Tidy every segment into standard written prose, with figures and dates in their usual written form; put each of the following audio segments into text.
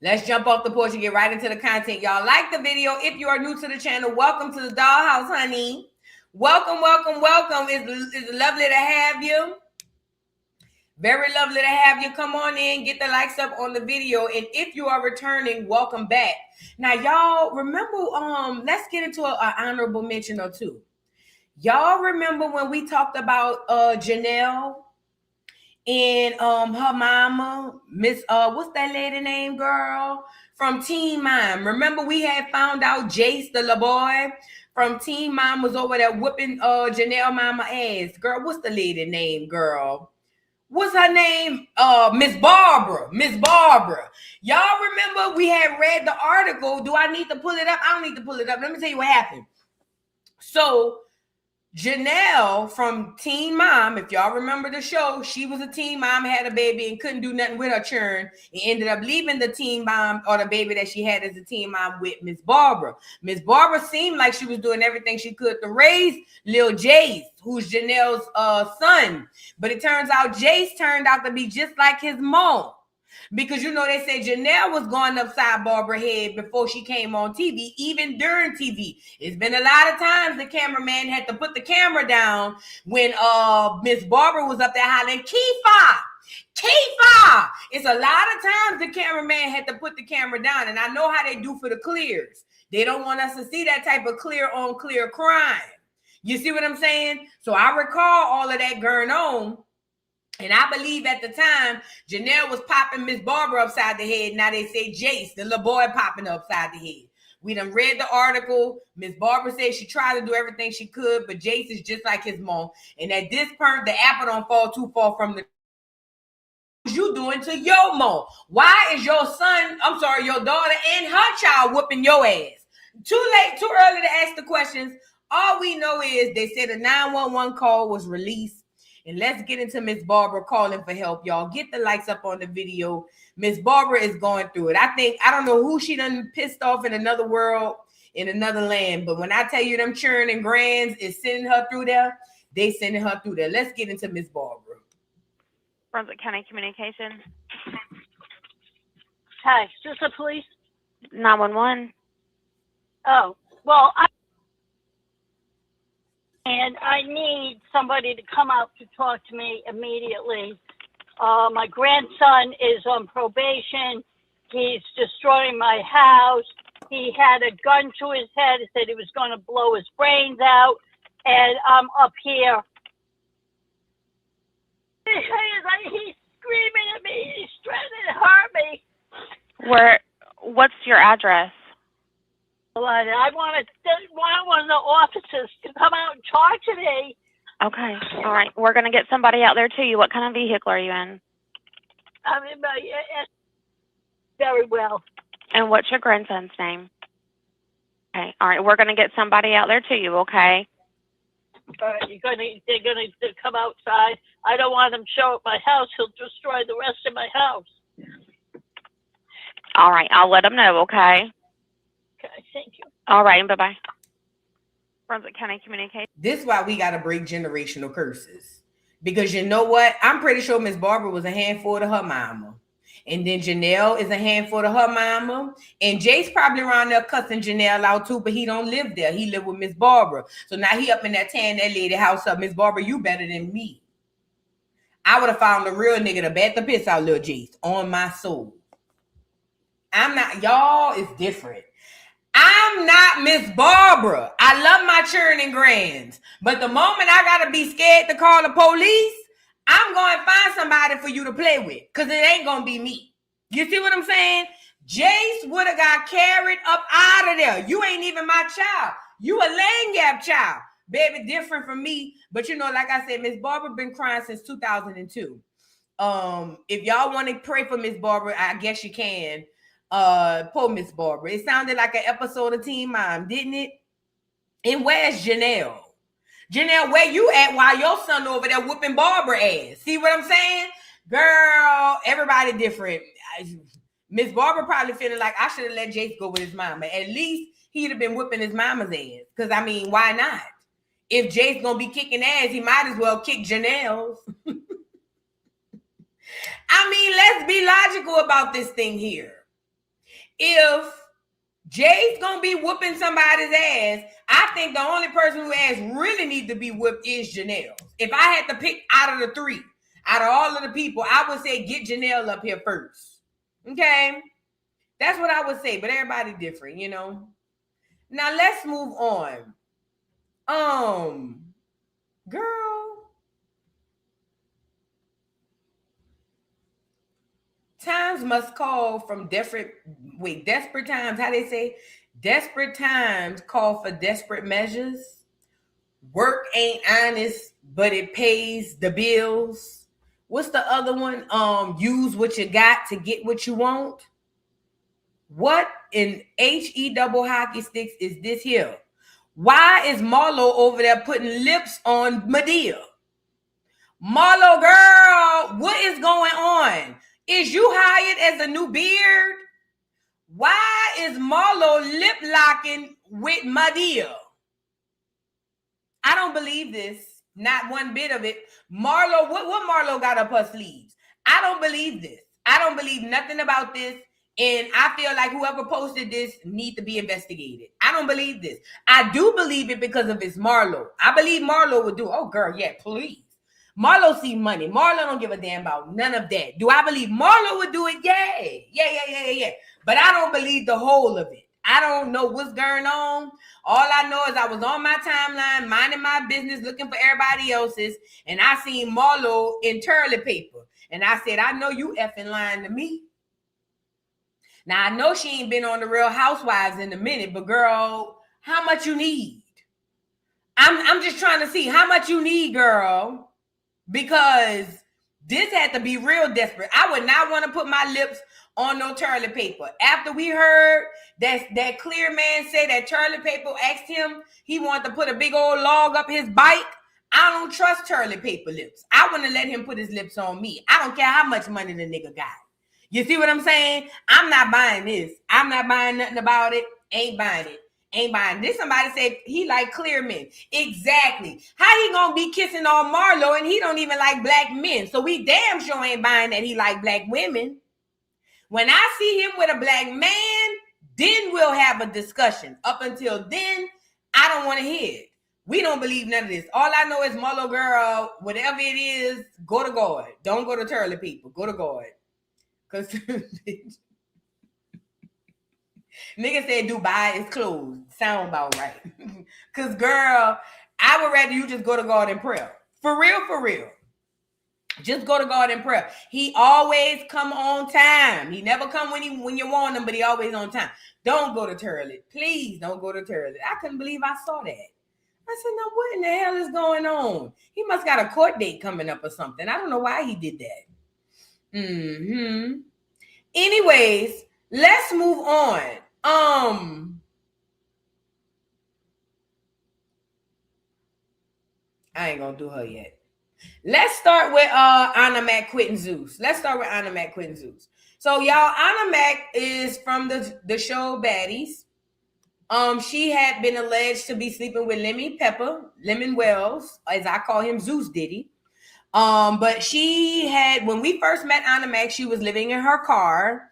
Let's jump off the porch and get right into the content. Y'all like the video. If you are new to the channel, welcome to the dollhouse, honey. Welcome, welcome, welcome. It's lovely to have you. Very lovely to have you. Come on in, get the likes up on the video. And if you are returning, welcome back. Now, y'all remember, let's get into an honorable mention or two. Y'all remember when we talked about Janelle and her mama, Miss what's that lady name, girl? From Teen Mom. Remember we had found out Jace, the little boy from Teen Mom, was over there whooping Janelle mama ass. Girl, what's the lady name, girl? What's her name? Miss Barbara. Miss Barbara. Y'all remember we had read the article. Do I need to pull it up? I don't need to pull it up. Let me tell you what happened. So Janelle from Teen Mom, if y'all remember the show, she was a teen mom, had a baby, and couldn't do nothing with her children, and ended up leaving the teen mom or the baby that she had as a teen mom with Miss Barbara. Miss Barbara seemed like she was doing everything she could to raise Lil Jace, who's Janelle's son. But it turns out Jace turned out to be just like his mom. Because, you know, they said Janelle was going upside Barbara's head before she came on TV, even during TV. It's been a lot of times the cameraman had to put the camera down when Miss Barbara was up there hollering, Kifa! Kifa! It's a lot of times the cameraman had to put the camera down, and I know how they do for the clears. They don't want us to see that type of clear on clear crime. You see what I'm saying? So I recall all of that going on. And I believe at the time, Janelle was popping Miss Barbara upside the head. Now they say Jace, the little boy, popping her upside the head. We done read the article. Miss Barbara said she tried to do everything she could, but Jace is just like his mom. And at this point, the apple don't fall too far from the you doing to your mom. Why is your daughter and her child whooping your ass? Too late, too early to ask the questions. All we know is they said a 911 call was released. And let's get into Miss Barbara calling for help, y'all. Get the likes up on the video. Miss Barbara is going through it. I don't know who she done pissed off in another world, in another land. But when I tell you them churn and grands is sending her through there, they sending her through there. Let's get into Miss Barbara. Brunswick County Communications. Hi, is this the police? 911. Oh, well, I need somebody to come out to talk to me immediately. My grandson is on probation. He's destroying my house. He had a gun to his head. He said he was going to blow his brains out. And I'm up here. He's screaming at me. He's trying to hurt me. What's your address? I want one of the officers to come out and talk to me. Okay. All right. We're going to get somebody out there to you. What kind of vehicle are you in? I'm in my very well. And what's your grandson's name? Okay. All right. We're going to get somebody out there to you. Okay. All right. They're going to come outside. I don't want him to show up my house. He'll destroy the rest of my house. All right. I'll let them know. Okay. Okay, thank you. All right, bye-bye. Brunswick County Communications. This is why we got to break generational curses. Because you know what? I'm pretty sure Miss Barbara was a handful to her mama. And then Janelle is a handful to her mama. And Jace probably around there cussing Janelle out too, but he don't live there. He live with Miss Barbara. So now he up in there tearing that lady house up. Miss Barbara, you better than me. I would have found a real nigga to bat the piss out Lil Jace on my soul. I'm not, y'all, it's different. I'm not Miss Barbara. I love my children and grands. But the moment I got to be scared to call the police, I'm going to find somebody for you to play with. Because it ain't going to be me. You see what I'm saying? Jace would have got carried up out of there. You ain't even my child. You a lane gap child. Baby, different from me. But you know, like I said, Miss Barbara been crying since 2002. If y'all want to pray for Miss Barbara, I guess you can. Poor Miss Barbara. It sounded like an episode of Teen Mom, didn't it? And where's Janelle? Janelle, where you at while your son over there whooping Barbara ass? See what I'm saying? Girl, everybody different. Miss Barbara probably feeling like I should have let Jace go with his mama. At least he'd have been whipping his mama's ass. Because, I mean, why not? If Jace gonna be kicking ass, he might as well kick Janelle's. I mean, let's be logical about this thing here. if Jay's gonna be whooping somebody's ass, I think the only person who ass really need to be whooped is Janelle. If I had to pick out of the three, out of all of the people, I would say get Janelle up here first. Okay? That's what I would say, but everybody different, you know. Now let's move on. Girl. Times must call from desperate times. How they say? Desperate times call for desperate measures. Work ain't honest, but it pays the bills. What's the other one? Use what you got to get what you want. What in HE double hockey sticks is this here? Why is Marlo over there putting lips on Madea? Marlo, girl, what is going on? Is you hired as a new beard? Why is Marlo lip locking with Madea? I don't believe this. Not one bit of it. Marlo, what Marlo got up her sleeves? I don't believe this. I don't believe nothing about this. And I feel like whoever posted this need to be investigated. I don't believe this. I do believe it because of it's Marlo. I believe Marlo would do. Oh, girl, yeah, please. Marlo see money. Marlo don't give a damn about none of that. Do I believe Marlo would do it? Yeah. But I don't believe the whole of it. I don't know what's going on. All I know is I was on my timeline, minding my business, looking for everybody else's, and I seen Marlo in toilet paper. And I said, I know you effing lying to me. Now, I know she ain't been on the Real Housewives in a minute, but girl, how much you need? I'm just trying to see how much you need, girl, because this had to be real desperate. I would not want to put my lips on no toilet paper. After we heard that clear man say that toilet paper asked him, he wanted to put a big old log up his bike. I don't trust toilet paper lips. I wouldn't let him put his lips on me. I don't care how much money the nigga got. You see what I'm saying? I'm not buying this. I'm not buying nothing about it. Ain't buying it. Ain't buying this. Somebody said he like clear men. Exactly. How he gonna be kissing on Marlo and he don't even like black men? So we damn sure ain't buying that he like black women. When I see him with a black man, then we'll have a discussion. Up until then, I don't want to hear it. We don't believe none of this. All I know is Marlo, girl, whatever it is, go to God. Don't go to toilet paper. Go to God. Because nigga said Dubai is closed. Sound about right. Because, girl, I would rather you just go to God in prayer. For real, for real. Just go to God in prayer. He always come on time. He never come when you want him, but he always on time. Don't go to toilet. Please don't go to toilet. I couldn't believe I saw that. I said, now what in the hell is going on? He must got a court date coming up or something. I don't know why he did that. Anyways, let's move on. I ain't gonna do her yet. Let's start with Ahna Mac quitting Zeus. So y'all, Ahna Mac is from the show Baddies. She had been alleged to be sleeping with Lemon Wells, as I call him, Zeus Diddy. But she had, when we first met Ahna Mac, she was living in her car,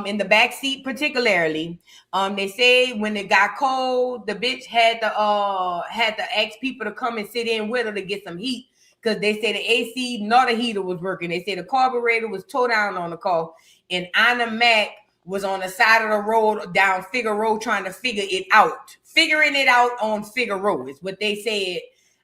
in the back seat particularly. They say when it got cold, the bitch had to ask people to come and sit in with her to get some heat, because they say the AC nor the heater was working. They say the carburetor was towed down on the car, and Ahna Mac was on the side of the road down Figueroa trying to figuring it out on Figueroa is what they said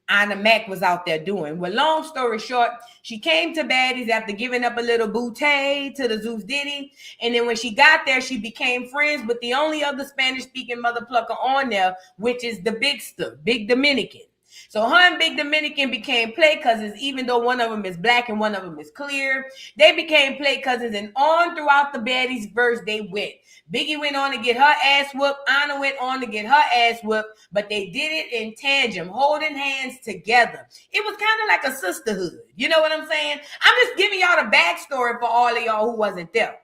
Ahna Mac was out there doing. Well, long story short, she came to Baddies after giving up a little booty to the Zeus Diddy. And then when she got there, she became friends with the only other Spanish-speaking mother plucker on there, which is the Big Dominican. So her and Big Dominican became play cousins, even though one of them is black and one of them is clear. They became play cousins, and on throughout the Baddies verse, they went. Biggie went on to get her ass whooped. Ahna went on to get her ass whooped, but they did it in tandem, holding hands together. It was kind of like a sisterhood. You know what I'm saying? I'm just giving y'all the backstory for all of y'all who wasn't there.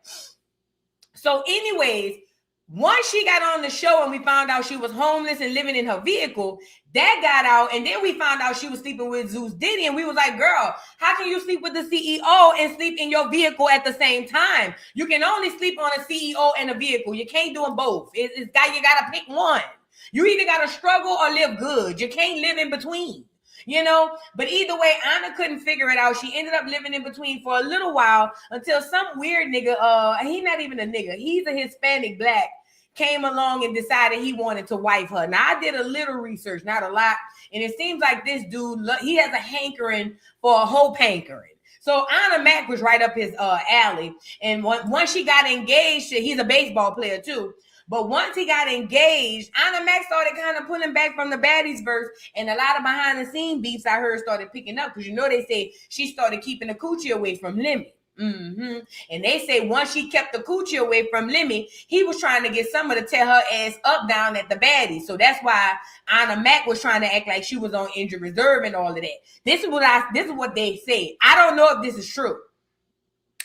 So anyways, Once she got on the show and we found out she was homeless and living in her vehicle, that got out. And then we found out she was sleeping with Zeus Diddy. And we was like, girl, how can you sleep with the CEO and sleep in your vehicle at the same time? You can only sleep on a CEO and a vehicle. You can't do them both. You got to pick one. You either got to struggle or live good. You can't live in between. But either way, Ahna couldn't figure it out. She ended up living in between for a little while until some weird nigga, he's not even a nigga, he's a Hispanic black, came along and decided he wanted to wife her. Now, I did a little research, not a lot, and it seems like this dude, he has a hankering for a hope hankering. So Ahna Mac was right up his alley, and once she got engaged, he's a baseball player too. But once he got engaged, Ahna Mac started kind of pulling back from the Baddies verse, and a lot of behind the scene beefs I heard started picking up because they say she started keeping the coochie away from Lemmy. And they say once she kept the coochie away from Lemmy, he was trying to get Summer to tear her ass up down at the Baddies. So that's why Ahna Mac was trying to act like she was on injured reserve and all of that. This is what they say. I don't know if this is true.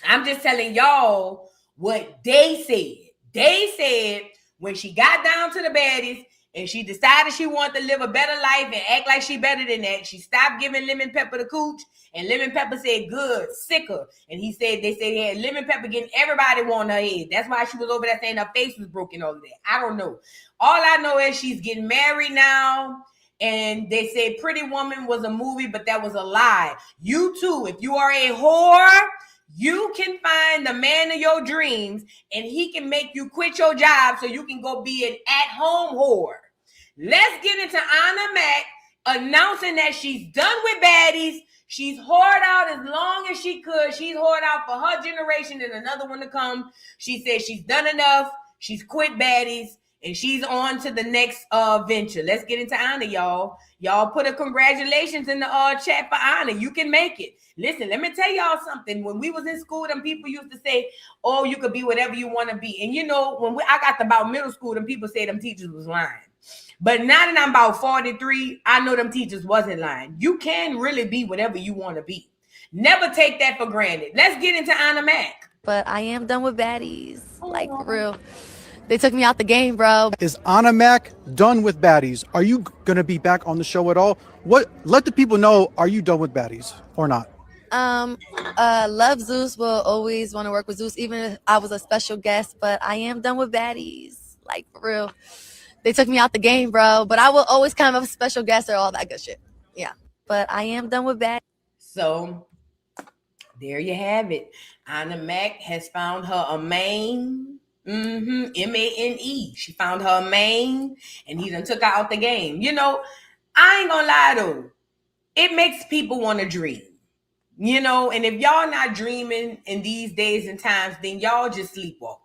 I'm just telling y'all what they said. They said when she got down to the Baddies and she decided she wanted to live a better life and act like she better than that, she stopped giving Lemon Pepper the cooch, and Lemon Pepper said, good, sicker. And they said they had Lemon Pepper getting everybody on her head. That's why she was over there saying her face was broken, all of that. I don't know. All I know is she's getting married now. And they say Pretty Woman was a movie, but that was a lie. You too, if you are a whore, you can find the man of your dreams and he can make you quit your job so you can go be an at-home whore. Let's get into Ahna Mac announcing that she's done with Baddies. She's whored out as long as she could. She's whored out for her generation and another one to come. She said she's done enough. She's quit Baddies and she's on to the next venture. Let's get into Ahna, y'all. Y'all put a congratulations in the chat for Ahna. You can make it. Listen, let me tell y'all something. When we was in school, them people used to say, oh, you could be whatever you want to be. And when I got to about middle school, them people say them teachers was lying. But now that I'm about 43, I know them teachers wasn't lying. You can really be whatever you want to be. Never take that for granted. Let's get into Ahna Mac. But I am done with Baddies. Like, for real. They took me out the game, bro. Is Ahna Mac done with Baddies? Are you going to be back on the show at all? Let the people know, are you done with Baddies or not? Love Zeus, will always want to work with Zeus, even if I was a special guest, but I am done with Baddies. Like, for real. They took me out the game, bro, but I will always kind of a special guest or all that good shit. Yeah, but I am done with Baddies. So there you have it. Ahna Mac has found her a main. M-A-N-E. She found her a main, and he done took her out the game. I ain't gonna lie though. It makes people want to dream. And if y'all not dreaming in these days and times, then y'all just sleepwalking.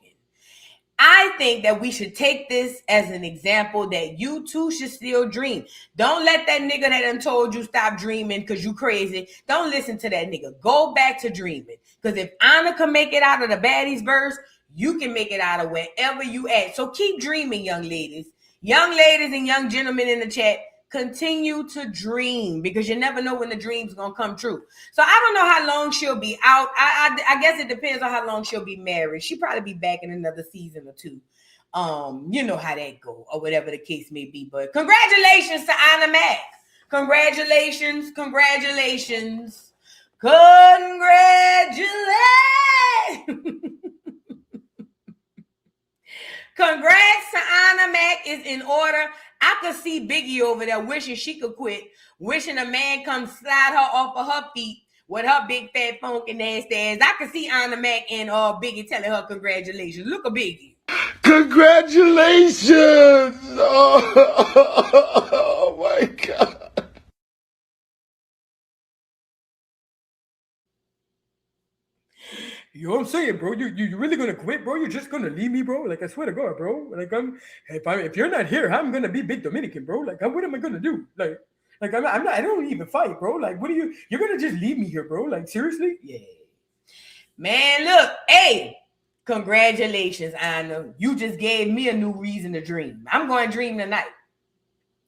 I think that we should take this as an example that you too should still dream. Don't let that nigga that done told you stop dreaming because you crazy. Don't listen to that nigga. Go back to dreaming. Because if Ahna can make it out of the Baddies verse, you can make it out of wherever you at. So keep dreaming, young ladies. Young ladies and young gentlemen in the chat, continue to dream because you never know when the dream's gonna come true. So I don't know how long she'll be out. I guess it depends on how long she'll be married. She'll probably be back in another season or two. You know how that go or whatever the case may be. But congratulations to Ahna Mac. Congratulations. Congratulations. Congrats to Ahna Mac is in order. I could see Biggie over there wishing she could quit, wishing a man come slide her off of her feet with her big fat funky nasty ass. I could see Ahna Mac and Biggie telling her congratulations. Look at Biggie. Congratulations! Oh my God. You know what I'm saying, bro? You really gonna quit, bro? You're just gonna leave me, bro? Like, I swear to God, bro. Like, if you're not here, I'm gonna be big Dominican, bro. Like, what am I gonna do? Like I'm not. I don't even fight, bro. Like, what are you? You're gonna just leave me here, bro? Like, seriously? Yeah. Man, look, hey, congratulations, Ahna. You just gave me a new reason to dream. I'm going to dream tonight.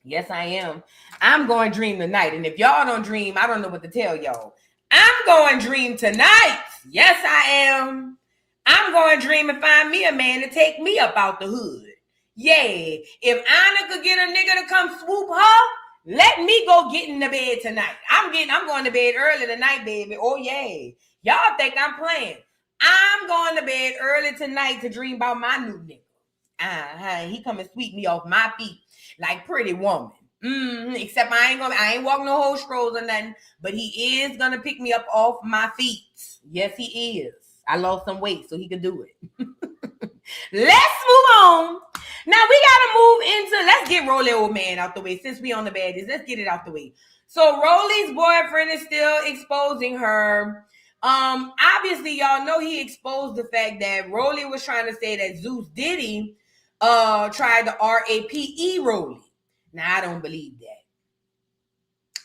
Yes, I am. I'm going to dream tonight. And if y'all don't dream, I don't know what to tell y'all. I'm going to dream tonight. Yes, I am. I'm going to dream and find me a man to take me up out the hood. Yeah, if Ahna could get a nigga to come swoop her, let me go get in the bed tonight. I'm going to bed early tonight, baby. Oh yeah. Y'all think I'm playing. I'm going to bed early tonight to dream about my new nigga. He come and sweep me off my feet like Pretty Woman. Except I ain't walking no whole strolls or nothing, but he is gonna pick me up off my feet. Yes, he is. I lost some weight, so he can do it. Let's move on. Now we gotta move into, let's get Rollie old man out the way. Since we on the baddies, let's get it out the way. So Rollie's boyfriend is still exposing her. Obviously, y'all know he exposed the fact that Rollie was trying to say that Zeus Diddy tried to RAPE Rollie. Now I don't believe that.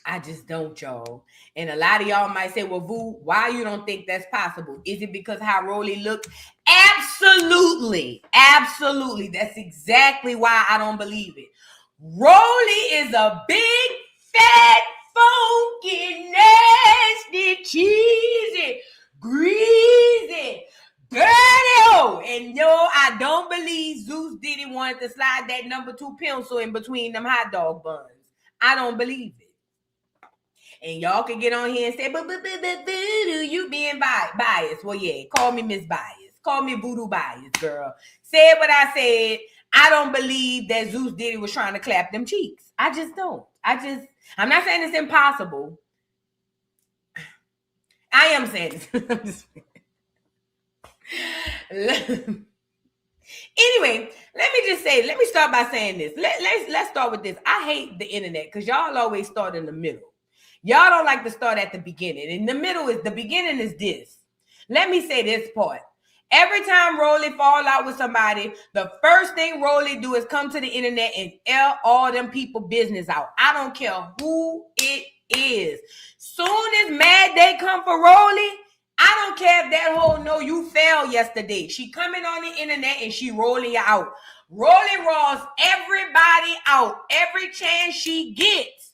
I just don't, y'all. And a lot of y'all might say, well, Vu, why you don't think that's possible? Is it because how Rollie looked? Absolutely. Absolutely. That's exactly why I don't believe it. Rollie is a big, fat, funky, nasty, cheesy, greasy, dirty. And I don't believe Zeus Diddy wanted to slide that number 2 pencil in between them hot dog buns. I don't believe it. And y'all can get on here and say, but voodoo, you being biased. Well, yeah, call me Miss Bias. Call me Voodoo Bias, girl. Said what I said. I don't believe that Zeus Diddy was trying to clap them cheeks. I just don't. I'm not saying it's impossible. I am saying this. Anyway, let me start by saying this. Let's start with this. I hate the internet because y'all always start in the middle. Y'all don't like to start at the beginning. In the beginning is this. Let me say this part. Every time Rollie fall out with somebody, the first thing Rollie do is come to the internet and air all them people business out. I don't care who it is. Soon as Mad Day come for Rollie, I don't care if that hoe know you fell yesterday. She coming on the internet and she rolling you out. Rollie rolls everybody out every chance she gets.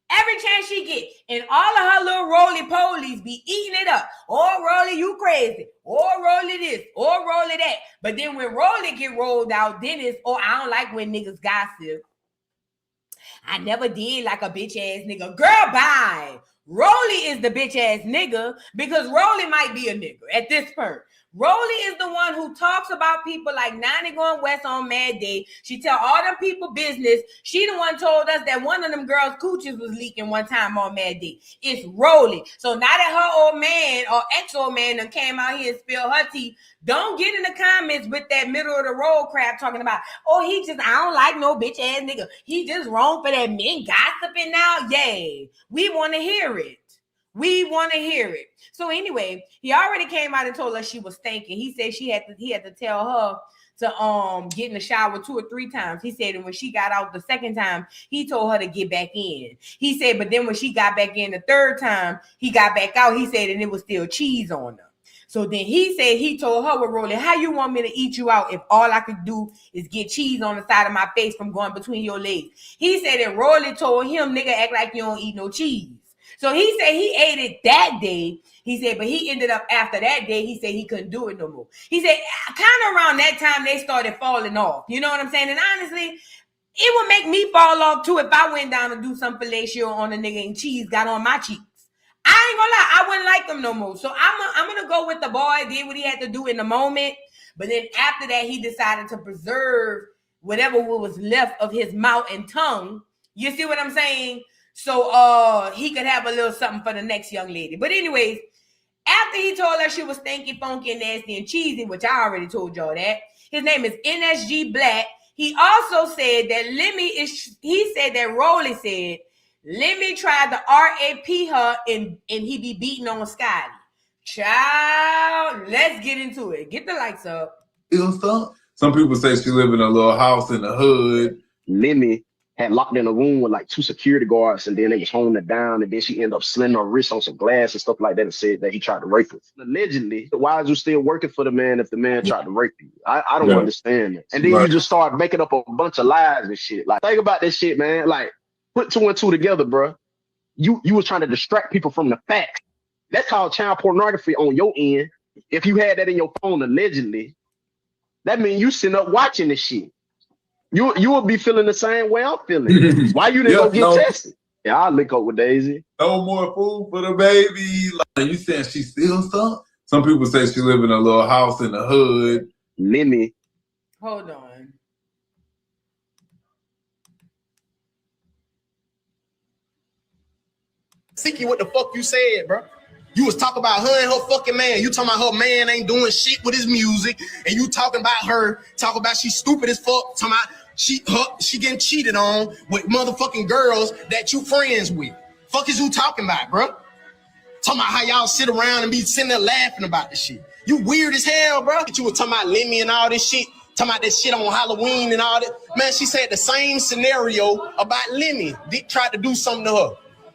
Every chance she get, and all of her little roly-polies be eating it up. Oh, Rollie, you crazy. Oh, Rollie this. Oh, Rollie that. But then when Rollie get rolled out, then it's, oh, I don't like when niggas gossip. I never did like a bitch-ass nigga. Girl, bye. Rollie is the bitch-ass nigga because Rollie might be a nigga at this point. Rollie is the one who talks about people like 90 going west on Mad Day. She tell all them people business. She the one told us that one of them girls' coochies was leaking one time on Mad Day. It's Rollie. So now that her old man or ex-old man done came out here and spilled her tea, don't get in the comments with that middle of the road crap talking about, oh, I don't like no bitch ass nigga. He just wrong for that men gossiping now. Yay. We want to hear it. We want to hear it. So anyway, he already came out and told us she was stinking. He said he had to tell her to get in the shower 2 or 3 times. He said, and when she got out the second time, he told her to get back in. He said, but then when she got back in the third time, he got back out. He said, and it was still cheese on her. So then he said he told her with Rollie, how you want me to eat you out if all I could do is get cheese on the side of my face from going between your legs? He said that Rollie told him, nigga, act like you don't eat no cheese. So he said he ate it that day. He said, but he ended up after that day, he said he couldn't do it no more. He said kind of around that time they started falling off. You know what I'm saying? And honestly, it would make me fall off too if I went down to do some fellatio on a nigga and cheese got on my cheeks. I ain't gonna lie, I wouldn't like him no more. So I'm gonna go with the boy, did what he had to do in the moment. But then after that, he decided to preserve whatever was left of his mouth and tongue. You see what I'm saying? So he could have a little something for the next young lady. But anyways, after he told her she was stinky, funky, and nasty and cheesy, which I already told y'all that, his name is NSG Black. He also said that Rollie said, Lemmy tried to RAP her and he be beating on Scotty. Child, let's get into it. Get the lights up. Some people say she live in a little house in the hood. Lemmy had locked in a room with like 2 security guards, and then they was holding her down, and then she ended up slitting her wrist on some glass and stuff like that and said that he tried to rape her. Allegedly, why is you still working for the man if the man tried to rape you? I don't understand that. And then you just start making up a bunch of lies and shit. Like, think about this shit, man. Like, put 2 and 2 together, bro. You was trying to distract people from the facts. That's called child pornography on your end. If you had that in your phone allegedly, that means you sitting up watching this shit. You will be feeling the same way I'm feeling. Why you didn't go get tested? Yeah, I'll link up with Daisy. No more food for the baby. Like, you saying she steals stuff? Some people say she live in a little house in the hood. Mimi. Hold on. Siki, what the fuck you said, bro? You was talking about her and her fucking man. You talking about her man ain't doing shit with his music, and you talking about her, talking about she stupid as fuck, talking about she getting cheated on with motherfucking girls that you friends with. Fuck is you talking about, bro? Talking about how y'all sit around and be sitting there laughing about this shit. You weird as hell, bro. You were talking about Lemmy and all this shit, talking about that shit on Halloween and all that. Man, she said the same scenario about Lemmy. Dick tried to do something to her.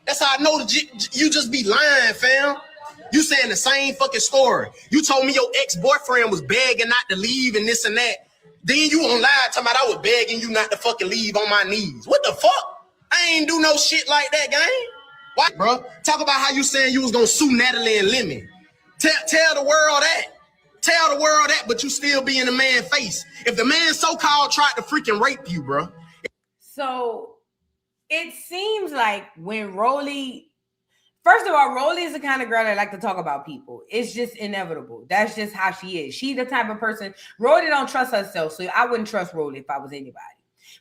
That's how I know that you just be lying, fam. You saying the same fucking story. You told me your ex-boyfriend was begging not to leave and this and that. Then you on live talking about I was begging you not to fucking leave on my knees. What the fuck? I ain't do no shit like that, gang. Why, bro? Talk about how you saying you was gonna sue Natalie and Lemmy. Tell the world that. Tell the world that, but you still be in the man's face. If the man so-called tried to freaking rape you, bro. So it seems like when Rollie, first of all, Rollie is the kind of girl that like to talk about people. It's just inevitable. That's just how she is. She the type of person, Rollie don't trust herself, so I wouldn't trust Rollie if I was anybody.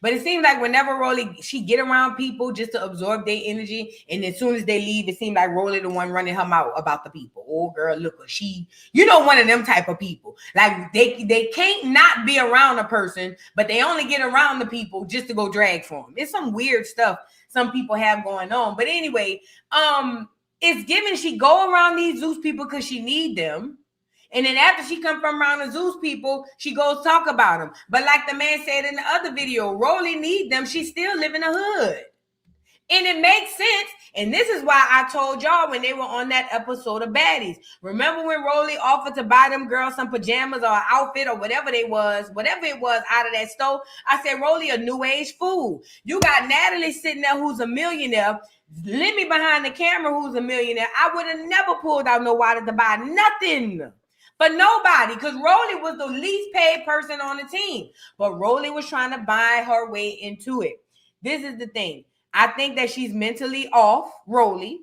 But it seems like whenever Rollie, she get around people just to absorb their energy, and as soon as they leave, it seems like Rollie the one running her mouth about the people. Oh, girl, look, she, one of them type of people. Like they can't not be around a person, but they only get around the people just to go drag for them. It's some weird stuff some people have going on. But anyway, it's given she go around these Zeus people because she need them. And then after she come from around the Zeus people, she goes talk about them. But like the man said in the other video, Rollie need them. She still live in the hood. And it makes sense. And this is why I told y'all when they were on that episode of Baddies. Remember when Rollie offered to buy them girls some pajamas or an outfit or whatever it was out of that store? I said, Rollie, a new age fool. You got Natalie sitting there who's a millionaire. Lemmy behind the camera who's a millionaire. I would have never pulled out no wallet to buy nothing. But nobody, because Rollie was the least paid person on the team. But Rollie was trying to buy her way into it. This is the thing. I think that she's mentally off, Rollie.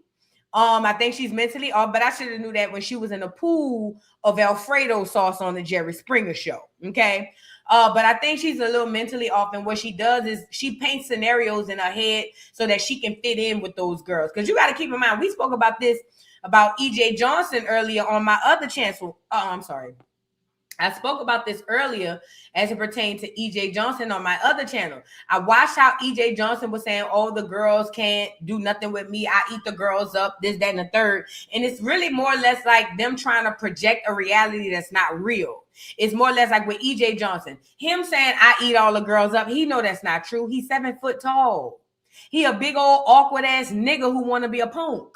I think she's mentally off, but I should have knew that when she was in a pool of Alfredo sauce on the Jerry Springer show. Okay. But I think she's a little mentally off. And what she does is she paints scenarios in her head so that she can fit in with those girls. Because you got to keep in mind, we spoke about this about EJ Johnson earlier on my other channel. I spoke about this earlier as it pertained to EJ Johnson on my other channel. I watched how EJ Johnson was saying, oh, the girls can't do nothing with me. I eat the girls up, this, that, and the third. And it's really more or less like them trying to project a reality that's not real. It's more or less like with EJ Johnson. Him saying, I eat all the girls up. He know that's not true. He's 7 foot tall. He a big old awkward ass nigga who want to be a punk.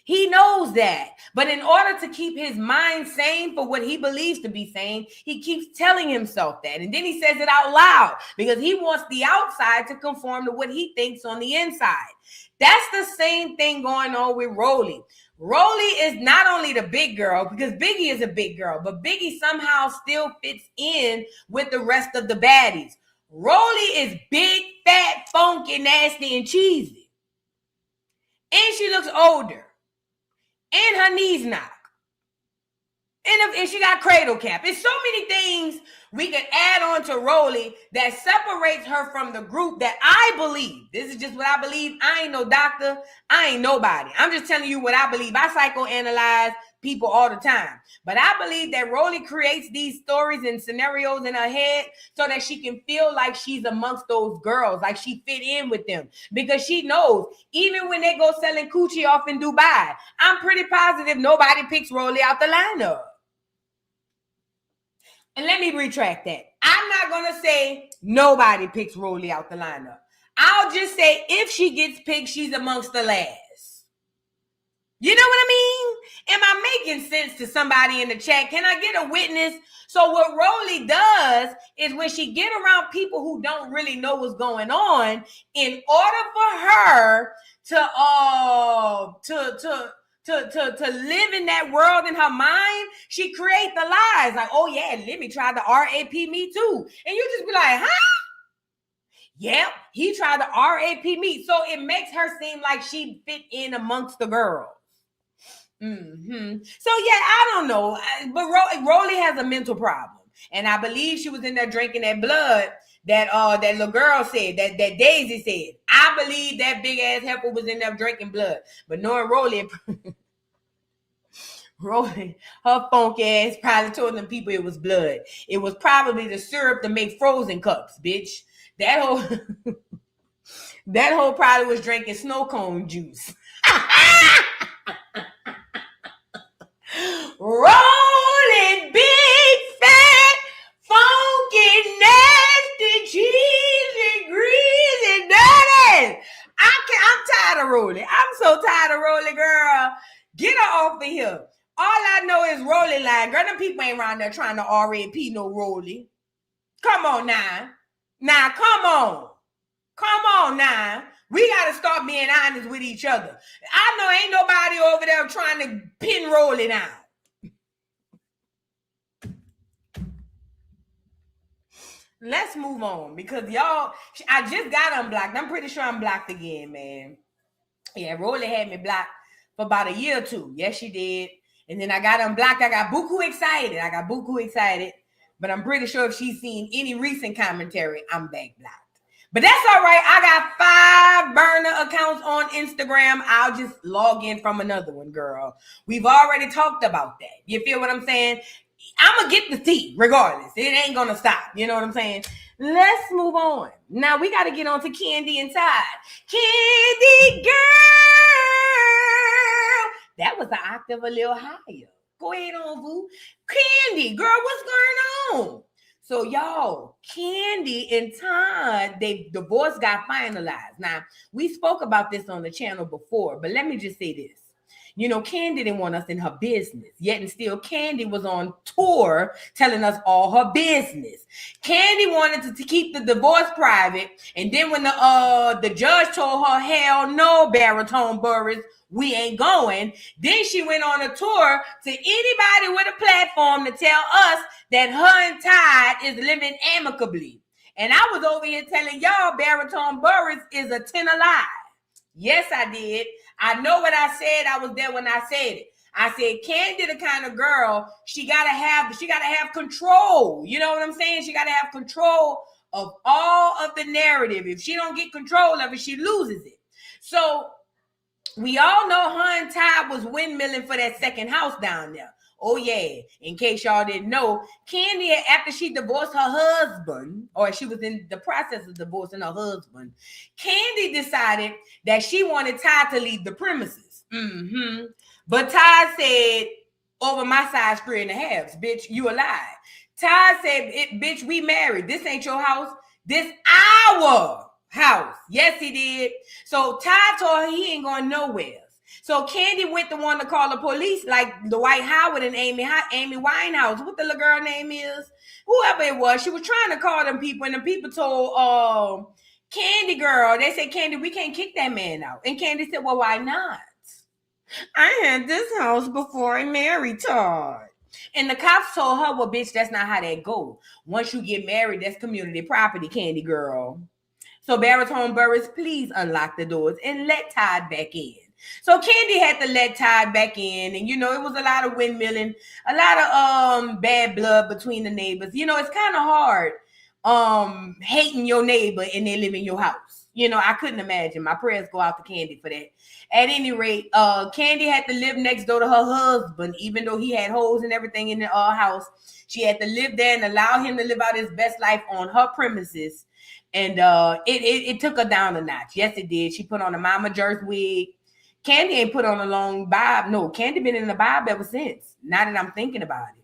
He knows that. But in order to keep his mind sane for what he believes to be sane, he keeps telling himself that. And then he says it out loud because he wants the outside to conform to what he thinks on the inside. That's the same thing going on with Rollie. Rollie is not only the big girl, because Biggie is a big girl, but Biggie somehow still fits in with the rest of the baddies. Rollie is big, fat, funky, nasty, and cheesy. And she looks older. And her knees knock. And she got cradle cap. It's so many things we can add on to Rollie that separates her from the group that I believe. This is just what I believe. I ain't no doctor. I ain't nobody. I'm just telling you what I believe. I psychoanalyze people all the time. But I believe that Rollie creates these stories and scenarios in her head so that she can feel like she's amongst those girls, like she fit in with them. Because she knows, even when they go selling coochie off in Dubai, I'm pretty positive nobody picks Rollie out the lineup. And let me retract that. I'm not going to say nobody picks Rollie out the lineup. I'll just say if she gets picked, she's amongst the last. You know what I mean? Am I making sense to somebody in the chat? Can I get a witness? So what Rollie does is when she get around people who don't really know what's going on, in order for her to to live in that world in her mind, she create the lies. Like, oh yeah, Lemmy tried to RAP me too. And you just be like, huh? Yep, he tried to RAP me. So it makes her seem like she fit in amongst the girls. Mm-hmm. So yeah, I don't know. But Rollie has a mental problem. And I believe she was in there drinking that blood that little girl said, that Daisy said. I believe that big ass heifer was in there drinking blood. But knowing Rollie, her funky ass probably told them people it was blood. It was probably the syrup to make frozen cups, bitch. That whole probably was drinking snow cone juice. Rolling big fat funky nasty cheesy greasy dirty. I'm tired of Rollie. I'm so tired of Rollie, girl. Get her off of here. All I know is Rollie lying. Girl, them people ain't around there trying to RAP no Rollie. Come on now. Now, come on. Come on now. We got to start being honest with each other. I know ain't nobody over there trying to pin Rollie now. Let's move on because y'all, I just got unblocked. I'm pretty sure I'm blocked again, man. Yeah, Rollie had me blocked for about a year or two. Yes, she did. And then I got unblocked. I got buku excited. But I'm pretty sure if she's seen any recent commentary, I'm back blocked. But that's all right. I got 5 burner accounts on Instagram. I'll just log in from another one, girl. We've already talked about that. You feel what I'm saying? I'm going to get the tea regardless. It ain't going to stop. You know what I'm saying? Let's move on. Now we got to get on to Kandi and Todd. Kandi girl. That was an octave a little higher. Go ahead on, boo. Kandi, girl, what's going on? So, y'all, Kandi and Todd, their divorce got finalized. Now, we spoke about this on the channel before, but let me just say this. You know, Kandi didn't want us in her business. Yet and still, Kandi was on tour telling us all her business. Kandi wanted to keep the divorce private. And then when the judge told her, hell no, Baritone Burruss, we ain't going. Then she went on a tour to anybody with a platform to tell us that her and Todd is living amicably. And I was over here telling y'all Baritone Burruss is a 10 alive. Yes, I did. I know what I said. I was there when I said it. I said, Kandi the kind of girl, she gotta have control. You know what I'm saying? She gotta have control of all of the narrative. If she don't get control of it, she loses it. So we all know her and Todd was windmilling for that second house down there. Oh, yeah. In case y'all didn't know, Kandi, after she divorced her husband, or she was in the process of divorcing her husband, Kandi decided that she wanted Todd to leave the premises. Mm-hmm. But Todd said, over my size 3.5, bitch, you a lie. Todd said, bitch, we married. This ain't your house. This our house. Yes, he did. So Todd told her he ain't going nowhere. So Kandi went to want to call the police, like Dwight Howard and Amy Winehouse. What the little girl name is? Whoever it was. She was trying to call them people, and the people told Kandi girl, they said, Kandi, we can't kick that man out. And Kandi said, well, why not? I had this house before I married Todd. And the cops told her, well, bitch, that's not how that goes. Once you get married, that's community property, Kandi girl. So Baritone Burruss, please unlock the doors and let Todd back in. So Kandi had to let Todd back in, and you know it was a lot of windmilling, a lot of bad blood between the neighbors. You know, it's kind of hard hating your neighbor and they live in your house. You know, I couldn't imagine. My prayers go out to Kandi for that. At any rate, Kandi had to live next door to her husband, even though he had holes and everything in the house. She had to live there and allow him to live out his best life on her premises. And it took her down a notch. Yes, it did. She put on a Mama Jerth wig. Kandi ain't put on a long bob. No, Kandi been in the bob ever since. Now that I'm thinking about it.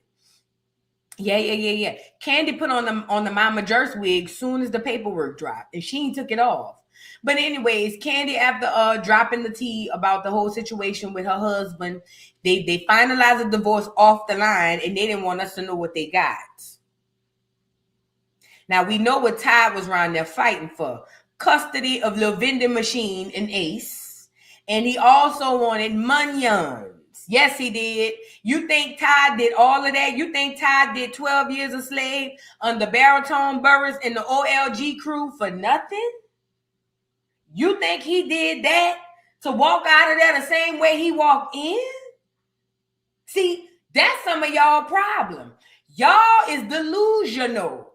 Yeah. Kandi put on the Mama Jerth wig soon as the paperwork dropped, and she took it off. But anyways, Kandi, after dropping the tea about the whole situation with her husband, they finalized the divorce off the line, and they didn't want us to know what they got. Now we know what Todd was around there fighting for: custody of the vending machine and Ace. And he also wanted Munyon. Yes, he did. You think Todd did all of that? You think Todd did 12 years a slave under Baritone Burruss and the OLG crew for nothing? You think he did that to walk out of there the same way he walked in? See, that's some of y'all problem. Y'all is delusional.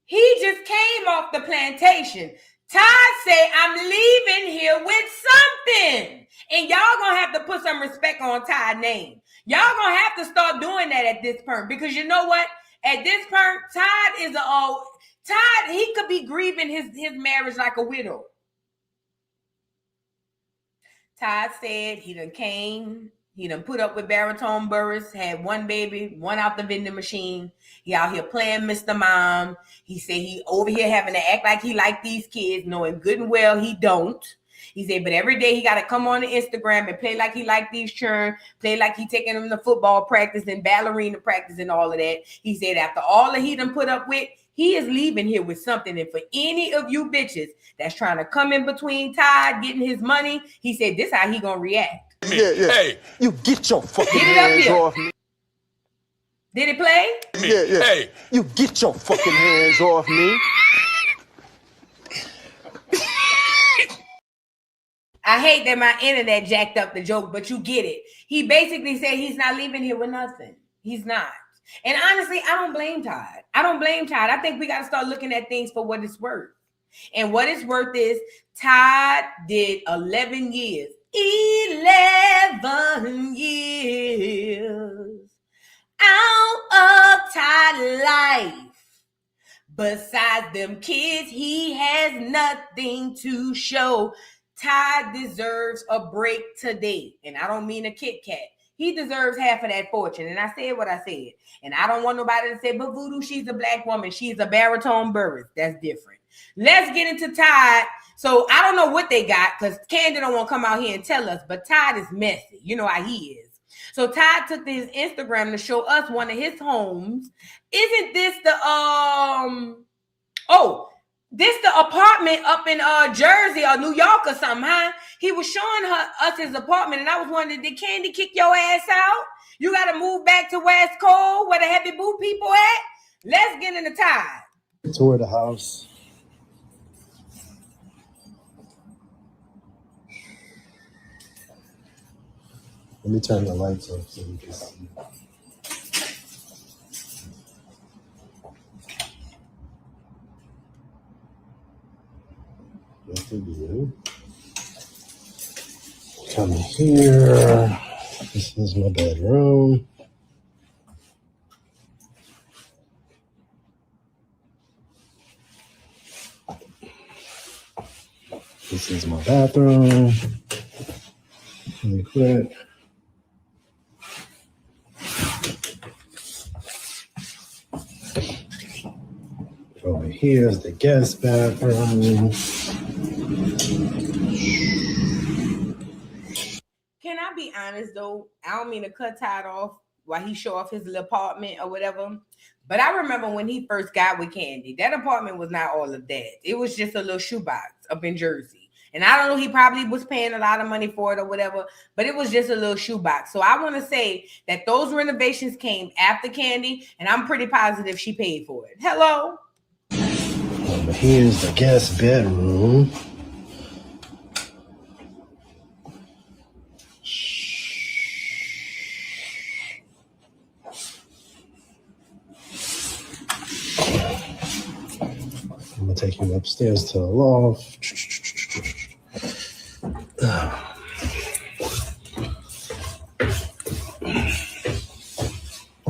He just came off the plantation. Todd said, I'm leaving here with something. And y'all gonna have to put some respect on Todd's name. Y'all gonna have to start doing that at this point. Because you know what? At this point, Todd is Todd, he could be grieving his marriage like a widow. Todd said he done came. He done put up with Baritone Burruss, had one baby, one out the vending machine. He out here playing Mr. Mom. He said he over here having to act like he like these kids, knowing good and well he don't. He said, but every day he got to come on the Instagram and play like he like these children, play like he taking them to football practice and ballerina practice and all of that. He said after all that he done put up with, he is leaving here with something. And for any of you bitches that's trying to come in between Todd getting his money, he said this how he gonna react. Yeah. Hey, you get your fucking hands off me. Did it play? Yeah. Hey, you get your fucking hands off me. I hate that my internet jacked up the joke, but you get it. He basically said he's not leaving here with nothing. He's not. And honestly, I don't blame Todd. I think we got to start looking at things for what it's worth. And what it's worth is Todd did 11 years. 11 years out of Todd life. Besides them kids, he has nothing to show. Todd deserves a break today. And I don't mean a Kit Kat. He deserves half of that fortune. And I said what I said. And I don't want nobody to say, but Voodoo, she's a black woman. She's a Baritone Burruss. That's different. Let's get into Todd. So I don't know what they got because Kandi don't want to come out here and tell us, but Todd is messy. You know how he is. So Todd took to his Instagram to show us one of his homes. Isn't this the this the apartment up in Jersey or New York or something, huh? He was showing us his apartment, and I was wondering, did Kandi kick your ass out? You got to move back to West Coast where the heavy boot people at? Let's get into Todd. Tour the house. Let me turn the lights off so you can see. That's the view. Come here. This is my bedroom. This is my bathroom. Really quick. Over here is the guest bathroom. Can I be honest though? I don't mean to cut Todd off while he show off his little apartment or whatever. But I remember when he first got with Kandi, that apartment was not all of that. It was just a little shoebox up in Jersey. And I don't know, he probably was paying a lot of money for it or whatever, but it was just a little shoebox. So I want to say that those renovations came after Kandi, and I'm pretty positive she paid for it. Hello? Over here is the guest bedroom. I'm gonna take you upstairs to the loft.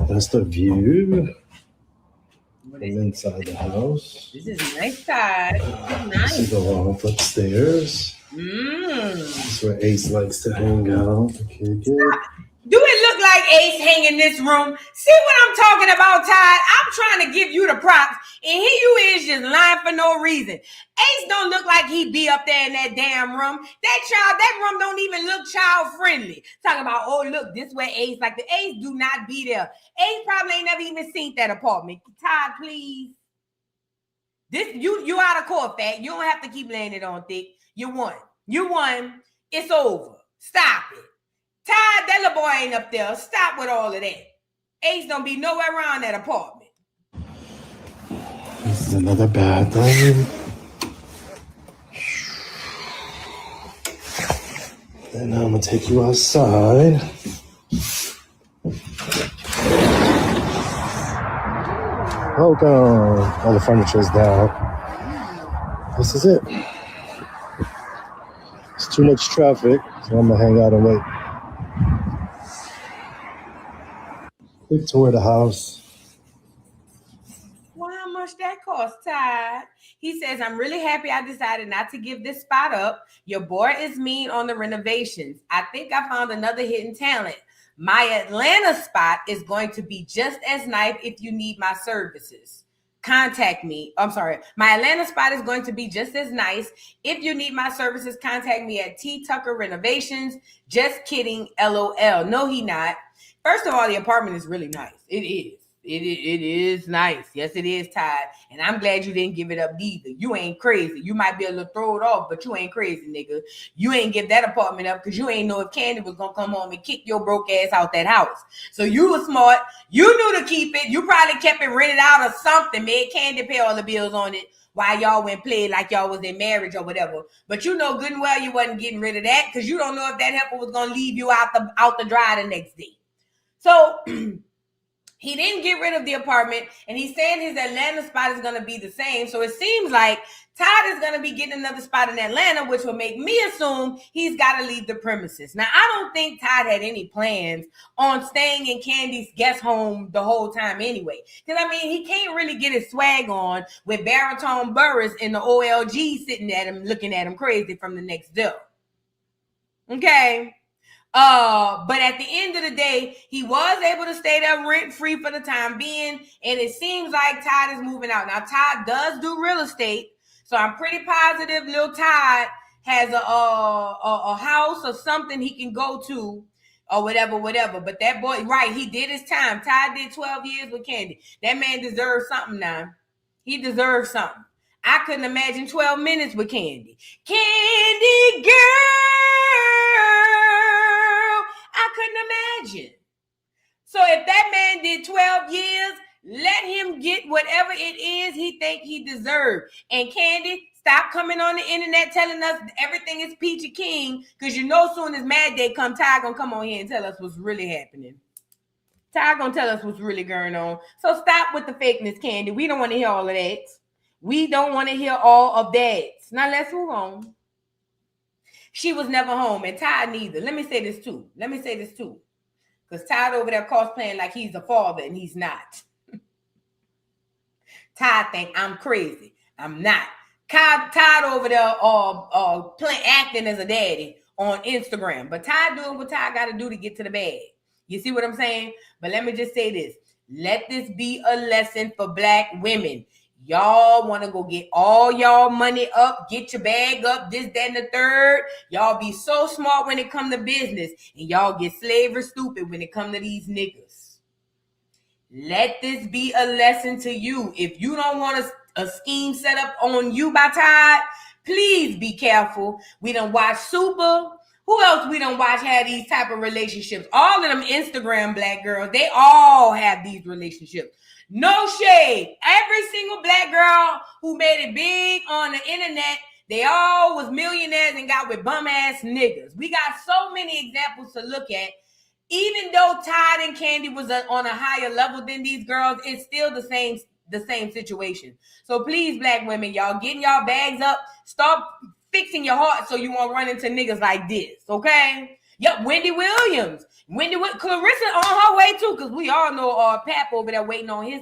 That's the view from inside the house. This is nice, Todd. This is nice. This is the loft upstairs. That's where Ace likes to hang out. Okay, good. Do it look like Ace hang in this room? See what I'm talking about, Todd? I'm trying to give you the props, and here you is just lying for no reason. Ace don't look like he be up there in that damn room. That room don't even look child friendly. Talking about, oh look, this way Ace like the Ace do not be there. Ace probably ain't never even seen that apartment. Todd, please. This you out of court, Fat. You don't have to keep laying it on thick. You won. It's over. Stop it. Todd, that little boy ain't up there. Stop with all of that. Ace don't be nowhere around that apartment. This is another bad thing. And now I'm gonna take you outside. Welcome. All the furniture is down. This is it. It's too much traffic, so I'm gonna hang out and wait. Quick tour of the house. Well, how much that cost, Todd? He says, I'm really happy I decided not to give this spot up. Your boy is mean on the renovations. I think I found another hidden talent. My Atlanta spot is going to be just as nice if you need my services. Contact me. I'm sorry. My Atlanta spot is going to be just as nice. If you need my services, contact me at T Tucker Renovations. Just kidding. LOL. No, he not. First of all, the apartment is really nice. It is. It is nice. Yes, it is, Todd. And I'm glad you didn't give it up neither. You ain't crazy. You might be able to throw it off, but you ain't crazy, nigga. You ain't give that apartment up because you ain't know if Kandi was going to come home and kick your broke ass out that house. So you were smart. You knew to keep it. You probably kept it rented out or something, made Kandi pay all the bills on it while y'all went play like y'all was in marriage or whatever. But you know good and well you wasn't getting rid of that because you don't know if that heifer was going to leave you out the dry the next day. So... he didn't get rid of the apartment, and he's saying his Atlanta spot is going to be the same. So it seems like Todd is going to be getting another spot in Atlanta, which will make me assume he's got to leave the premises. Now, I don't think Todd had any plans on staying in Kandi's guest home the whole time anyway. Because, I mean, he can't really get his swag on with Baritone Burruss in the OLG sitting at him, looking at him crazy from the next door. Okay? But at the end of the day, he was able to stay there rent-free for the time being, and it seems like Todd is moving out. Now, Todd does do real estate, so I'm pretty positive Lil Todd has a house or something he can go to or whatever. But that boy, right, he did his time. Todd did 12 years with Kandi. That man deserves something now. He deserves something. I couldn't imagine 12 minutes with Kandi. Kandi girl! I couldn't imagine. So if that man did 12 years, let him get whatever it is he think he deserved. And Kandi, stop coming on the internet telling us everything is peachy king, because you know soon as Mad Day come, Ty gonna come on here and tell us what's really happening. Ty gonna tell us what's really going on. So stop with the fakeness, Kandi. We don't want to hear all of that. We don't want to hear all of that. Now let's move on. She was never home, and Ty neither. Let me say this too. Because Ty over there cosplaying like he's a father, and he's not. Ty think I'm crazy. I'm not. Ty over there acting as a daddy on Instagram. But Ty doing what Ty got to do to get to the bag. You see what I'm saying? But let me just say this. Let this be a lesson for Black women. Y'all want to go get all y'all money up, get your bag up, this, that, and the third. Y'all be so smart when it come to business, and y'all get slavery stupid when it come to these niggas. Let this be a lesson to you. If you don't want a scheme set up on you by Todd, please be careful. We done watch Super. Who else we done watch have these type of relationships? All of them Instagram Black girls, they all have these relationships. No shade. Every single Black girl who made it big on the internet, they all was millionaires and got with bum ass niggas. We got so many examples to look at. Even though Todd and Kandi was on a higher level than these girls, it's still the same situation. So please, Black women, y'all getting y'all bags up. Stop fixing your heart so you won't run into niggas like this, okay? Yep, Wendy Williams. Clarissa on her way too, because we all know Pap over there waiting on his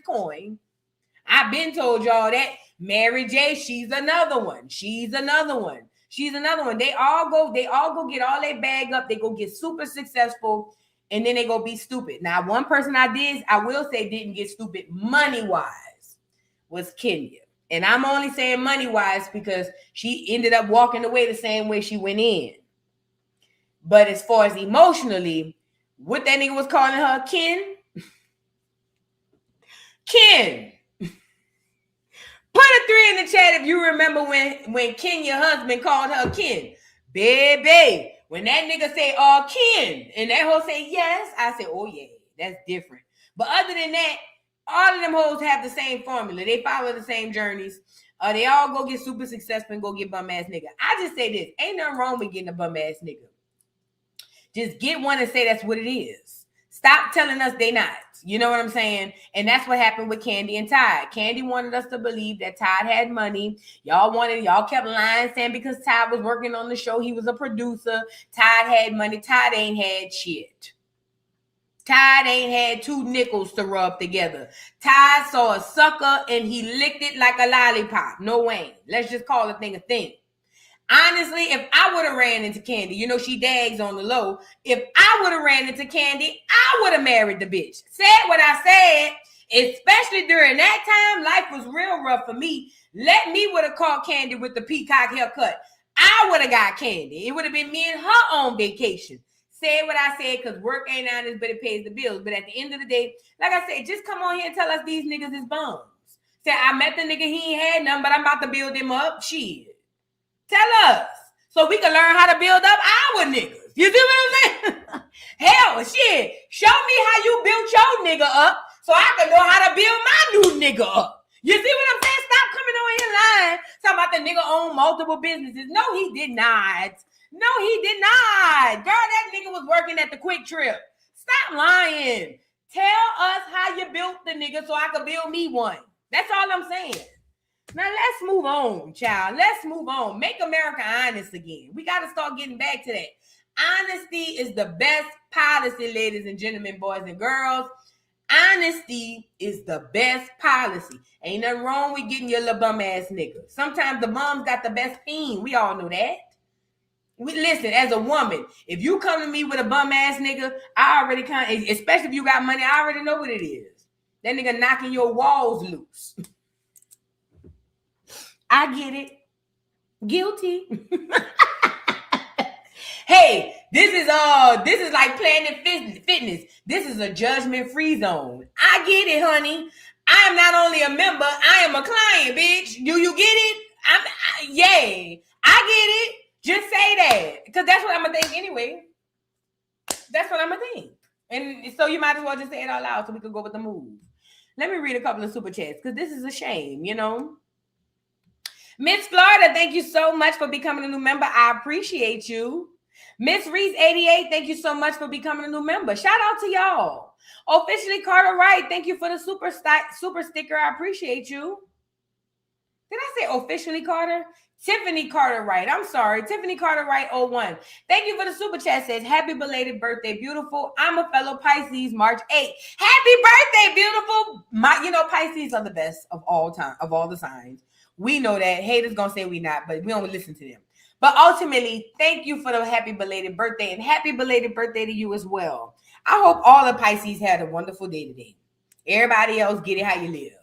coin. I've been told y'all that. Mary J, she's another one. They all go get all their bag up. They go get super successful, and then they go be stupid. Now, one person I will say didn't get stupid money-wise was Kenya. And I'm only saying money-wise because she ended up walking away the same way she went in. But as far as emotionally, what that nigga was calling her, Ken. Put a 3 in the chat if you remember when Kenya's husband called her Ken. Baby, When that nigga say, Ken, and that hoe say yes, I say, oh yeah, that's different. But other than that, all of them hoes have the same formula. They follow the same journeys. They all go get super successful and go get bum ass nigga. I just say this: ain't nothing wrong with getting a bum ass nigga. Just get one and say that's what it is. Stop telling us they not. You know what I'm saying? And that's what happened with Kandi and Todd. Kandi wanted us to believe that Todd had money. Y'all kept lying, saying because Todd was working on the show, he was a producer. Todd had money. Todd ain't had shit. Todd ain't had 2 nickels to rub together. Todd saw a sucker and he licked it like a lollipop. No way. Let's just call the thing a thing. Honestly, if I would have ran into Kandi, you know she dags on the low. If I would have ran into Kandi, I would have married the bitch. Said what I said, especially during that time, life was real rough for me. Let me would have caught Kandi with the peacock haircut. I would have got Kandi. It would have been me and her on vacation. Said what I said because work ain't honest, but it pays the bills. But at the end of the day, like I said, just come on here and tell us these niggas is bums. Say, I met the nigga, he ain't had none, but I'm about to build him up. Shit. Tell us so we can learn how to build up our niggas. You see what I'm saying? Hell, shit. Show me how you built your nigga up so I can know how to build my new nigga up. You see what I'm saying? Stop coming on here lying. Talking about the nigga own multiple businesses. No, he did not. No, he did not. Girl, that nigga was working at the Quick Trip. Stop lying. Tell us how you built the nigga so I could build me one. That's all I'm saying. Now, let's move on, child. Let's move on. Make America honest again. We got to start getting back to that. Honesty is the best policy, ladies and gentlemen, boys and girls. Honesty is the best policy. Ain't nothing wrong with getting your little bum ass nigga. Sometimes the bums got the best fiend. We all know that. Listen, as a woman, if you come to me with a bum ass nigga, I already especially if you got money, I already know what it is. That nigga knocking your walls loose. I get it. Guilty. Hey, this is like Planet Fitness. This is a judgment-free zone. I get it, honey. I am not only a member, I am a client, bitch. Do you get it? Yay. I get it. Just say that. Because that's what I'm going to think anyway. That's what I'm going to think. And so you might as well just say it out loud so we can go with the move. Let me read a couple of super chats because this is a shame, you know. Miss Florida, thank you so much for becoming a new member. I appreciate you. Miss Reese 88, thank you so much for becoming a new member. Shout out to y'all. Officially Carter Wright, thank you for the super sticker. I appreciate you. Did I say officially Carter? Tiffany Carter Wright. I'm sorry. Tiffany Carter Wright 01. Thank you for the super chat. Says, happy belated birthday, beautiful. I'm a fellow Pisces, March 8th. Happy birthday, beautiful. Pisces are the best of all time, of all the signs. We know that. Haters gonna say we not, but we don't listen to them. But ultimately, thank you for the happy belated birthday and happy belated birthday to you as well. I hope all the Pisces had a wonderful day today. Everybody else get it how you live.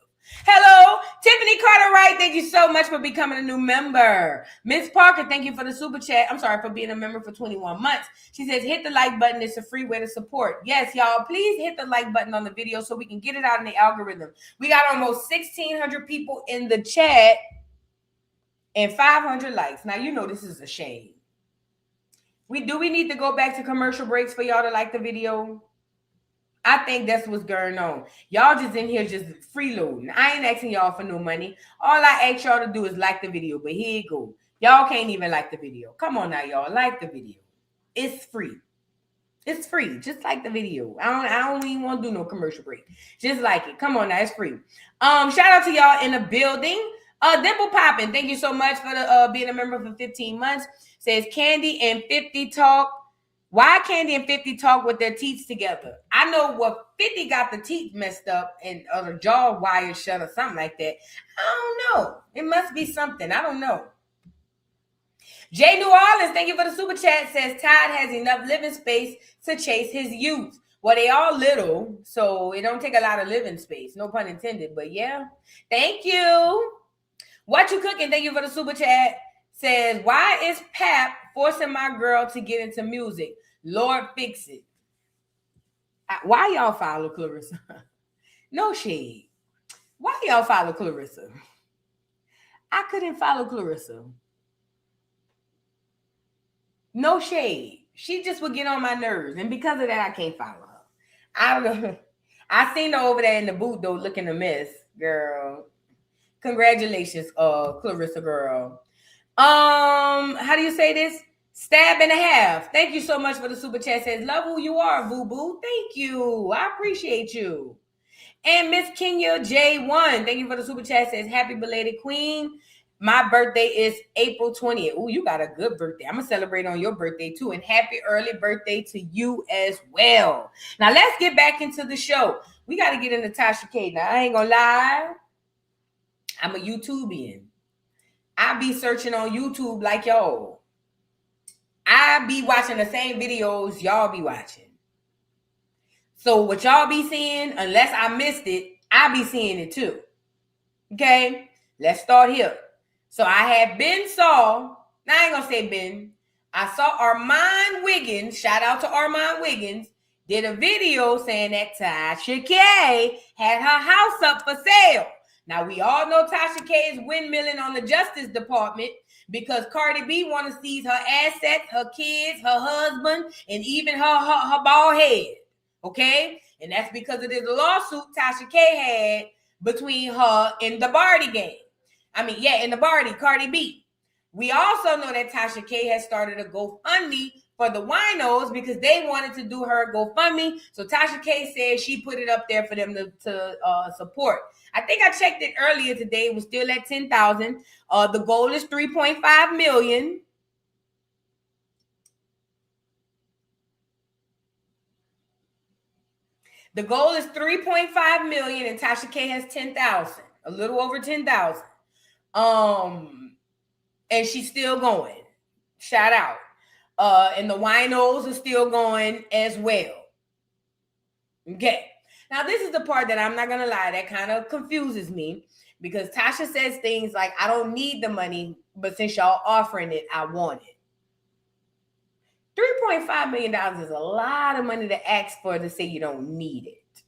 Hello, Tiffany Carter Wright. Thank you so much for becoming a new member. Miss Parker, thank you for the super chat. I'm sorry for being a member for 21 months. She says, hit the like button. It's a free way to support. Yes, y'all, please hit the like button on the video so we can get it out in the algorithm. We got almost 1,600 people in the chat and 500 likes. Now, you know this is a shame. We need to go back to commercial breaks for y'all to like the video? I think that's what's going on. Y'all just in here just freeloading. I ain't asking y'all for no money. All I ask y'all to do is like the video. But here you go. Y'all can't even like the video. Come on now, y'all. Like the video. It's free. It's free. Just like the video. I don't even want to do no commercial break. Just like it. Come on now. It's free. Shout out to y'all in the building. Dimple Poppin'. Thank you so much for the being a member for 15 months. Says Kandi and 50 talk. Why Kandi and 50 talk with their teeth together? I know what 50 got the teeth messed up and the jaw wire shut or something like that. I don't know. It must be something. I don't know. Jay New Orleans, thank you for the super chat. Says Todd has enough living space to chase his youth. Well, they all little, so it don't take a lot of living space. No pun intended, but yeah. Thank you. What you cooking? Thank you for the super chat. Says, why is Pap forcing my girl to get into music? Lord, fix it. Why y'all follow Clarissa? No shade. Why y'all follow Clarissa? I couldn't follow Clarissa. No shade. She just would get on my nerves. And because of that, I can't follow her. I seen her over there in the booth, though, looking a mess, girl. Congratulations, Clarissa, girl. How do you say this? Stab and a half. Thank you so much for the super chat. Says, love who you are, Boo Boo. Thank you. I appreciate you. And Miss Kenya J1, thank you for the super chat. Says, happy belated queen. My birthday is April 20th. Oh, you got a good birthday. I'm going to celebrate on your birthday too. And happy early birthday to you as well. Now, let's get back into the show. We got to get into Tasha K. Now, I ain't going to lie. I'm a YouTubian. I be searching on YouTube like y'all. I be watching the same videos y'all be watching. So what y'all be seeing, unless I missed it, I be seeing it too. Okay? Let's start here. So I saw Armand Wiggins, shout out to Armand Wiggins, did a video saying that Tasha K had her house up for sale. Now, we all know Tasha K is windmilling on the Justice Department because Cardi B want to seize her assets, her kids, her husband, and even her bald head. Okay? And that's because of this lawsuit Tasha K had between her and the Barty gang. In the Barty, Cardi B. We also know that Tasha K has started a GoFundMe for the winos because they wanted to do her GoFundMe. So Tasha K said she put it up there for them to support. I think I checked it earlier today. It was still at 10,000. The goal is 3.5 million. The goal is 3.5 million and Tasha K has 10,000, a little over 10,000. And she's still going. Shout out. And the winos are still going as well. Okay. Now, this is the part that I'm not going to lie, that kind of confuses me because Tasha says things like, I don't need the money, but since y'all offering it, I want it. $3.5 million is a lot of money to ask for to say you don't need it.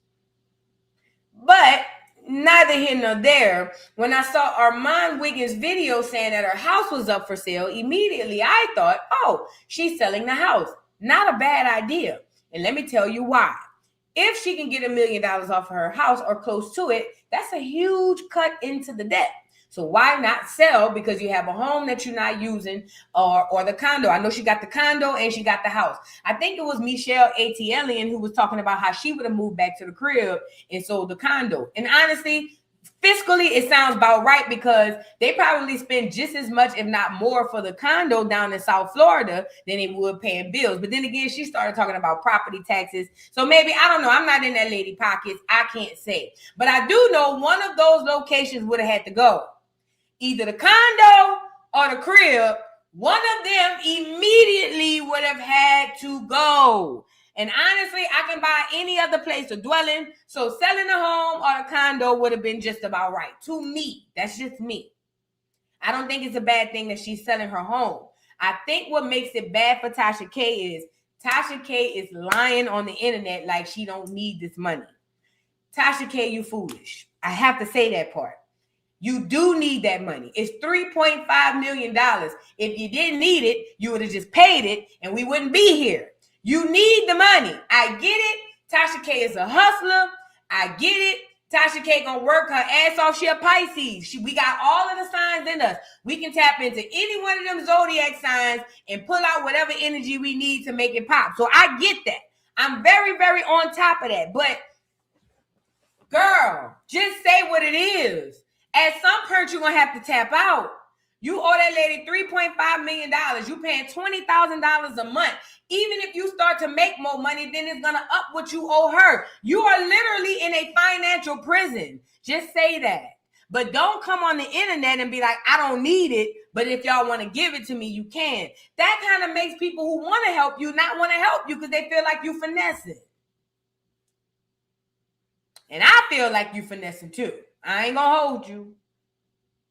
But neither here nor there. When I saw Armand Wiggins' video saying that her house was up for sale, immediately I thought, oh, she's selling the house. Not a bad idea. And let me tell you why. If she can get $1 million off of her house or close to it, that's a huge cut into the debt. So why not sell? Because you have a home that you're not using or the condo. I know she got the condo and she got the house. I think it was Michelle ATLian who was talking about how she would have moved back to the crib and sold the condo. And honestly, fiscally, it sounds about right because they probably spend just as much, if not more, for the condo down in South Florida than they would paying bills. But then again, she started talking about property taxes. So maybe, I don't know. I'm not in that lady pockets. I can't say. But I do know one of those locations would have had to go. Either the condo or the crib, one of them immediately would have had to go. And honestly, I can buy any other place to dwell in. So selling the home or the condo would have been just about right. To me, that's just me. I don't think it's a bad thing that she's selling her home. I think what makes it bad for Tasha K is Tasha K is lying on the internet like she don't need this money. Tasha K, you foolish. I have to say that part. You do need that money. It's $3.5 million. If you didn't need it, you would have just paid it and we wouldn't be here. You need the money. I get it. Tasha K is a hustler. I get it. Tasha K gonna work her ass off. She a Pisces. We got all of the signs in us. We can tap into any one of them zodiac signs and pull out whatever energy we need to make it pop. So I get that. I'm very, very on top of that. But girl, just say what it is. At some point, you're going to have to tap out. You owe that lady $3.5 million. You paying $20,000 a month. Even if you start to make more money, then it's going to up what you owe her. You are literally in a financial prison. Just say that. But don't come on the internet and be like, I don't need it, but if y'all want to give it to me, you can. That kind of makes people who want to help you not want to help you because they feel like you finessing. And I feel like you finessing too. I ain't gonna hold you.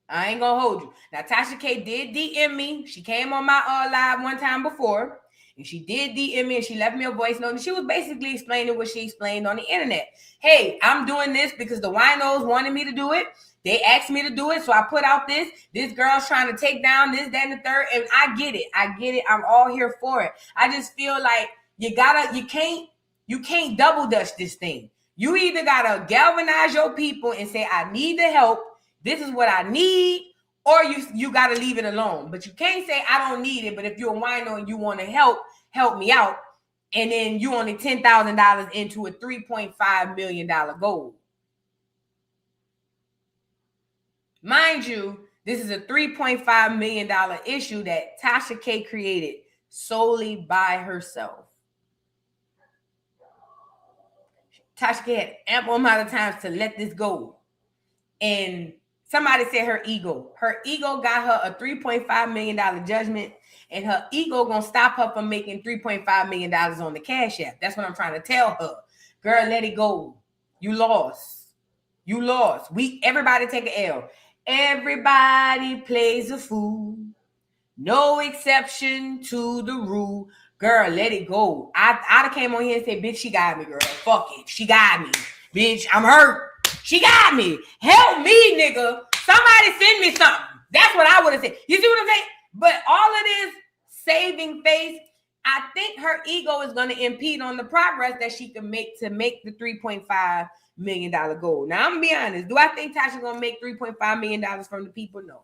Now, Tasha K did DM me. She came on my live one time before, and she did DM me, and she left me a voice note, and she was basically explaining what she explained on the internet. Hey, I'm doing this because the winos wanted me to do it. They asked me to do it, so I put out this. This girl's trying to take down this, that, and the third, and I get it. I'm all here for it. I just feel like you can't double dutch this thing. You either gotta galvanize your people and say, I need the help. This is what I need, or you gotta leave it alone. But you can't say I don't need it. But if you're a wino and you want to help me out, and then you only $10,000 into a $3.5 million goal. Mind you, this is a $3.5 million issue that Tasha K created solely by herself. Tasha K had ample amount of times to let this go. And somebody said her ego. Her ego got her a $3.5 million judgment, and her ego gonna stop her from making $3.5 million on the Cash App. That's what I'm trying to tell her. Girl, let it go. You lost. Everybody take an L. Everybody plays a fool. No exception to the rule. Girl, let it go. I came on here and said, bitch, she got me, girl. Fuck it. She got me. Bitch, I'm hurt. She got me. Help me, nigga. Somebody send me something. That's what I would have said. You see what I'm saying? But all of this saving face, I think her ego is going to impede on the progress that she can make to make the $3.5 million goal. Now, I'm going to be honest. Do I think Tasha's going to make $3.5 million from the people? No.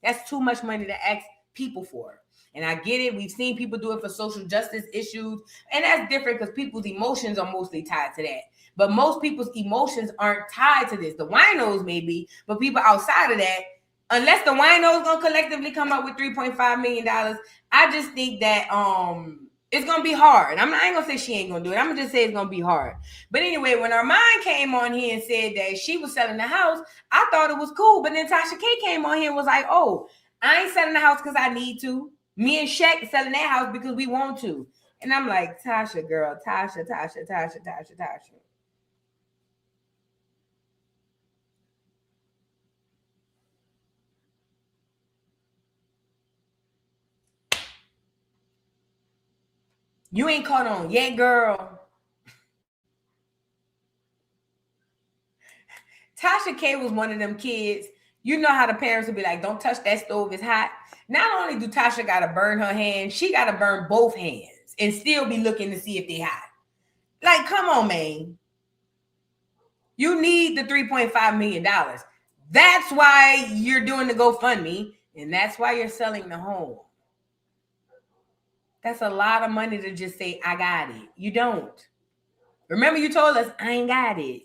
That's too much money to ask people for. And I get it. We've seen people do it for social justice issues. And that's different because people's emotions are mostly tied to that. But most people's emotions aren't tied to this. The winos maybe, but people outside of that, unless the winos going to collectively come up with $3.5 million, I just think that it's going to be hard. I ain't going to say she ain't going to do it. I'm going to just say it's going to be hard. But anyway, when Armand came on here and said that she was selling the house, I thought it was cool. But then Tasha K came on here and was like, oh, I ain't selling the house because I need to. Me and Shaq selling that house because we want to. And I'm like, Tasha, girl, Tasha. You ain't caught on yet, girl. Tasha K was one of them kids. You know how the parents would be like, don't touch that stove, it's hot. Not only do Tasha got to burn her hands, she got to burn both hands and still be looking to see if they hot. Like, come on, man. You need the $3.5 million. That's why you're doing the GoFundMe, and that's why you're selling the home. That's a lot of money to just say, I got it. You don't. Remember, you told us, I ain't got it.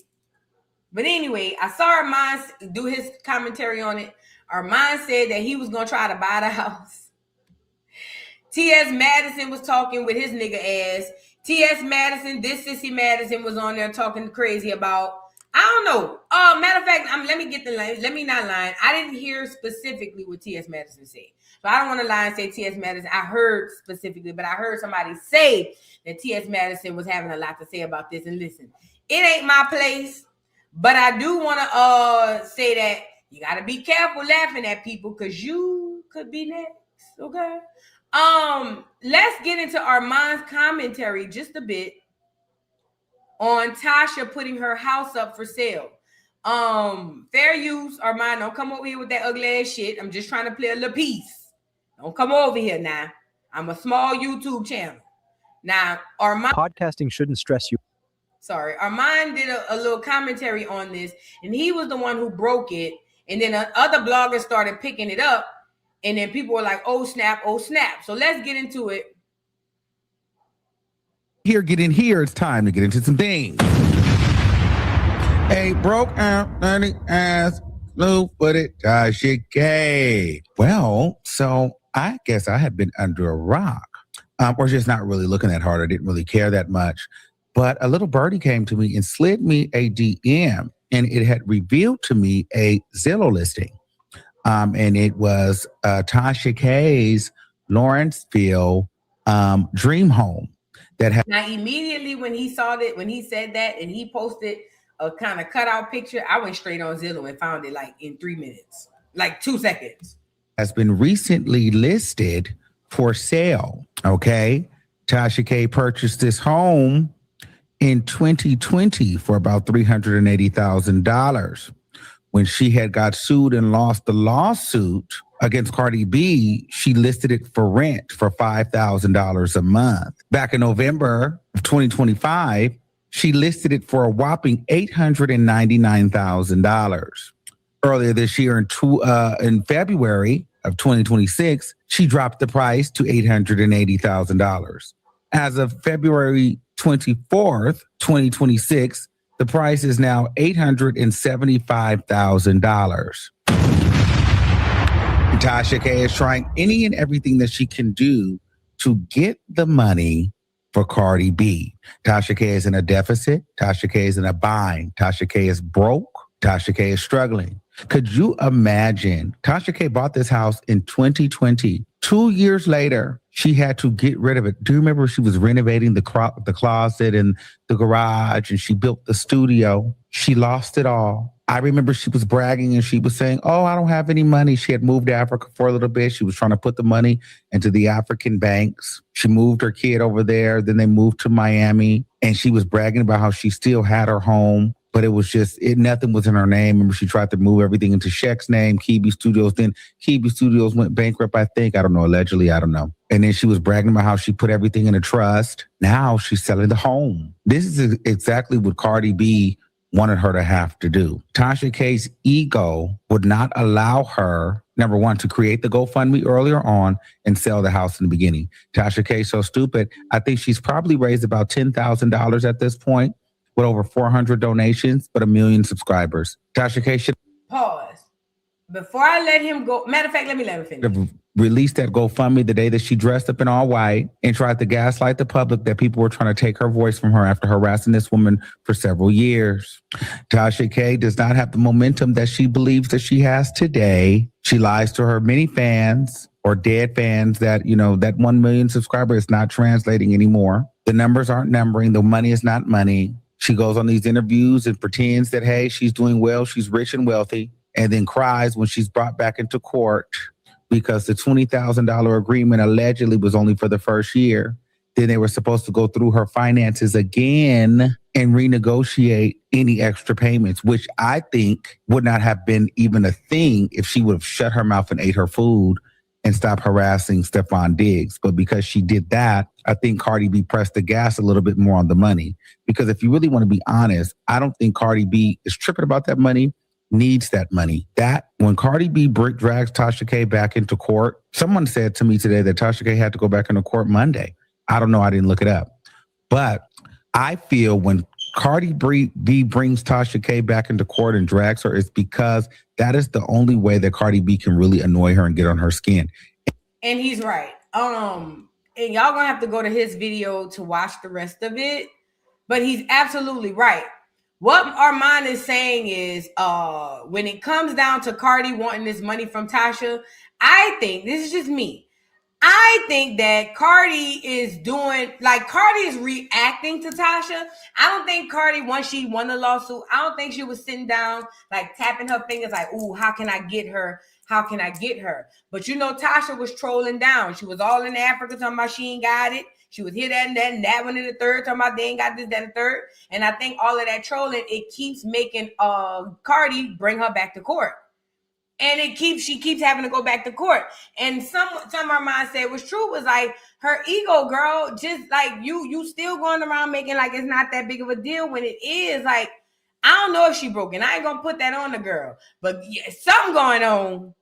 But anyway, I saw Armand do his commentary on it. Armand said that he was going to try to buy the house. T.S. Madison was talking with his nigga ass. T.S. Madison, this Sissy Madison was on there talking crazy about, I don't know. Matter of fact, let me get the line. Let me not lie. I didn't hear specifically what T.S. Madison said. So I don't want to lie and say T.S. Madison. I heard specifically, but I heard somebody say that T.S. Madison was having a lot to say about this. And listen, it ain't my place, but I do want to say that you got to be careful laughing at people because you could be next, okay? Let's get into Armand's commentary just a bit on Tasha putting her house up for sale. Fair use, Armand. Don't come over here with that ugly ass shit. I'm just trying to play a little piece. Don't come over here now. I'm a small YouTube channel. Now, Armand... Podcasting shouldn't stress you. Sorry, Armand did a little commentary on this, and he was the one who broke it. And then other bloggers started picking it up. And then people were like, oh, snap, oh, snap. So let's get into it. Get in here. It's time to get into some things. A broke out, dirty ass, blue-footed Tasha K. Well, so I guess I had been under a rock. Or just not really looking that hard. I didn't really care that much. But a little birdie came to me and slid me a DM. And it had revealed to me a Zillow listing. And it was Tasha K's Lawrenceville dream home. Now, immediately when he saw that, when he said that and he posted a kind of cutout picture, I went straight on Zillow and found it like in 3 minutes, like 2 seconds. Has been recently listed for sale. Okay. Tasha K purchased this home in 2020 for about $380,000. when she had got sued and lost the lawsuit against Cardi B, she listed it for rent for $5,000 a month. Back in November of 2025, she listed it for a whopping $899,000. Earlier this year, in February of 2026, she dropped the price to $880,000. As of February 24th, 2026, the price is now $875,000. Tasha K is trying any and everything that she can do to get the money for Cardi B. Tasha K is in a deficit. Tasha K is in a bind. Tasha K is broke. Tasha K is struggling. Could you imagine? Tasha K bought this house in 2020. 2 years later, she had to get rid of it. Do you remember she was renovating the closet and the garage, and she built the studio? She lost it all. I remember she was bragging and she was saying, oh, I don't have any money. She had moved to Africa for a little bit. She was trying to put the money into the African banks. She moved her kid over there. Then they moved to Miami, and she was bragging about how she still had her home. But it was just, nothing was in her name. Remember, she tried to move everything into Shaq's name, Kibi Studios. Then Kibi Studios went bankrupt, I think. I don't know, allegedly, I don't know. And then she was bragging about how she put everything in a trust. Now she's selling the home. This is exactly what Cardi B wanted her to have to do. Tasha K's ego would not allow her, number one, to create the GoFundMe earlier on and sell the house in the beginning. Tasha K's so stupid. I think she's probably raised about $10,000 at this point, with over 400 donations, but 1 million subscribers. Tasha K should pause. Before I let him go, matter of fact, let me let him finish. have released that GoFundMe the day that she dressed up in all white and tried to gaslight the public that people were trying to take her voice from her after harassing this woman for several years. Tasha K does not have the momentum that she believes that she has today. She lies to her many fans or dead fans that, that 1 million subscriber is not translating anymore. The numbers aren't numbering. The money is not money. She goes on these interviews and pretends that, hey, she's doing well, she's rich and wealthy, and then cries when she's brought back into court because the $20,000 agreement allegedly was only for the first year. Then they were supposed to go through her finances again and renegotiate any extra payments, which I think would not have been even a thing if she would have shut her mouth and ate her food and stop harassing Stephon Diggs. But because she did that, I think Cardi B pressed the gas a little bit more on the money. Because if you really want to be honest, I don't think Cardi B is tripping about that money, needs that money. That when Cardi B drags Tasha K back into court, someone said to me today that Tasha K had to go back into court Monday. I don't know. I didn't look it up. But I feel when Cardi B brings Tasha K back into court and drags her, it's because that is the only way that Cardi B can really annoy her and get on her skin. And he's right. And y'all gonna have to go to his video to watch the rest of it. But he's absolutely right. What Armand is saying is, when it comes down to Cardi wanting this money from Tasha, I think, this is just me, I think that Cardi is reacting to Tasha. I don't think Cardi, once she won the lawsuit, I don't think she was sitting down, like tapping her fingers like, ooh, how can I get her? How can I get her? But Tasha was trolling down. She was all in Africa talking about she ain't got it. She was here, that, and that, and that one in the third, talking about they ain't got this, that, and the third. And I think all of that trolling, it keeps making Cardi bring her back to court. And she keeps having to go back to court. And some of our mind said was true, was like her ego, girl, just like you still going around making like it's not that big of a deal when it is. Like, I don't know if she broken. I ain't gonna put that on the girl. But yeah, something going on.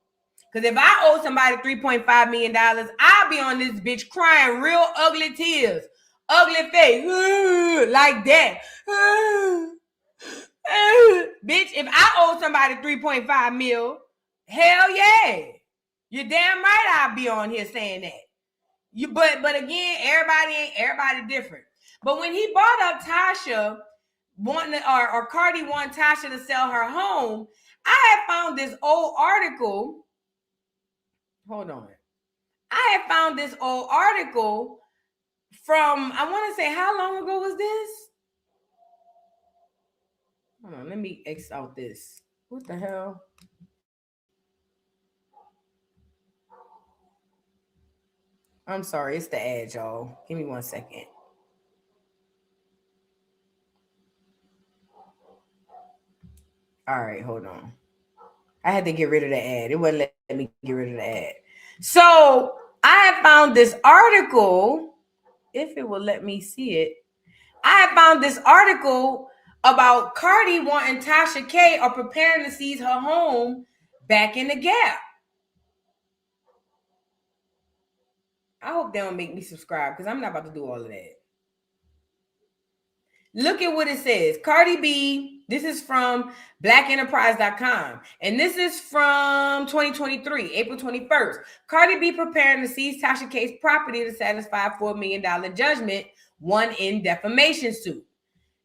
Because if I owe somebody $3.5 million, I'll be on this bitch crying real ugly tears. Ugly face. Like that. Bitch, if I owe somebody $3.5 million, hell yeah. You're damn right I'll be on here saying that. But again, everybody different. But when he brought up Tasha or Cardi wanted Tasha to sell her home, I had found this old article. Hold on. I had found this old article from, I want to say, how long ago was this? Hold on, let me X out this. What the hell? I'm sorry, it's the ad, y'all. Give me 1 second. All right, hold on. I had to get rid of the ad. It wouldn't let me get rid of the ad. So I have found this article. If it will let me see it, I have found this article about Cardi wanting Tasha K or preparing to seize her home back in the Gap. I hope they don't make me subscribe because I'm not about to do all of that. Look at what it says. Cardi B, this is from blackenterprise.com. And this is from 2023, April 21st. Cardi B preparing to seize Tasha K's property to satisfy a $4 million judgment won in defamation suit.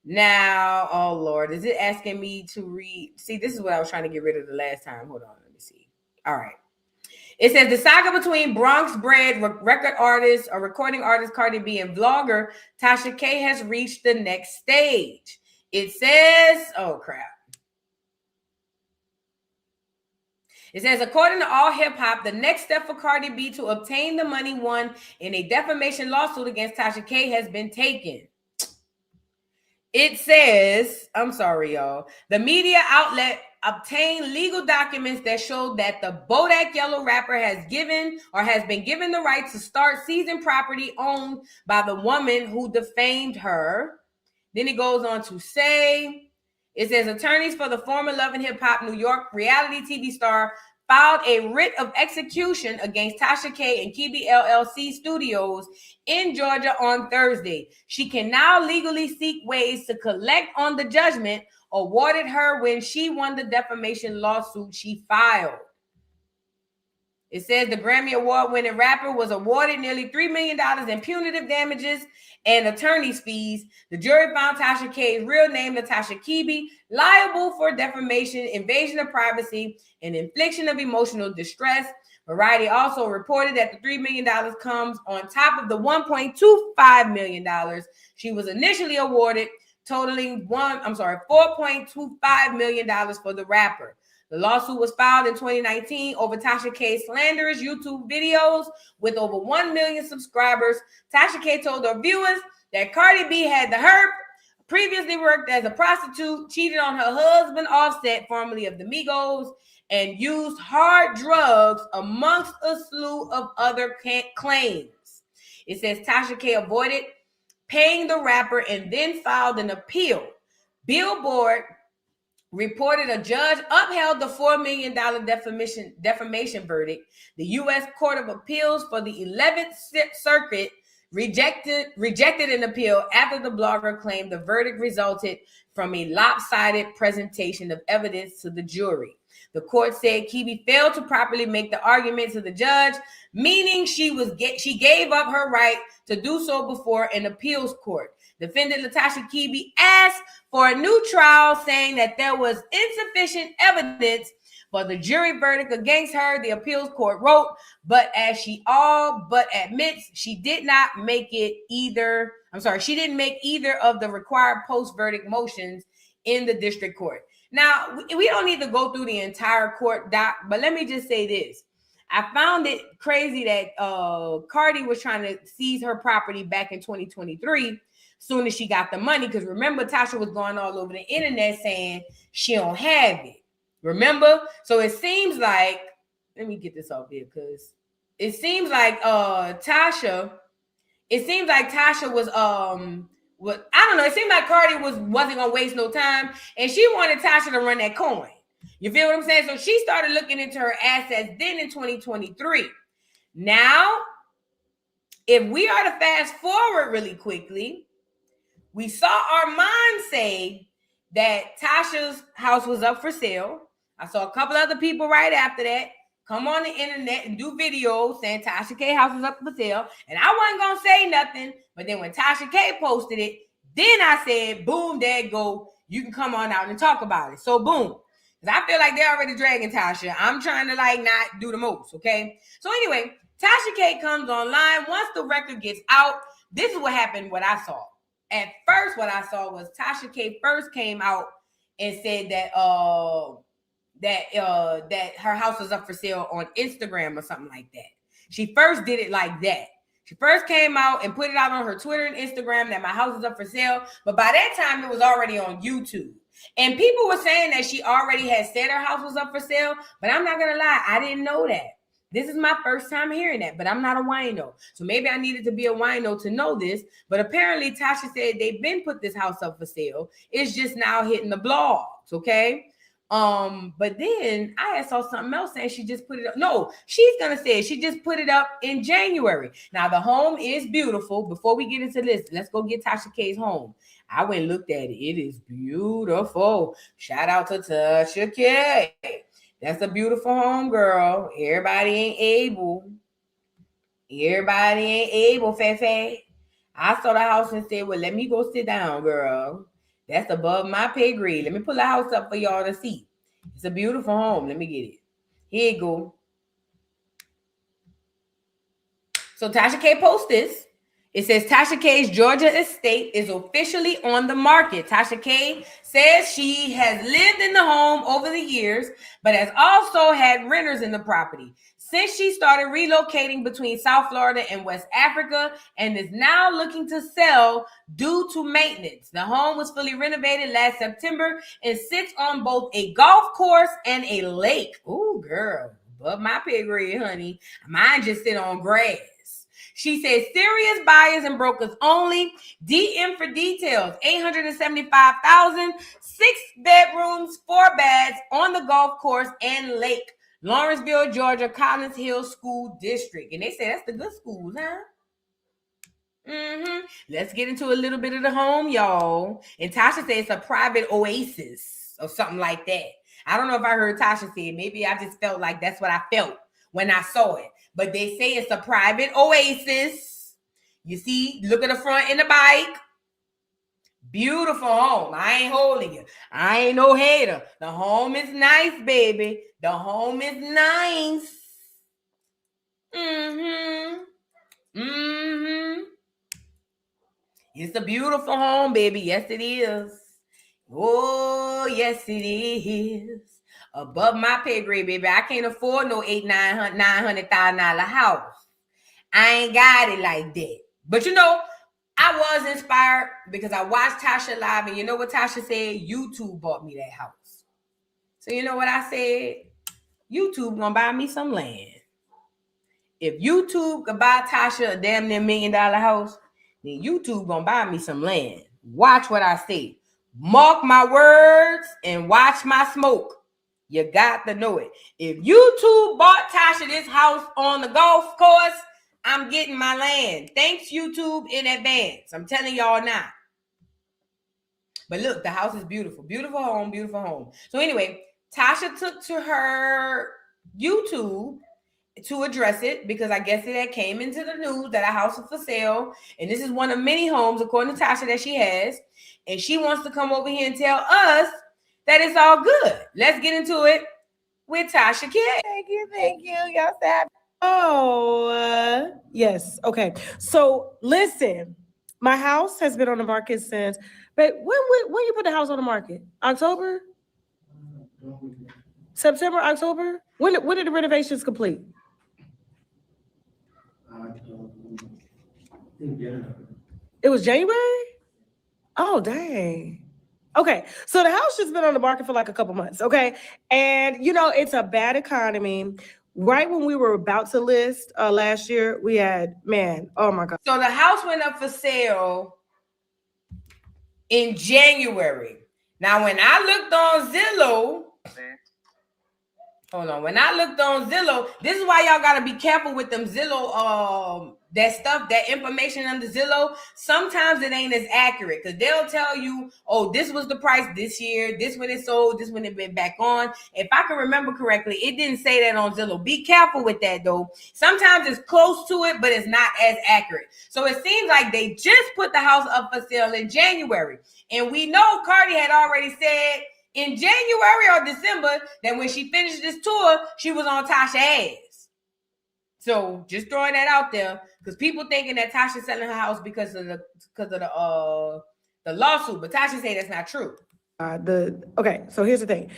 Now, oh Lord, is it asking me to read? See, this is what I was trying to get rid of the last time. Hold on, let me see. All right. It says the saga between Bronx-bred record artist or recording artist Cardi B and vlogger Tasha K has reached the next stage. It says, oh crap. It says, according to All Hip Hop, the next step for Cardi B to obtain the money won in a defamation lawsuit against Tasha K has been taken. It says, I'm sorry, y'all. The media outlet obtained legal documents that show that the Bodak Yellow rapper has been given the right to start seizing property owned by the woman who defamed her. Then it goes on to say, it says attorneys for the former Love and Hip Hop New York reality TV star filed a writ of execution against Tasha K and Kibi LLC Studios in Georgia on Thursday. She can now legally seek ways to collect on the judgment awarded her when she won the defamation lawsuit she filed. It says the Grammy Award-winning rapper was awarded nearly $3 million in punitive damages and attorney's fees. The jury found Tasha K's real name, Natasha Kibi, liable for defamation, invasion of privacy, and infliction of emotional distress. Variety also reported that the $3 million comes on top of the $1.25 million she was initially awarded, totaling $4.25 million for the rapper. The lawsuit was filed in 2019 over Tasha K's slanderous YouTube videos with over 1 million subscribers. Tasha K told her viewers that Cardi B had the herp, previously worked as a prostitute, cheated on her husband Offset, formerly of the Migos, and used hard drugs amongst a slew of other claims. It says Tasha K avoided paying the rapper and then filed an appeal. Billboard reported a judge upheld the $4 million defamation verdict. The U.S. Court of Appeals for the 11th Circuit rejected an appeal after the blogger claimed the verdict resulted from a lopsided presentation of evidence to the jury. The court said Kibi failed to properly make the argument to the judge, meaning she gave up her right to do so before an appeals court. Defendant Natasha Kibi asked for a new trial, saying that there was insufficient evidence for the jury verdict against her. The appeals court wrote, but as she all but admits, she didn't make either of the required post-verdict motions in the district court. Now, we don't need to go through the entire court doc, but let me just say this. I found it crazy that Cardi was trying to seize her property back in 2023 soon as she got the money, because remember, Tasha was going all over the internet saying she don't have it. Remember? So it seems like, let me get this off here, because it seems like Tasha was I don't know, it seemed like Cardi wasn't gonna waste no time, and she wanted Tasha to run that coin. You feel what I'm saying? So she started looking into her assets then in 2023. Now, if we are to fast forward really quickly, we saw Armand say that Tasha's house was up for sale. I saw a couple other people right after that come on the internet and do videos saying Tasha K house was up for sale. And I wasn't going to say nothing. But then when Tasha K posted it, then I said, boom, there you go. You can come on out and talk about it. So boom. Because I feel like they're already dragging Tasha. I'm trying to not do the most, okay? So anyway, Tasha K comes online. Once the record gets out, this is what happened, what I saw. At first, what I saw was Tasha K first came out and said that that her house was up for sale on Instagram or something like that. She first did it like that. She first came out and put it out on her Twitter and Instagram that my house is up for sale. But by that time, it was already on YouTube. And people were saying that she already had said her house was up for sale, but I'm not gonna lie, I didn't know that. This is my first time hearing that, but I'm not a wino. So maybe I needed to be a wino to know this. But apparently Tasha said they've been put this house up for sale. It's just now hitting the blogs, okay? But then I saw something else saying she just put it up. No, she's gonna say she just put it up in January. Now the home is beautiful. Before we get into this, let's go get Tasha K's home. I went and looked at it. It is beautiful. Shout out to Tasha K. That's a beautiful home, girl. Everybody ain't able. Everybody ain't able, Fefe. I saw the house and said, well, let me go sit down, girl. That's above my pay grade. Let me pull the house up for y'all to see. It's a beautiful home. Let me get it. Here you go. So Tasha K posts this. It says Tasha K's Georgia estate is officially on the market. Tasha K says she has lived in the home over the years, but has also had renters in the property since she started relocating between South Florida and West Africa, and is now looking to sell due to maintenance. The home was fully renovated last September and sits on both a golf course and a lake. Ooh, girl, above my pay grade, honey. Mine just sit on grass. She says serious buyers and brokers only. DM for details. $875,000, 6 bedrooms, 4 baths on the golf course and lake. Lawrenceville, Georgia, Collins Hill School District. And they say that's the good schools, huh? Let's get into a little bit of the home, y'all. And Tasha said it's a private oasis or something like that. I don't know if I heard Tasha say it. Maybe I just felt like that's what I felt when I saw it. But they say it's a private oasis. You see, look at the front and the bike. Beautiful home. I ain't holding you. I ain't no hater. The home is nice, baby. The home is nice. It's a beautiful home, baby. Yes, it is. Oh, yes, it is. Above my pay grade, baby. I can't afford no $900,000 house. I ain't got it like that. But you know, I was inspired because I watched Tasha live, and you know what Tasha said? YouTube bought me that house. So you know what I said? YouTube gonna buy me some land. If YouTube could buy Tasha a damn near $1 million house, then YouTube gonna buy me some land. Watch what I say. Mark my words and watch my smoke. You got to know it. If YouTube bought Tasha this house on the golf course, I'm getting my land. Thanks, YouTube, in advance. I'm telling y'all now. But look, the house is beautiful. Beautiful home, beautiful home. So anyway, Tasha took to her YouTube to address it because I guess it had came into the news that a house is for sale. And this is one of many homes, according to Tasha, that she has. And she wants to come over here and tell us that it's all good. Let's get into it with Tasha K. Thank you. Y'all said, yes. Okay. So listen, my house has been on the market since, but when you put the house on the market? October? September, October? When did the renovations complete? It was January? Oh, dang. Okay, so the house has been on the market for like a couple months, okay? And, you know, it's a bad economy. Right when we were about to list last year, we had, oh my God. So the house went up for sale in January. Now, when I looked on Zillow, when I looked on Zillow, this is why y'all got to be careful with them Zillow, that stuff, that information under Zillow. Sometimes it ain't as accurate because they'll tell you, oh, this was the price this year, this when it sold, this when it been back on. If I can remember correctly, it didn't say that on Zillow. Be careful with that though. Sometimes it's close to it, but it's not as accurate. So it seems like they just put the house up for sale in January. And we know Cardi had already said in January or December that when she finished this tour, she was on Tasha's ass. So just throwing that out there because people thinking that Tasha's selling her house because of the lawsuit, but Tasha say that's not true. Okay, so here's the thing.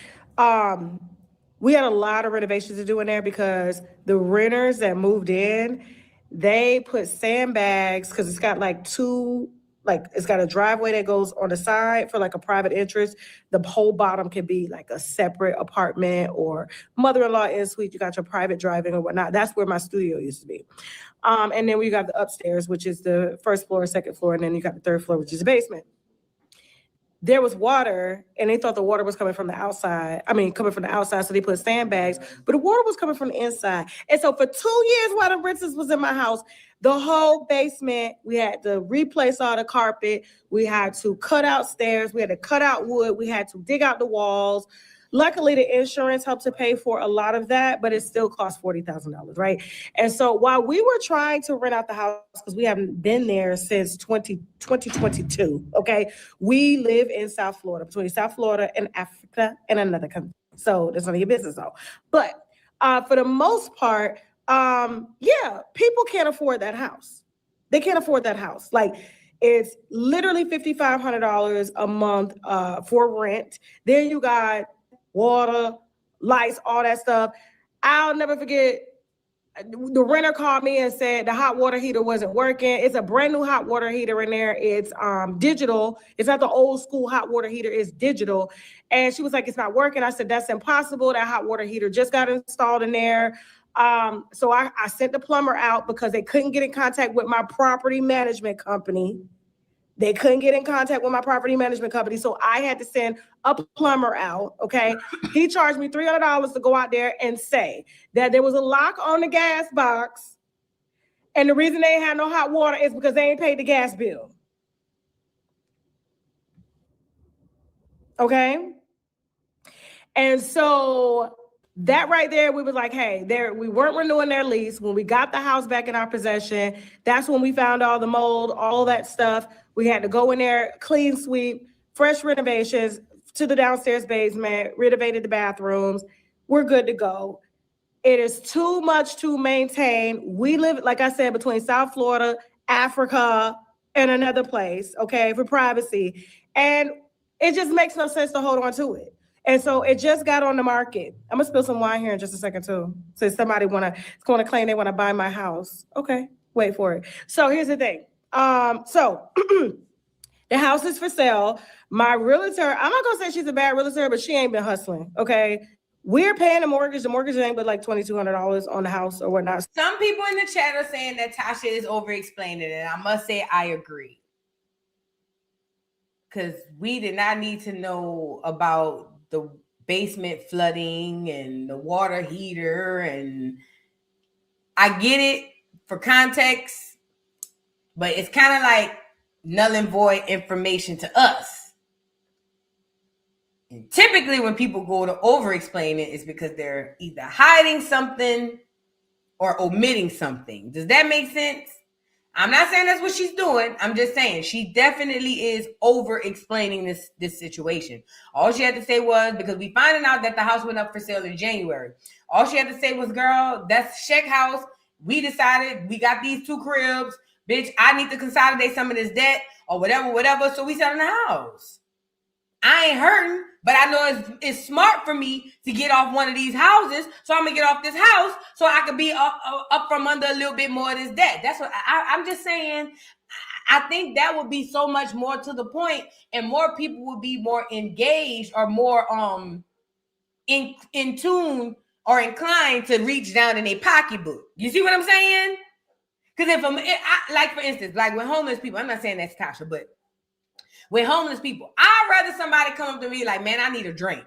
We had a lot of renovations to do in there because the renters that moved in, they put sandbags because it's got like 2 like it's got a driveway that goes on the side for like a private interest. The whole bottom can be like a separate apartment or mother-in-law in suite. You got your private driving or whatnot. That's where my studio used to be. And then we got the upstairs, which is the first floor, second floor, and then you got the third floor, which is the basement. There was water, and they thought the water was coming from the outside. So they put sandbags, but the water was coming from the inside. And so for 2 years while the renters was in my house, the whole basement, we had to replace all the carpet. We had to cut out stairs. We had to cut out wood. We had to dig out the walls. Luckily, the insurance helped to pay for a lot of that, but it still cost $40,000, right? And so while we were trying to rent out the house, because we haven't been there since 2022, okay? We live in South Florida, between South Florida and Africa and another country. So that's none of your business, though. But for the most part, people can't afford that house. They can't afford that house. Like, it's literally $5,500 a month for rent. Then you got water, lights, all that stuff. I'll never forget, the renter called me and said the hot water heater wasn't working. It's a brand new hot water heater in there. It's digital. It's not the old school hot water heater. It's digital. And she was like, it's not working. I said, that's impossible. That hot water heater just got installed in there. So I sent the plumber out because they couldn't get in contact with my property management company. So I had to send a plumber out, okay? He charged me $300 to go out there and say that there was a lock on the gas box, and the reason they ain't had no hot water is because they ain't paid the gas bill. Okay? And so that right there, we was like, hey, we weren't renewing their lease. When we got the house back in our possession, that's when we found all the mold, all that stuff. We had to go in there, clean sweep, fresh renovations to the downstairs basement, renovated the bathrooms. We're good to go. It is too much to maintain. We live, like I said, between South Florida, Africa, and another place, okay, for privacy. And it just makes no sense to hold on to it. And so it just got on the market. I'm gonna spill some wine here in just a second too. So somebody going to claim they want to buy my house. Okay, wait for it. So here's the thing. So the house is for sale. My realtor, I'm not gonna say she's a bad realtor, but she ain't been hustling. Okay, we're paying the mortgage. The mortgage ain't but like $2,200 on the house or whatnot. Some people in the chat are saying that Tasha is over-explaining it. I must say I agree. Because we did not need to know about the basement flooding and the water heater. And I get it for context, but it's kind of like null and void information to us. And typically when people go to over-explain it, it's because they're either hiding something or omitting something. Does that make sense? I'm not saying that's what she's doing. I'm just saying she definitely is over-explaining this situation. All she had to say was, because we finding out that the house went up for sale in January. All she had to say was, girl, that's Sheck house. We decided we got these 2 cribs. Bitch, I need to consolidate some of this debt or whatever. So we selling the house. I ain't hurting, but I know it's smart for me to get off one of these houses. So I'm gonna get off this house so I could be up from under a little bit more of this debt. That's what I'm just saying. I think that would be so much more to the point, and more people would be more engaged or more in tune or inclined to reach down in a pocketbook. You see what I'm saying? Because like for instance, like with homeless people, I'm not saying that's Tasha, but with homeless people, I'd rather somebody come up to me like, man, I need a drink.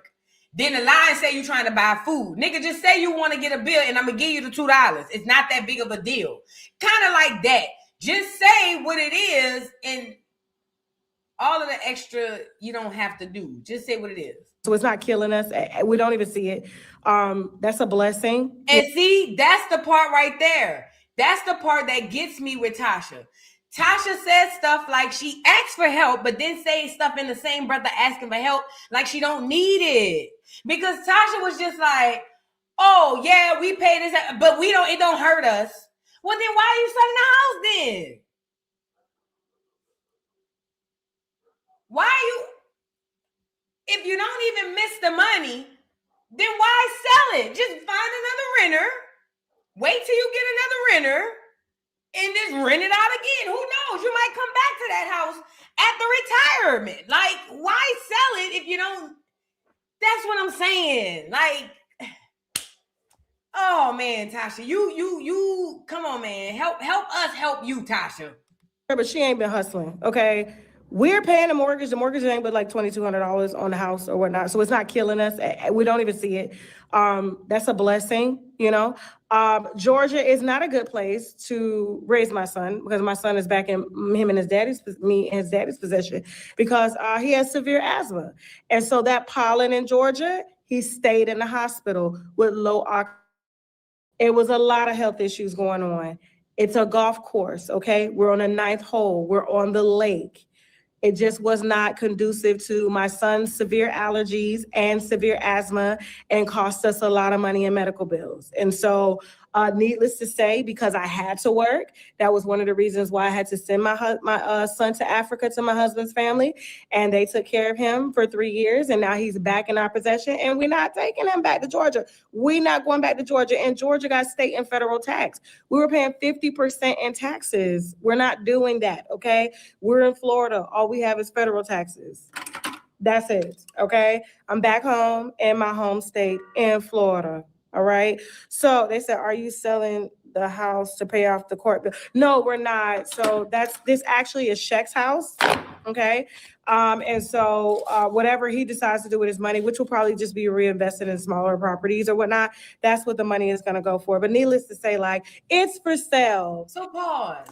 Then the line say you trying to buy food. Nigga, just say you want to get a bill and I'm going to give you the $2. It's not that big of a deal. Kind of like that. Just say what it is, and all of the extra you don't have to do. Just say what it is. So it's not killing us. We don't even see it. That's a blessing. And see, that's the part right there. That's the part that gets me with Tasha. Tasha says stuff like she asks for help, but then say stuff in the same breath of asking for help like she don't need it. Because Tasha was just like, oh, yeah, we pay this, but it don't hurt us. Well, then why are you selling the house then? Why are you, if you don't even miss the money, then why sell it? Just find another renter, wait till you get another renter, and just rent it out again. Who knows? You might come back to that house at the retirement. Like, why sell it if you don't? That's what I'm saying. Like, oh man, Tasha, you come on, man. Help us help you, Tasha. But she ain't been hustling, okay? We're paying the mortgage. The mortgage ain't but like $2,200 on the house or whatnot. So it's not killing us. We don't even see it. That's a blessing, you know. Georgia is not a good place to raise my son because my son is back in me and his daddy's possession because he has severe asthma. And so that pollen in Georgia, he stayed in the hospital with low oxygen. It was a lot of health issues going on. It's a golf course, okay? We're on the 9th hole. We're on the lake. It just was not conducive to my son's severe allergies and severe asthma and cost us a lot of money in medical bills. And so needless to say, because I had to work, that was one of the reasons why I had to send my son to Africa to my husband's family. And they took care of him for 3 years. And now he's back in our possession. And we're not taking him back to Georgia. We're not going back to Georgia. And Georgia got state and federal tax. We were paying 50% in taxes. We're not doing that, okay? We're in Florida. All we have is federal taxes. That's it, okay? I'm back home in my home state in Florida. All right. So they said, are you selling the house to pay off the court bill? No, we're not. So this actually is Shaq's house. Okay. And so whatever he decides to do with his money, which will probably just be reinvested in smaller properties or whatnot, that's what the money is going to go for. But needless to say, like, it's for sale. So pause.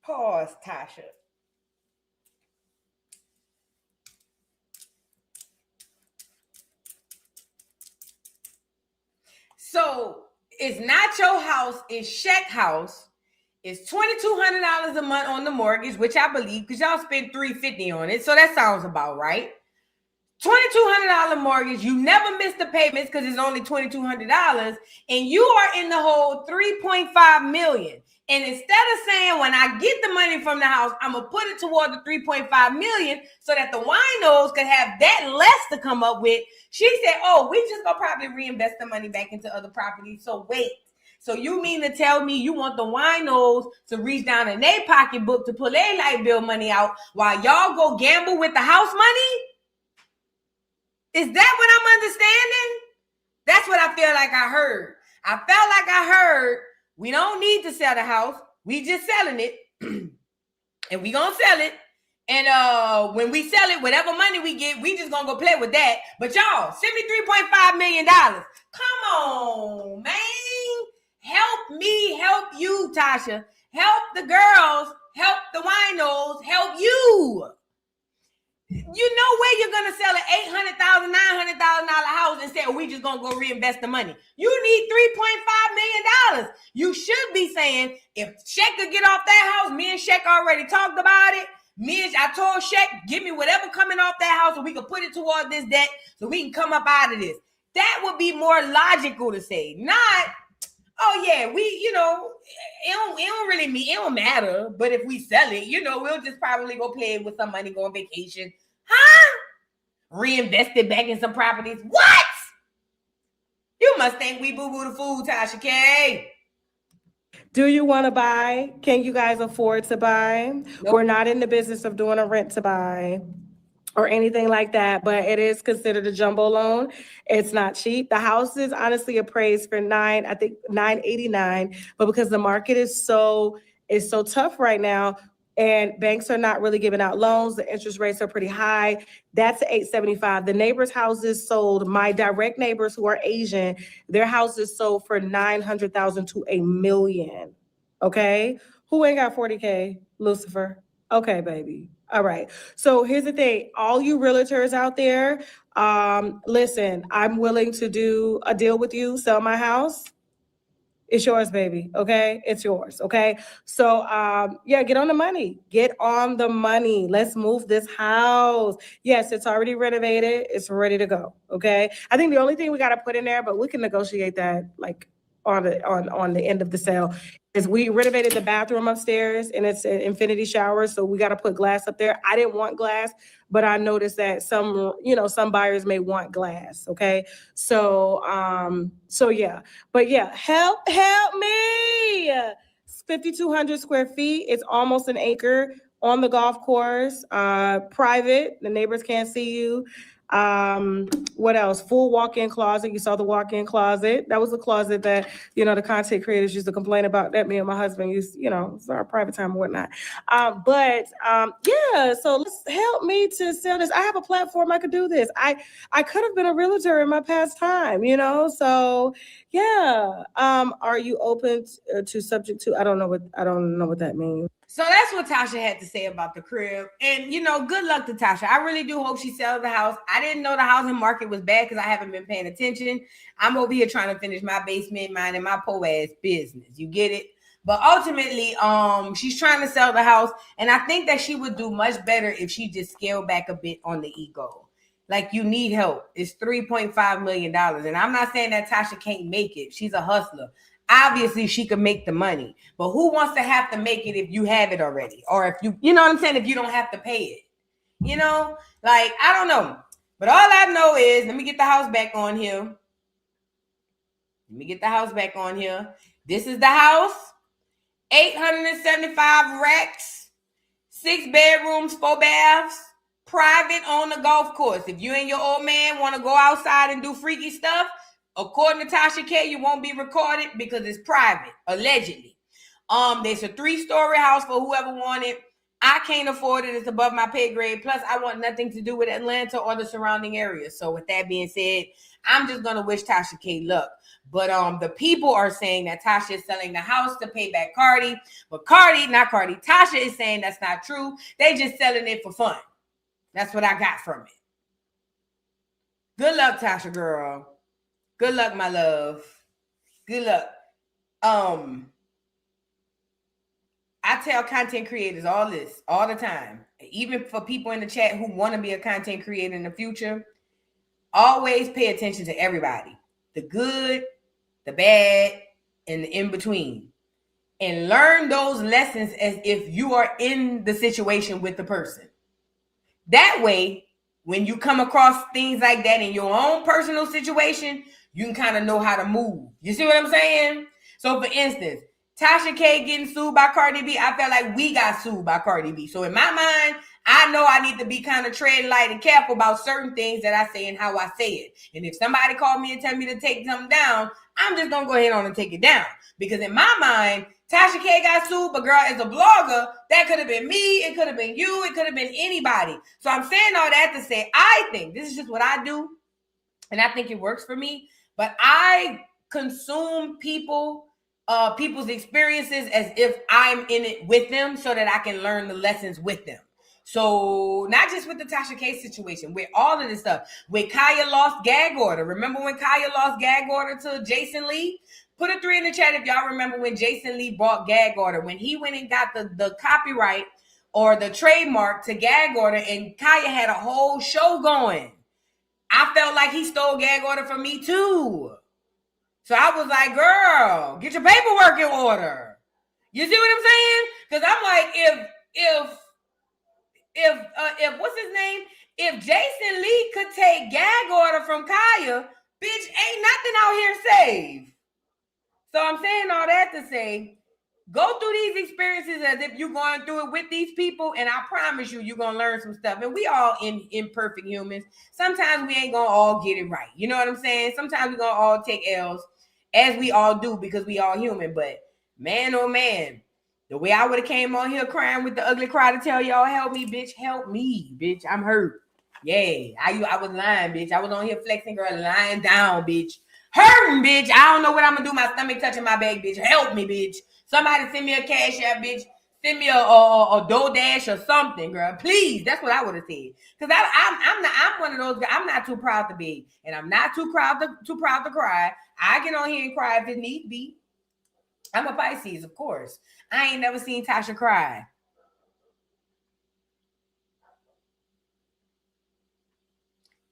Pause, Tasha. So it's not your house, it's Shaq's house. It's $2,200 a month on the mortgage, which I believe, because y'all spent $350 on it. So that sounds about right. $2,200 mortgage. You never miss the payments because it's only $2,200, and you are in the whole $3.5 million. And instead of saying, when I get the money from the house, I'm gonna put it toward the $3.5 million so that the winos could have that less to come up with, she said, oh, we just gonna probably reinvest the money back into other properties. So wait. So you mean to tell me you want the winos to reach down in their pocketbook to pull their light bill money out while y'all go gamble with the house money? Is that what I'm understanding? That's what I feel like I heard. I felt like I heard we don't need to sell the house. We just selling it. And we gonna sell it. And when we sell it, whatever money we get, we just gonna go play with that. But y'all, $73.5 million. Come on, man. Help me, help you, Tasha. Help the girls, help the winos, help you. You know where you're gonna sell an $800,000, $900,000 house and say, oh, we just gonna go reinvest the money. You need $3.5 million. You should be saying, if Shaq could get off that house, me and Shaq already talked about it. I told Shaq, give me whatever coming off that house so we can put it toward this debt so we can come up out of this. That would be more logical to say, not, oh yeah, we, you know, it don't matter. But if we sell it, you know, we'll just probably go play with some money, go on vacation. Huh? Reinvest it back in some properties. What? You must think we boo-boo the food, Tasha K. Do you want to buy? Can you guys afford to buy? Nope. We're not in the business of doing a rent to buy or anything like that, but it is considered a jumbo loan. It's not cheap. The house is honestly appraised for $989, but because the market is so tough right now and banks are not really giving out loans, the interest rates are pretty high. That's $875. The neighbors' houses sold, my direct neighbors who are Asian, their houses sold for $900,000 to $1 million. Okay, who ain't got 40K? Lucifer. Okay, baby. All right. So here's the thing. All you realtors out there, listen, I'm willing to do a deal with you, sell my house. It's yours, baby. Okay. It's yours. Okay. So, yeah, get on the money. Get on the money. Let's move this house. Yes, it's already renovated. It's ready to go. Okay. I think the only thing we got to put in there, but we can negotiate that like on the end of the sale is we renovated the bathroom upstairs and it's an infinity shower, so we got to put glass up there. I didn't want glass, but I noticed that some buyers may want glass. Okay, so yeah, but yeah, help me. 5,200 square feet. It's almost an acre on the golf course. Private. The neighbors can't see you. What else? Full walk-in closet. You saw the walk-in closet. That was the closet that, the content creators used to complain about that me and my husband used, it's our private time and whatnot. Yeah, so let's help me to sell this. I have a platform. I could do this. I could have been a realtor in my past time, so yeah. Are you open to subject to, I don't know what that means. So that's what Tasha had to say about the crib. And, good luck to Tasha. I really do hope she sells the house. I didn't know the housing market was bad because I haven't been paying attention. I'm over here trying to finish my basement, minding my poor ass business. You get it? But ultimately, she's trying to sell the house. And I think that she would do much better if she just scaled back a bit on the ego. Like, you need help. It's $3.5 million. And I'm not saying that Tasha can't make it. She's a hustler. Obviously, she could make the money, but who wants to have to make it if you have it already? Or if you know what I'm saying? If you don't have to pay it, I don't know. But all I know is, let me get the house back on here. This is the house. 875 racks, 6 bedrooms, 4 baths, private on the golf course. If you and your old man want to go outside and do freaky stuff, according to Tasha K, you won't be recorded because it's private, allegedly. There's a 3-story house for whoever wanted. I can't afford it. It's above my pay grade. Plus, I want nothing to do with Atlanta or the surrounding areas. So with that being said, I'm just going to wish Tasha K luck. But the people are saying that Tasha is selling the house to pay back Cardi. But Tasha is saying that's not true. They just selling it for fun. That's what I got from it. Good luck, Tasha girl. Good luck, my love. Good luck. I tell content creators all this all the time, even for people in the chat who want to be a content creator in the future. Always pay attention to everybody, the good, the bad, and the in-between. And learn those lessons as if you are in the situation with the person. That way, when you come across things like that in your own personal situation, you can kind of know how to move. You see what I'm saying? So, for instance, Tasha K getting sued by Cardi B, I felt like we got sued by Cardi B. So, in my mind, I know I need to be kind of tread light and careful about certain things that I say and how I say it. And if somebody called me and tell me to take something down, I'm just going to go ahead on and take it down. Because in my mind, Tasha K got sued, but girl, as a blogger, that could have been me, it could have been you, it could have been anybody. So I'm saying all that to say, I think this is just what I do, and I think it works for me. But I consume people's experiences as if I'm in it with them so that I can learn the lessons with them. So not just with the Tasha K situation, with all of this stuff. With Kaya lost gag order. Remember when Kaya lost gag order to Jason Lee? Put a 3 in the chat if y'all remember when Jason Lee bought gag order. When he went and got the copyright or the trademark to gag order, and Kaya had a whole show going. I felt like he stole gag order from me too. So I was like, girl, get your paperwork in order. You see what I'm saying? Because I'm like, if what's his name? If Jason Lee could take gag order from Kaya, bitch, ain't nothing out here safe. So I'm saying all that to say, go through these experiences as if you're going through it with these people, and I promise you're going to learn some stuff. And we all imperfect humans. Sometimes we ain't going to all get it right. You know what I'm saying? Sometimes we're going to all take L's, as we all do, because we all human. But man, oh man, the way I would have came on here crying with the ugly cry to tell y'all, help me, bitch, I'm hurt. Yeah, I was lying, bitch. I was on here flexing, girl, lying down, bitch. Hurting, bitch. I don't know what I'm gonna do. My stomach touching my back, bitch. Help me, bitch. Somebody send me a cash app, bitch. Send me a DoorDash or something, girl. Please. That's what I would have said. Because I'm one of those guys. I'm not too proud to be, and I'm not too proud to cry. I get on here and cry if it need be. I'm a Pisces, of course. I ain't never seen Tasha cry.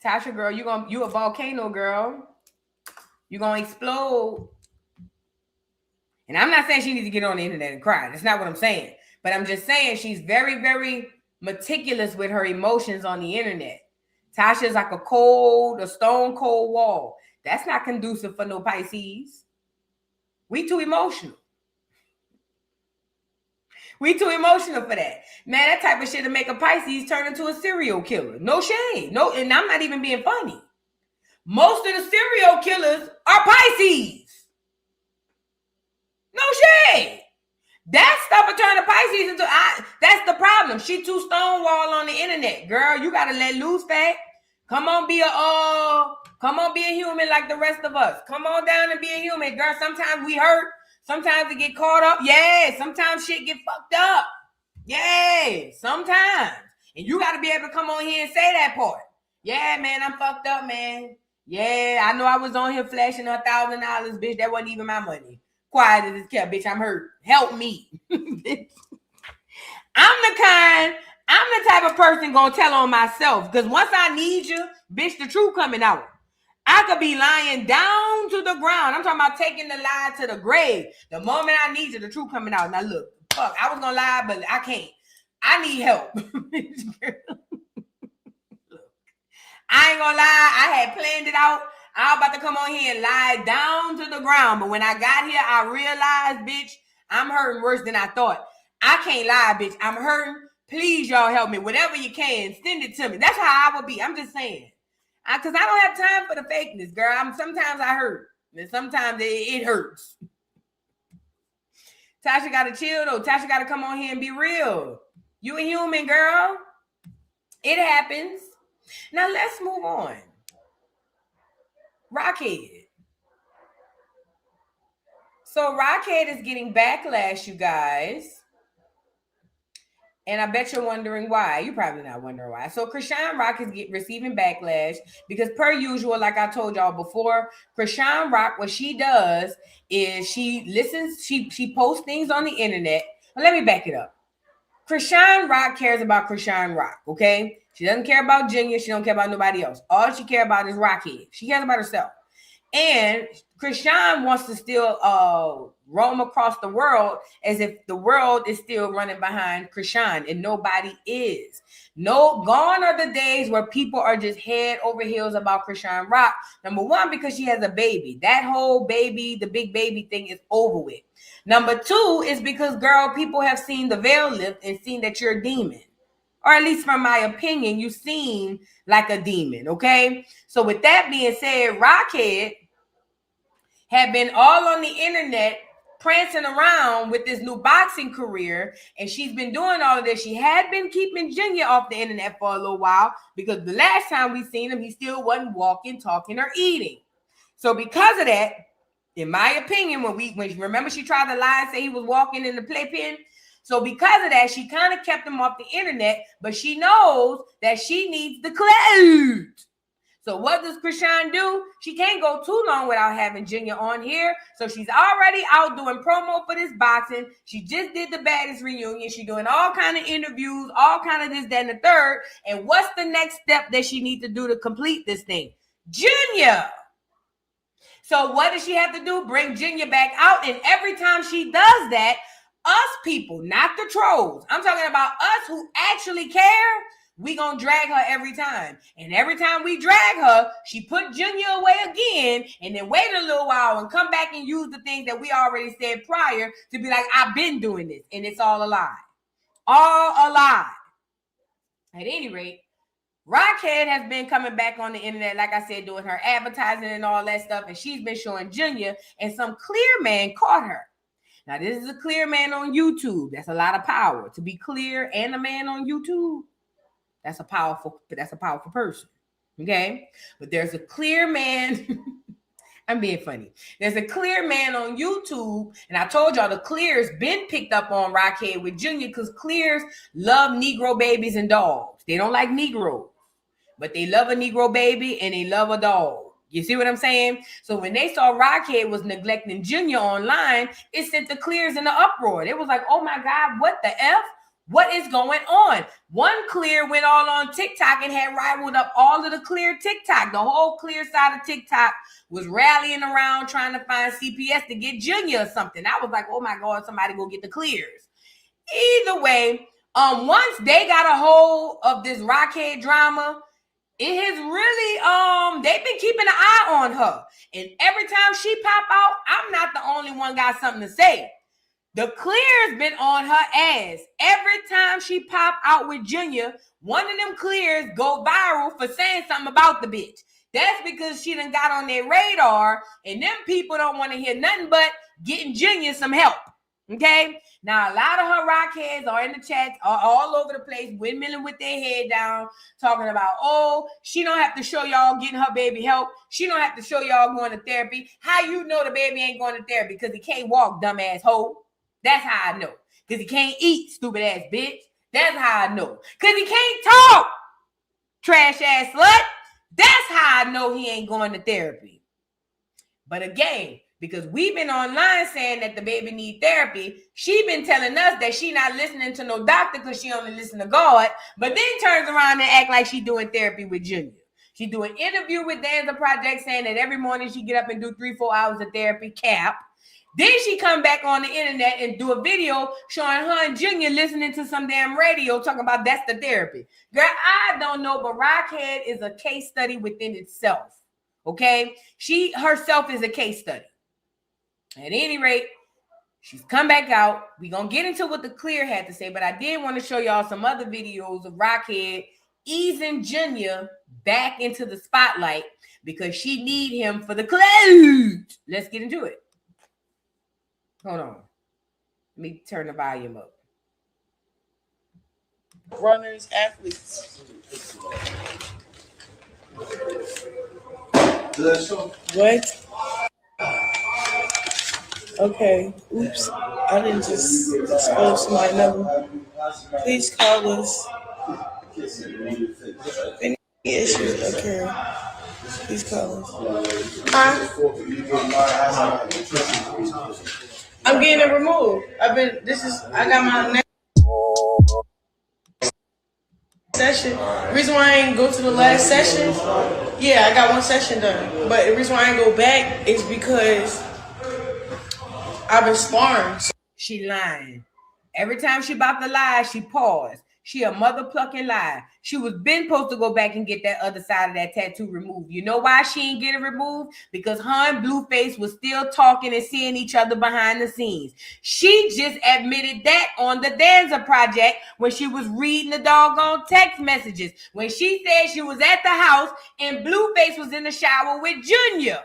Tasha, girl, you a volcano, girl. You're gonna explode. And I'm not saying she needs to get on the internet and cry. That's not what I'm saying. But I'm just saying she's very, very meticulous with her emotions on the internet. Tasha's like a stone cold wall. That's not conducive for no Pisces. We too emotional. We too emotional for that. Man, that type of shit to make a Pisces turn into a serial killer. No shade. No, and I'm not even being funny. Most of the serial killers are Pisces. No shade. That stuff will turn the Pisces into, that's the problem. She too stonewall on the internet. Girl, you gotta let loose, fat. Come on, be a human like the rest of us. Come on down and be a human. Girl, sometimes we hurt. Sometimes we get caught up. Yeah, sometimes shit get fucked up. Yeah, sometimes. And you gotta be able to come on here and say that part. Yeah, man, I'm fucked up, man. Yeah, I know I was on here flashing $1,000, bitch. That wasn't even my money. Quiet as it's kept, bitch. I'm hurt. Help me. I'm the type of person gonna tell on myself. Because once I need you, bitch, the truth coming out. I could be lying down to the ground. I'm talking about taking the lie to the grave. The moment I need you, the truth coming out. Now look, fuck, I was gonna lie, but I can't. I need help. I ain't gonna lie, I had planned it out. I was about to come on here and lie down to the ground. But when I got here, I realized, bitch, I'm hurting worse than I thought. I can't lie, bitch. I'm hurting. Please, y'all help me. Whatever you can, send it to me. That's how I would be. I'm just saying. Because I don't have time for the fakeness, girl. Sometimes I hurt. And sometimes it hurts. Tasha got to chill, though. Tasha got to come on here and be real. You a human, girl. It happens. Now, let's move on. Rockhead. So Rockhead is getting backlash, you guys. And I bet you're wondering why. You're probably not wondering why. So Chrisean Rock is receiving backlash because per usual, like I told y'all before, Chrisean Rock, what she does is she listens, she posts things on the internet. Well, let me back it up. Chrisean Rock cares about Chrisean Rock, okay? She doesn't care about Junior. She don't care about nobody else. All she cares about is Rockhead. She cares about herself. And Chrisean wants to still roam across the world as if the world is still running behind Chrisean, and nobody is. No, gone are the days where people are just head over heels about Chrisean Rock. Number one, because she has a baby. That whole baby, the big baby thing is over with. Number two is because, girl, people have seen the veil lift and seen that you're a demon. Or at least from my opinion, you seem like a demon, okay? So with that being said, Rockhead had been all on the internet prancing around with this new boxing career, and she's been doing all of this. She had been keeping Junior off the internet for a little while because the last time we seen him, he still wasn't walking, talking, or eating. So because of that, in my opinion, when remember she tried to lie and say he was walking in the playpen? So because of that, she kind of kept him off the internet, but she knows that she needs the clout. So what does Chrisean do? She can't go too long without having Junior on here. So she's already out doing promo for this boxing. She just did the Baddies reunion. She's doing all kind of interviews, all kind of this, that, and the third. And what's the next step that she needs to do to complete this thing? Junior. So what does she have to do? Bring Junior back out. And every time she does that, us people, not the trolls, I'm talking about us who actually care, we gonna drag her every time. And every time we drag her, she put Junior away again and then wait a little while and come back and use the things that we already said prior to be like, I've been doing this. And it's all a lie. All a lie. At any rate, Rockhead has been coming back on the internet, like I said, doing her advertising and all that stuff. And she's been showing Junior, and some clear man caught her. Now, this is a clear man on YouTube. That's a lot of power. To be clear and a man on YouTube, that's a powerful person. Okay? But there's a clear man. I'm being funny. There's a clear man on YouTube, and I told y'all the clears been picked up on Rockhead with Junior because clears love Negro babies and dogs. They don't like Negroes, but they love a Negro baby and they love a dog. You see what I'm saying? So when they saw Rockhead was neglecting Junior online, it sent the clears in the uproar. It was like, oh my God, what the F? What is going on? One Clear went all on TikTok and had rivaled up all of the Clear TikTok. The whole Clear side of TikTok was rallying around trying to find CPS to get Junior or something. I was like, oh my God, somebody go get the Clears. Either way, once they got a hold of this Rockhead drama, it has really, they've been keeping an eye on her. And every time she pop out, I'm not the only one got something to say. The Clear's been on her ass. Every time she pop out with Junior, one of them Clears go viral for saying something about the bitch. That's because she done got on their radar, and them people don't want to hear nothing but getting Junior some help. Okay? Now, a lot of her rockheads are in the chats, are all over the place, windmilling with their head down, talking about, oh, she don't have to show y'all getting her baby help. She don't have to show y'all going to therapy. How you know the baby ain't going to therapy? Because he can't walk, dumbass hoe. That's how I know. Because he can't eat, stupid ass bitch. That's how I know. Because he can't talk, trash ass slut. That's how I know he ain't going to therapy. But again, because we've been online saying that the baby need therapy, she been telling us that she not listening to no doctor because she only listen to God, but then turns around and act like she doing therapy with Junior. She do an interview with Danza Project saying that every morning she get up and do 3-4 hours of therapy, cap. Then she come back on the internet and do a video showing her and Junior listening to some damn radio talking about that's the therapy. Girl, I don't know, but Rockhead is a case study within itself. Okay? She herself is a case study. At any rate, she's come back out. We're going to get into what the Clear had to say, but I did want to show y'all some other videos of Rockhead easing Junior back into the spotlight because she need him for the clothes. Let's get into it. Hold on. Let me turn the volume up. Runners, athletes. What? Okay. Oops. I didn't just expose my number. Please call us. Any issues occur, please call us. I'm getting it removed. I got my next session. The reason why I ain't go to the last session, yeah, I got one session done. But the reason why I ain't go back is because I've been sparring. She lying. Every time she about to lie, she paused. She a mother plucking lie. She was been supposed to go back and get that other side of that tattoo removed. You know why she ain't get it removed? Because her and Blueface was still talking and seeing each other behind the scenes. She just admitted that on the Danza Project when she was reading the doggone text messages. When she said she was at the house and Blueface was in the shower with Junior.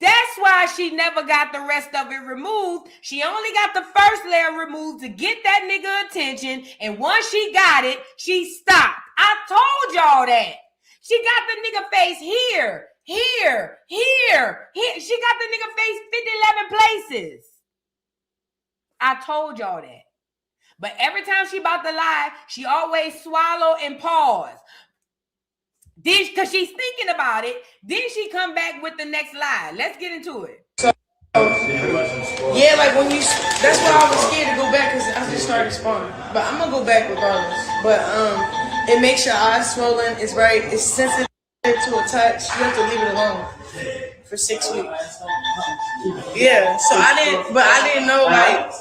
That's why she never got the rest of it removed. She only got the first layer removed to get that nigga attention. And once she got it, she stopped. I told y'all that. She got the nigga face here. She got the nigga face 50, 11 places. I told y'all that. But every time she about to lie, she always swallow and pause. Then, because she's thinking about it, then she come back with the next lie. Let's get into it. So, yeah, like when you, that's why I was scared to go back because I just started sparring. But I'm gonna go back regardless. But it makes your eyes swollen. It's right. It's sensitive to a touch. You have to leave it alone for 6 weeks. Yeah. So I didn't know, like,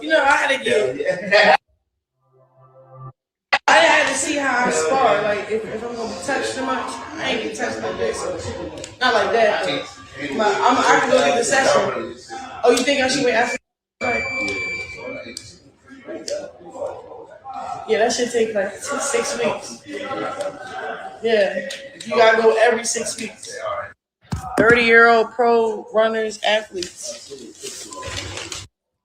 you know, I had to get. I had to see how I spar. Like, if I'm gonna be touched too much, I ain't get touched like this. Not like that. But I can go get the session. Oh, you think I should wait after? Yeah, that should take like 6 weeks. Yeah, you gotta go every 6 weeks. 30-year-old pro runners, athletes.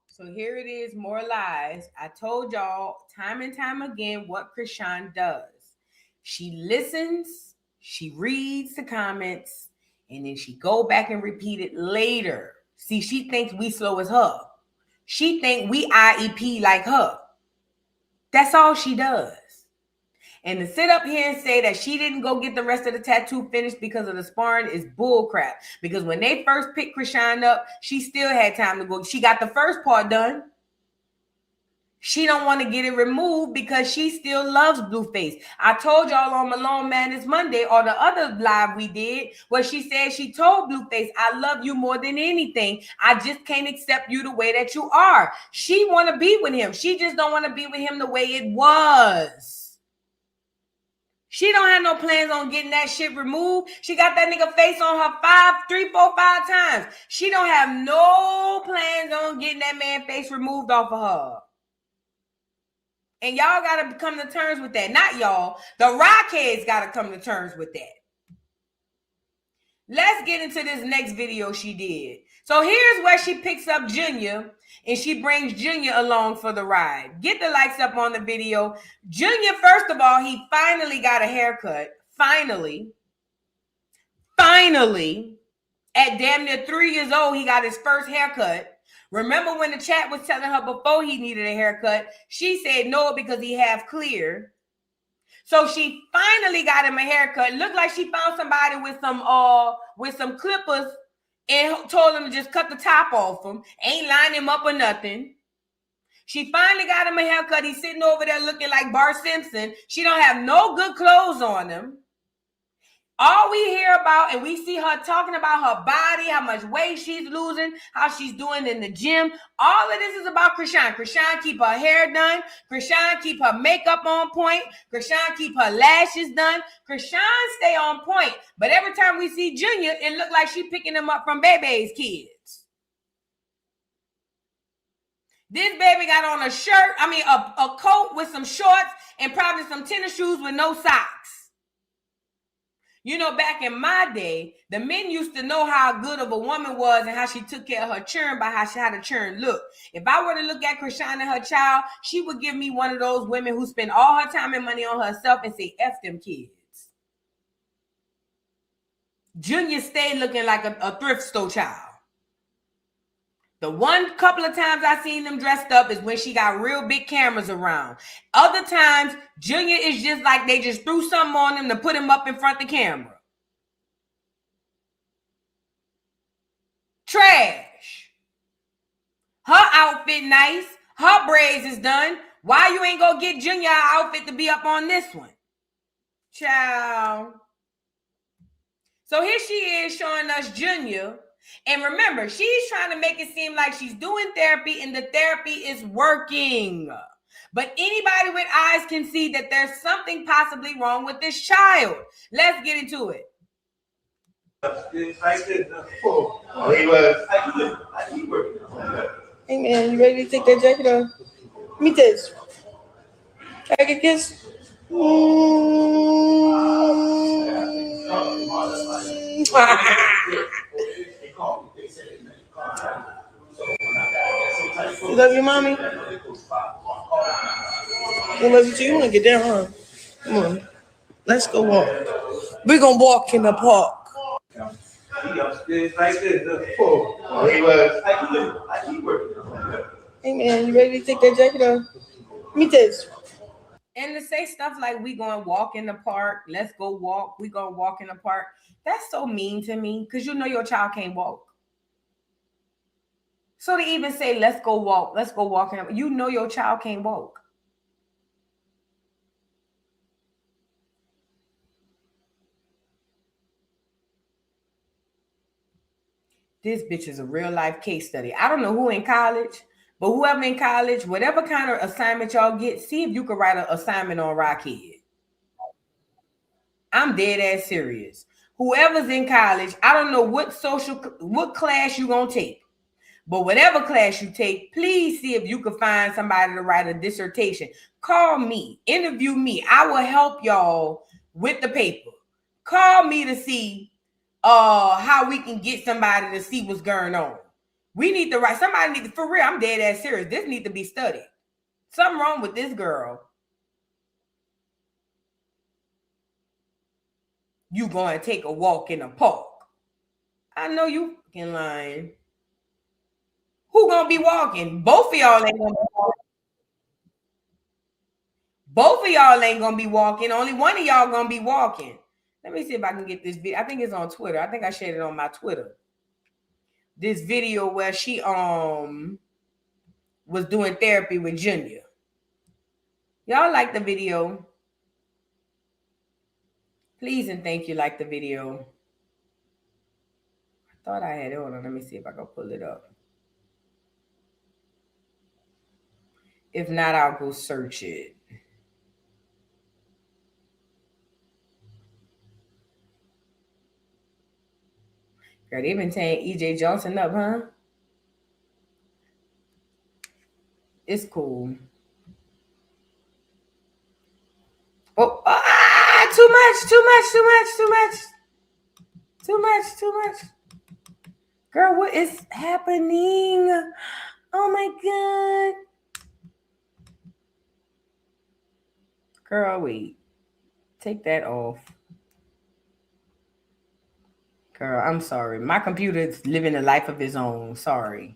So here it is, more lies. I told y'all time and time again what Chrisean does. She listens, she reads the comments, and then she go back and repeat it later. See, she thinks we slow as her. She think we IEP like her. That's all she does. And to sit up here and say that she didn't go get the rest of the tattoo finished because of the sparring is bullcrap. Because when they first picked Chrisean up, she still had time to go. She got the first part done. She don't want to get it removed because she still loves Blueface. I told y'all on Malone Madness Monday or the other live we did where she said she told Blueface, I love you more than anything. I just can't accept you the way that you are. She want to be with him. She just don't want to be with him the way it was. She don't have no plans on getting that shit removed. She got that nigga face on her 3, 4, 5 times. She don't have no plans on getting that man face removed off of her. And y'all got to come to terms with that. Not y'all. The Rockheads got to come to terms with that. Let's get into this next video she did. So here's where she picks up Junior and she brings Junior along for the ride. Get the likes up on the video. Junior, first of all, he finally got a haircut. Finally. At damn near 3 years old, he got his first haircut. Remember when the chat was telling her before he needed a haircut, she said no because he half clear. So she finally got him a haircut. Looked like she found somebody with some clippers and told him to just cut the top off him. Ain't line him up or nothing. She finally got him a haircut. He's sitting over there looking like Bart Simpson. She don't have no good clothes on him. All we hear about, and we see her talking about her body, how much weight she's losing, how she's doing in the gym. All of this is about Chrisean. Chrisean keep her hair done. Chrisean keep her makeup on point. Chrisean keep her lashes done. Chrisean stay on point. But every time we see Junior, it look like she picking him up from Bebe's kids. This baby got on a coat with some shorts and probably some tennis shoes with no socks. You know, back in my day, the men used to know how good of a woman was and how she took care of her children by how the children looked. If I were to look at Chrisean and her child, she would give me one of those women who spend all her time and money on herself and say, F them kids. Junior stayed looking like a thrift store child. The one couple of times I seen them dressed up is when she got real big cameras around. Other times, Junior is just like they just threw something on him to put him up in front of the camera. Trash. Her outfit nice. Her braids is done. Why you ain't gonna get Junior an outfit to be up on this one? Ciao. So here she is showing us Junior. And remember, she's trying to make it seem like she's doing therapy and the therapy is working. But anybody with eyes can see that there's something possibly wrong with this child. Let's get into it. Hey man, you ready to take that jacket off? Let me taste. Can I get a kiss? You love your mommy? You love you too? You want to get down, huh? Come on. Let's go walk. We're going to walk in the park. Hey man, you ready to take that jacket off? Let me taste. And to say stuff like we going to walk in the park, let's go walk, we going to walk in the park, that's so mean to me because you know your child can't walk. So to even say, let's go walk in, you know your child can't walk. This bitch is a real life case study. I don't know who in college, but whoever in college, whatever kind of assignment y'all get, see if you can write an assignment on Rockhead. I'm dead ass serious. Whoever's in college, I don't know what class you gonna take, but whatever class you take, please see if you can find somebody to write a dissertation. Call me, interview me. I will help y'all with the paper. Call me to see how we can get somebody to see what's going on. We need to write, somebody need to, for real, I'm dead ass serious. This needs to be studied. Something wrong with this girl. You going to take a walk in a park. I know you fucking lying. Who gonna be walking? Both of y'all ain't gonna be walking. Both of y'all ain't gonna be walking. Only one of y'all gonna be walking. Let me see if I can get this video. I think it's on Twitter. I think I shared it on my Twitter. This video where she was doing therapy with Junior. Y'all like the video? Please and thank you. Like the video. I thought I had it. Hold on. Let me see if I can pull it up. If not, I'll go search it. Girl, they been tearing EJ Johnson up, huh? It's cool. Oh, too much. Girl, what is happening? Oh my God. Girl, wait. Take that off. Girl, I'm sorry. My computer's living a life of its own. Sorry.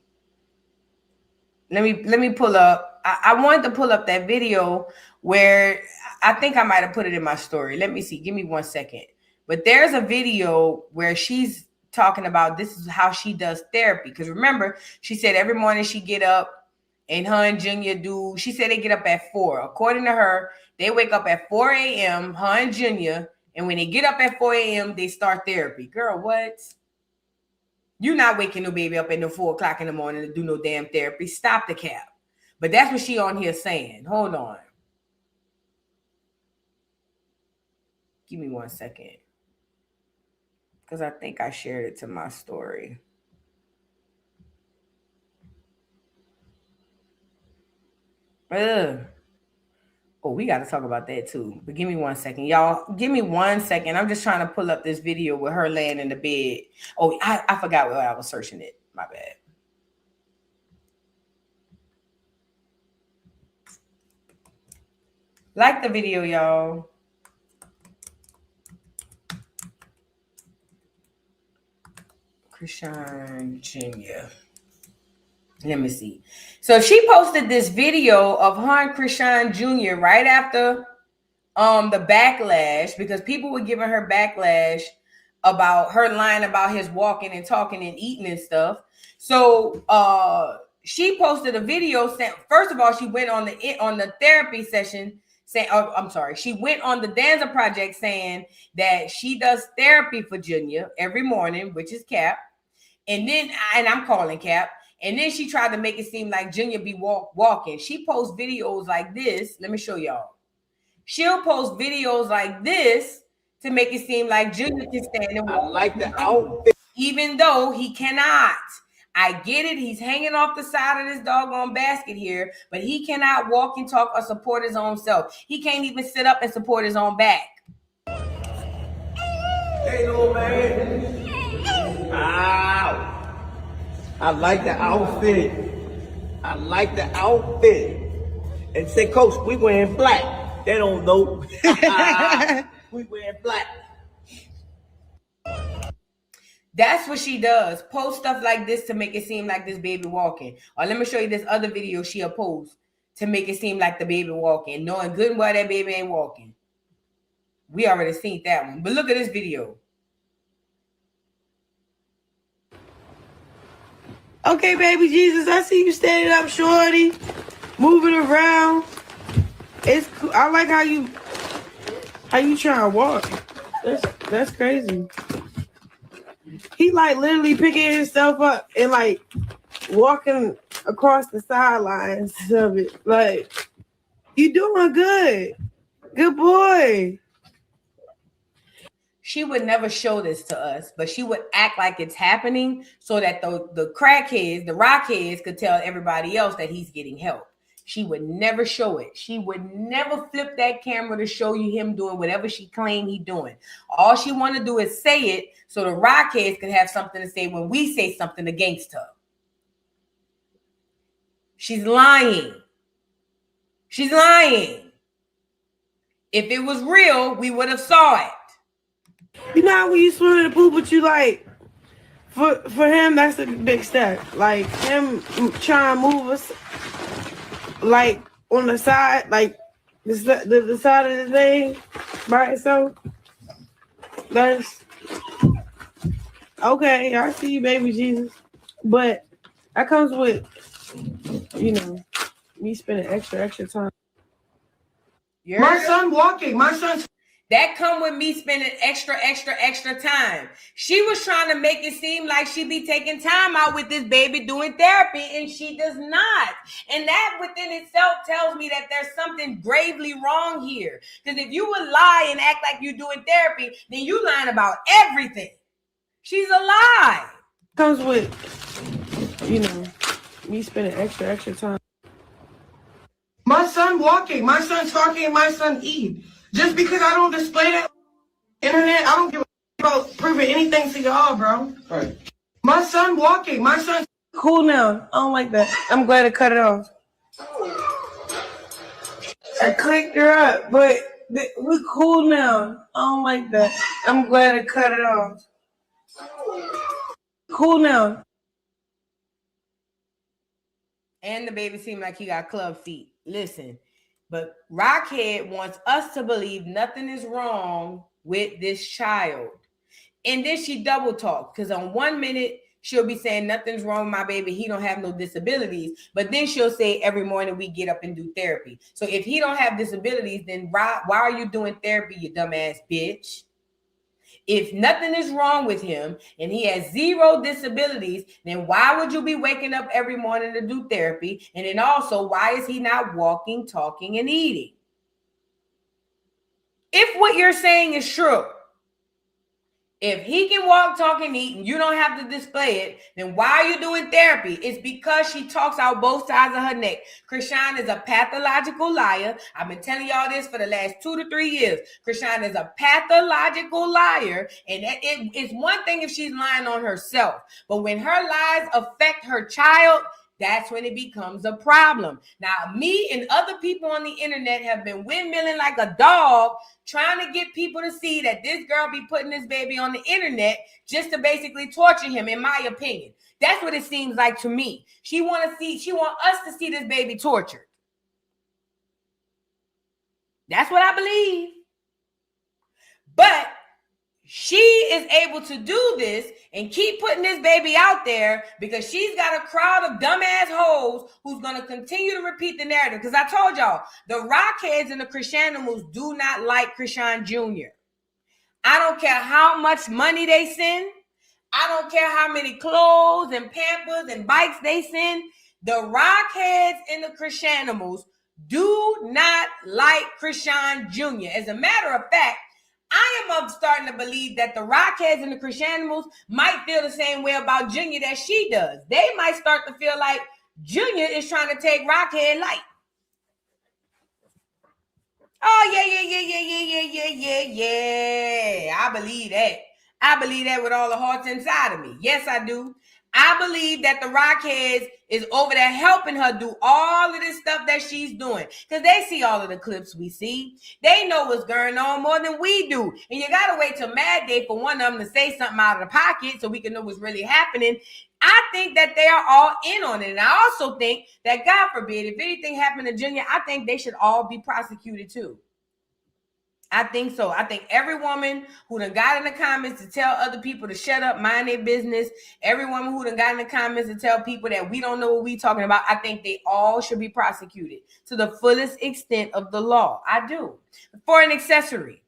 Let me pull up. I wanted to pull up that video where I think I might have put it in my story. Let me see. Give me 1 second. But there's a video where she's talking about this is how she does therapy. Because remember, she said every morning she get up and her and Junior do. She said they get up at 4. According to her, they wake up at 4 a.m., her and Junior. And when they get up at 4 a.m., they start therapy. Girl, what? You're not waking no baby up at no 4 o'clock in the morning to do no damn therapy. Stop the cap. But that's what she on here saying. Hold on. Give me 1 second. Because I think I shared it to my story. Oh, we got to talk about that too. But give me 1 second. Y'all, give me 1 second. I'm just trying to pull up this video with her laying in the bed. Oh, I forgot where I was searching it. My bad. Like the video, y'all. Chrisean Jr. Let me see. So she posted this video of her and Chrisean Jr. right after the backlash, because people were giving her backlash about her lying about his walking and talking and eating and stuff. So she posted a video saying, first of all, she went on the therapy session saying, oh, I'm sorry, she went on the Danza Project saying that she does therapy for Junior every morning, which is Cap. And I'm calling Cap. And then she tried to make it seem like Junior be walking. She posts videos like this. Let me show y'all. She'll post videos like this to make it seem like Junior can stand and walk. I like the outfit. Even though he cannot. I get it. He's hanging off the side of this doggone basket here, but he cannot walk and talk or support his own self. He can't even sit up and support his own back. Hey, little man. Ow. I like the outfit. I like the outfit. And say, Coach, we wearing black. They don't know. We wearing black. That's what she does. Post stuff like this to make it seem like this baby walking. Or let me show you this other video she'll post to make it seem like the baby walking, knowing good and well that baby ain't walking. We already seen that one. But look at this video. Okay, baby Jesus, I see you standing up, shorty, moving around. It's cool. I like how you try to walk. That's crazy. He like literally picking himself up and like walking across the sidelines of it. Like, you doing good. Good boy. She would never show this to us, but she would act like it's happening so that the crackheads, the rockheads could tell everybody else that he's getting help. She would never show it. She would never flip that camera to show you him doing whatever she claimed he's doing. All she want to do is say it so the rockheads could have something to say when we say something against her. She's lying. She's lying. If it was real, we would have saw it. You know how when you swim in the pool, but you like, for him, that's a big step. Like him trying to move us, like on the side, like the side of the thing by itself. That's okay. I see you, baby Jesus. But that comes with, you know, me spending extra time. My son walking. My son's that come with me spending extra time. She was trying to make it seem like she be taking time out with this baby doing therapy, and she does not. And that within itself tells me that there's something gravely wrong here. Because if you would lie and act like you're doing therapy, then you lying about everything. She's a lie. Comes with, me spending extra time. My son walking, my son talking, and my son eating. Just because I don't display that internet, I don't give a about proving anything to y'all, bro. Right. My son walking, my son cool now. I don't like that. I'm glad to cut it off. I clicked her up, but we cool now. I don't like that. I'm glad to cut it off. Cool now. And the baby seemed like he got club feet. Listen, but Rockhead wants us to believe nothing is wrong with this child. And then she double talks, because on 1 minute, she'll be saying nothing's wrong with my baby. He don't have no disabilities. But then she'll say every morning we get up and do therapy. So if he don't have disabilities, then why are you doing therapy, you dumbass bitch? If nothing is wrong with him and he has 0 disabilities, then why would you be waking up every morning to do therapy? And then also, why is he not walking, talking, and eating? If what you're saying is true, if he can walk, talk, and eat, and you don't have to display it, then why are you doing therapy? It's because she talks out both sides of her neck. Chrisean is a pathological liar. I've been telling y'all this for the last 2 to 3 years. Chrisean is a pathological liar, and it's one thing if she's lying on herself, but when her lies affect her child, that's when it becomes a problem. Now, me and other people on the internet have been windmilling like a dog, trying to get people to see that this girl be putting this baby on the internet just to basically torture him, in my opinion. That's what it seems like to me. She want us to see this baby tortured. That's what I believe. But she is able to do this and keep putting this baby out there because she's got a crowd of dumbass hoes who's going to continue to repeat the narrative. Because I told y'all, the Rockheads and the Chriseanimals do not like Chrisean Jr. I don't care how much money they send. I don't care how many clothes and Pampers and bikes they send. The Rockheads and the Chriseanimals do not like Chrisean Jr. As a matter of fact, I am starting to believe that the Rockheads and the Chriseanimals might feel the same way about Junior that she does. They might start to feel like Junior is trying to take Rockhead light. Oh, yeah. I believe that. I believe that with all the hearts inside of me. Yes, I do. I believe that the Rockheads is over there helping her do all of this stuff that she's doing. Because they see all of the clips we see. They know what's going on more than we do. And you got to wait till Mad Day for one of them to say something out of the pocket so we can know what's really happening. I think that they are all in on it. And I also think that, God forbid, if anything happened to Junior, I think they should all be prosecuted too. I think so. I think every woman who done got in the comments to tell other people to shut up, mind their business, every woman who done got in the comments to tell people that we don't know what we talking about, I think they all should be prosecuted to the fullest extent of the law. I do. For an accessory.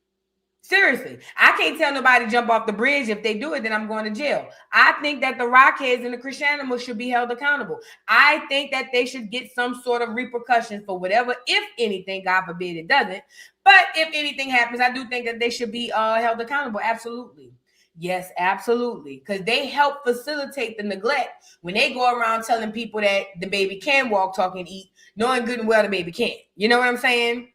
Seriously, I can't tell nobody to jump off the bridge. If they do it, then I'm going to jail. I think that the Rockheads and the Chriseanimals should be held accountable. I think that they should get some sort of repercussions for whatever, if anything, God forbid it doesn't. But if anything happens, I do think that they should be held accountable. Absolutely. Yes, absolutely. Because they help facilitate the neglect when they go around telling people that the baby can walk, talk, and eat, knowing good and well the baby can't. You know what I'm saying?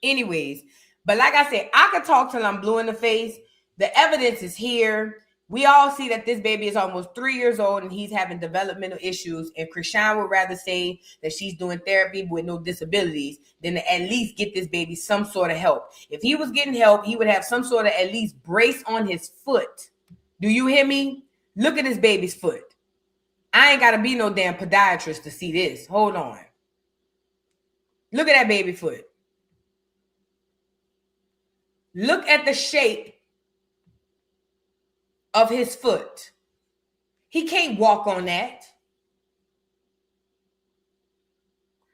Anyways. But like I said, I could talk till I'm blue in the face. The evidence is here. We all see that this baby is almost 3 years old and he's having developmental issues. And Chrisean would rather say that she's doing therapy with no disabilities than to at least get this baby some sort of help. If he was getting help, he would have some sort of at least brace on his foot. Do you hear me? Look at this baby's foot. I ain't got to be no damn podiatrist to see this. Hold on. Look at that baby foot. Look at the shape of his foot. He can't walk on that.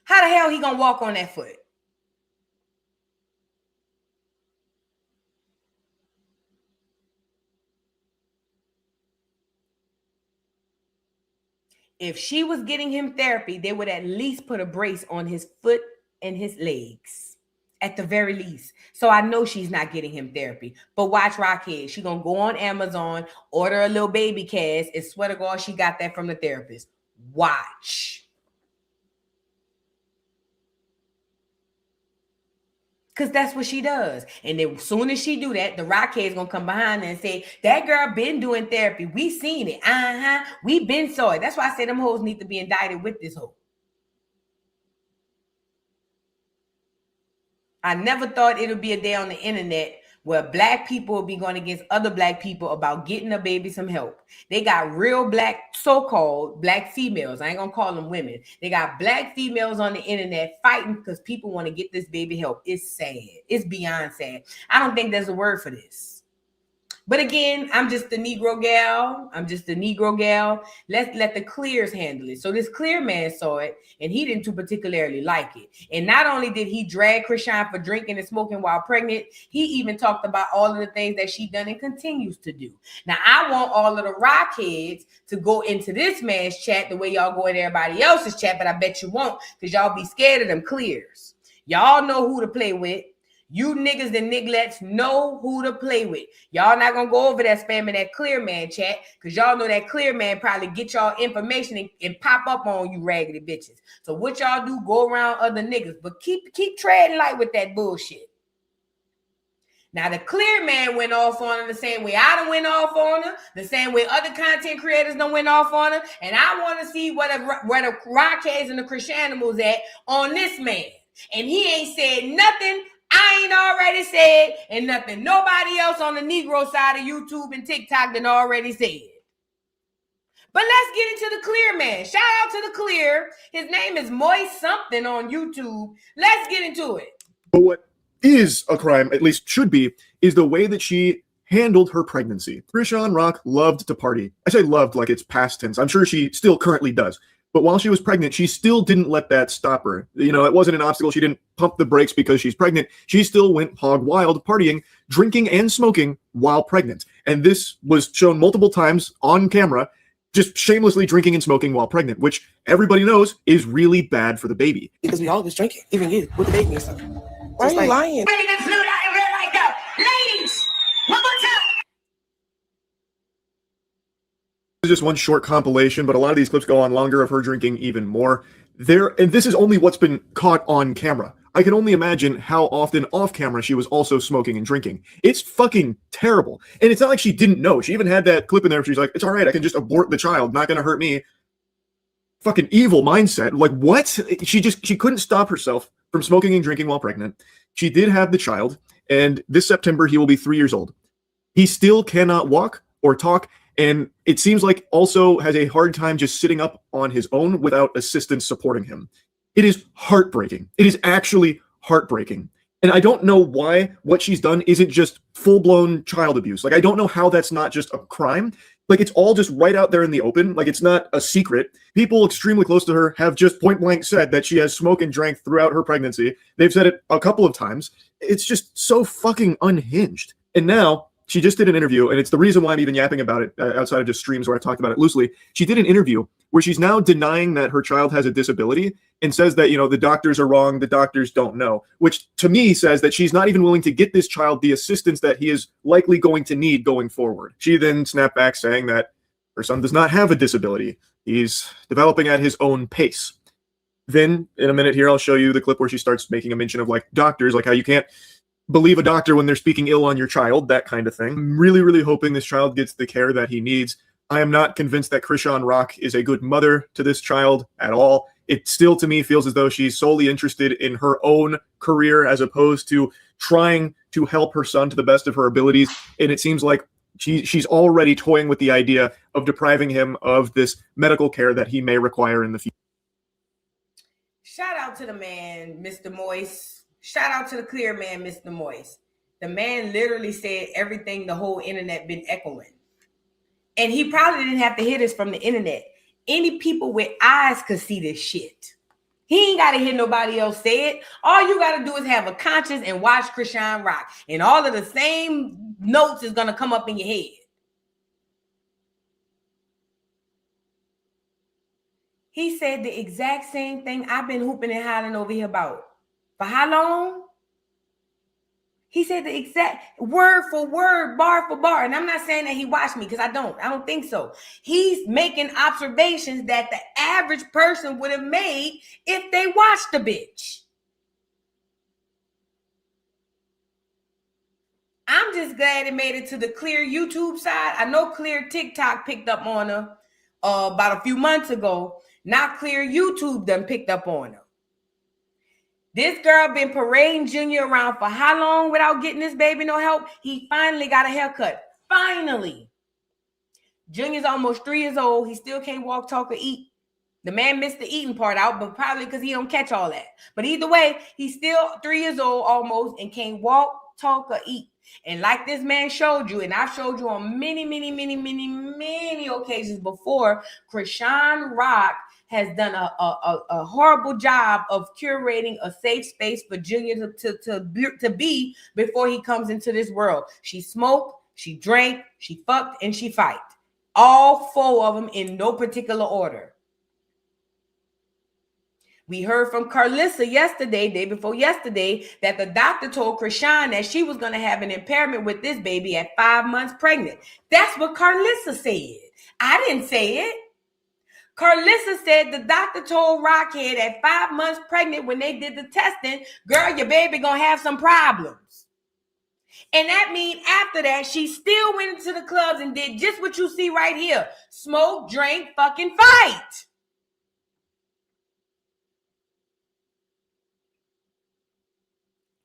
How the hell he gonna walk on that foot? If she was getting him therapy, they would at least put a brace on his foot and his legs, at the very least. So I know she's not getting him therapy. But watch Rockhead. She's going to go on Amazon, order a little baby cast, and swear to God, she got that from the therapist. Watch. Because that's what she does. And then as soon as she do that, the Rockhead is going to come behind her and say, that girl been doing therapy. We seen it. We been saw it. That's why I say them hoes need to be indicted with this hoe. I never thought it would be a day on the internet where black people will be going against other black people about getting a baby some help. They got real black, so-called black females. I ain't going to call them women. They got black females on the internet fighting because people want to get this baby help. It's sad. It's beyond sad. I don't think there's a word for this. But again, I'm just a Negro gal. Let's let the clears handle it. So this clear man saw it, and he didn't too particularly like it. And not only did he drag Chrisean for drinking and smoking while pregnant, he even talked about all of the things that she done and continues to do. Now, I want all of the rockheads to go into this man's chat the way y'all go in everybody else's chat, but I bet you won't, because y'all be scared of them clears. Y'all know who to play with. You niggas and nigglets know who to play with. Y'all not gonna go over that spamming that clear man chat, because y'all know that clear man probably get y'all information and pop up on you raggedy bitches. So what y'all do, go around other niggas, but keep treading light with that bullshit. Now the clear man went off on her the same way I done went off on her, the same way other content creators done went off on her, and I want to see where the Rockheads and the Chriseanimals at on this man. And he ain't said nothing I ain't already said, and nothing nobody else on the Negro side of YouTube and TikTok done already said. But let's get into the clear man. Shout out to the clear. His name is Moist something on YouTube. Let's get into it. But what is a crime, at least should be, is the way that she handled her pregnancy. Chrisean Rock loved to party. I say loved like it's past tense. I'm sure she still currently does. But while she was pregnant, she still didn't let that stop her. You know, it wasn't an obstacle. She didn't pump the brakes because she's pregnant. She still went hog wild, partying, drinking, and smoking while pregnant. And this was shown multiple times on camera, just shamelessly drinking and smoking while pregnant, which everybody knows is really bad for the baby. Because we all was drinking, even you, with the baby and stuff. Why are you lying? Ladies, one more time. This is just one short compilation, but a lot of these clips go on longer of her drinking even more. And this is only what's been caught on camera. I can only imagine how often off camera she was also smoking and drinking. It's fucking terrible. And it's not like she didn't know. She even had that clip in there where she's like, it's all right, I can just abort the child, not gonna hurt me. Fucking evil mindset. Like, what? She couldn't stop herself from smoking and drinking while pregnant. She did have the child, and this September he will be 3 years old. He still cannot walk or talk, and it seems like also has a hard time just sitting up on his own without assistance supporting him. It is heartbreaking. It is actually heartbreaking. And I don't know why what she's done isn't just full-blown child abuse. Like, I don't know how that's not just a crime. Like, it's all just right out there in the open. Like, it's not a secret. People extremely close to her have just point-blank said that she has smoked and drank throughout her pregnancy. They've said it a couple of times. It's just so fucking unhinged. And now she just did an interview, and it's the reason why I'm even yapping about it outside of just streams where I talked about it loosely. She did an interview where she's now denying that her child has a disability and says that, you know, the doctors are wrong, the doctors don't know, which to me says that she's not even willing to get this child the assistance that he is likely going to need going forward. She then snapped back saying that her son does not have a disability. He's developing at his own pace. Then in a minute here, I'll show you the clip where she starts making a mention of like doctors, like how you can't believe a doctor when they're speaking ill on your child, that kind of thing. I'm really, really hoping this child gets the care that he needs. I am not convinced that Chrisean Rock is a good mother to this child at all. It still, to me, feels as though she's solely interested in her own career as opposed to trying to help her son to the best of her abilities. And it seems like she's already toying with the idea of depriving him of this medical care that he may require in the future. Shout out to the man, Mr. Moist. Shout out to the clear man, Mr. Moist. The man literally said everything the whole internet been echoing. And he probably didn't have to hear this from the internet. Any people with eyes could see this shit. He ain't got to hear nobody else say it. All you got to do is have a conscience and watch Chrisean Rock. And all of the same notes is going to come up in your head. He said the exact same thing I've been hooping and hollering over here about. For how long? He said the exact word for word, bar for bar. And I'm not saying that he watched me because I don't think so. He's making observations that the average person would have made if they watched the bitch. I'm just glad it made it to the Clear YouTube side. I know Clear TikTok picked up on her about a few months ago. Now Clear YouTube done picked up on her. This girl been parading Junior around for how long without getting this baby no help? He finally got a haircut. Finally. Junior's almost 3 years old. He still can't walk, talk, or eat. The man missed the eating part out, but probably because he don't catch all that. But either way, he's still 3 years old almost and can't walk, talk, or eat. And like this man showed you, and I've showed you on many occasions before, Chrisean Rock has done a horrible job of curating a safe space for Junior to be before he comes into this world. She smoked, she drank, she fucked, and she fight. All 4 of them in no particular order. We heard from Carlissa yesterday, day before yesterday, that the doctor told Chrisean that she was going to have an impairment with this baby at 5 months pregnant. That's what Carlissa said. I didn't say it. Carlissa said the doctor told Rockhead at 5 months pregnant when they did the testing, girl, your baby going to have some problems. And that means after that, she still went into the clubs and did just what you see right here. Smoke, drink, fucking fight.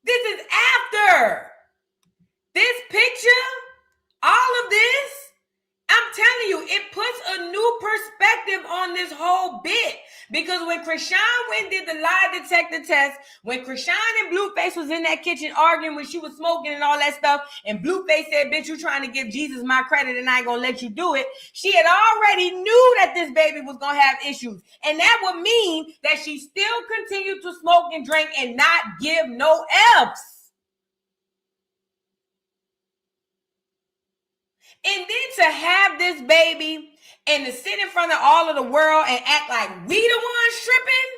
This is after this picture, all of this. I'm telling you, it puts a new perspective on this whole bit. Because when Chrisean went and did the lie detector test, when Chrisean and Blueface was in that kitchen arguing when she was smoking and all that stuff, and Blueface said, bitch, you trying to give Jesus my credit and I ain't gonna let you do it. She had already knew that this baby was gonna have issues. And that would mean that she still continued to smoke and drink and not give no F's. And then to have this baby and to sit in front of all of the world and act like we the ones tripping,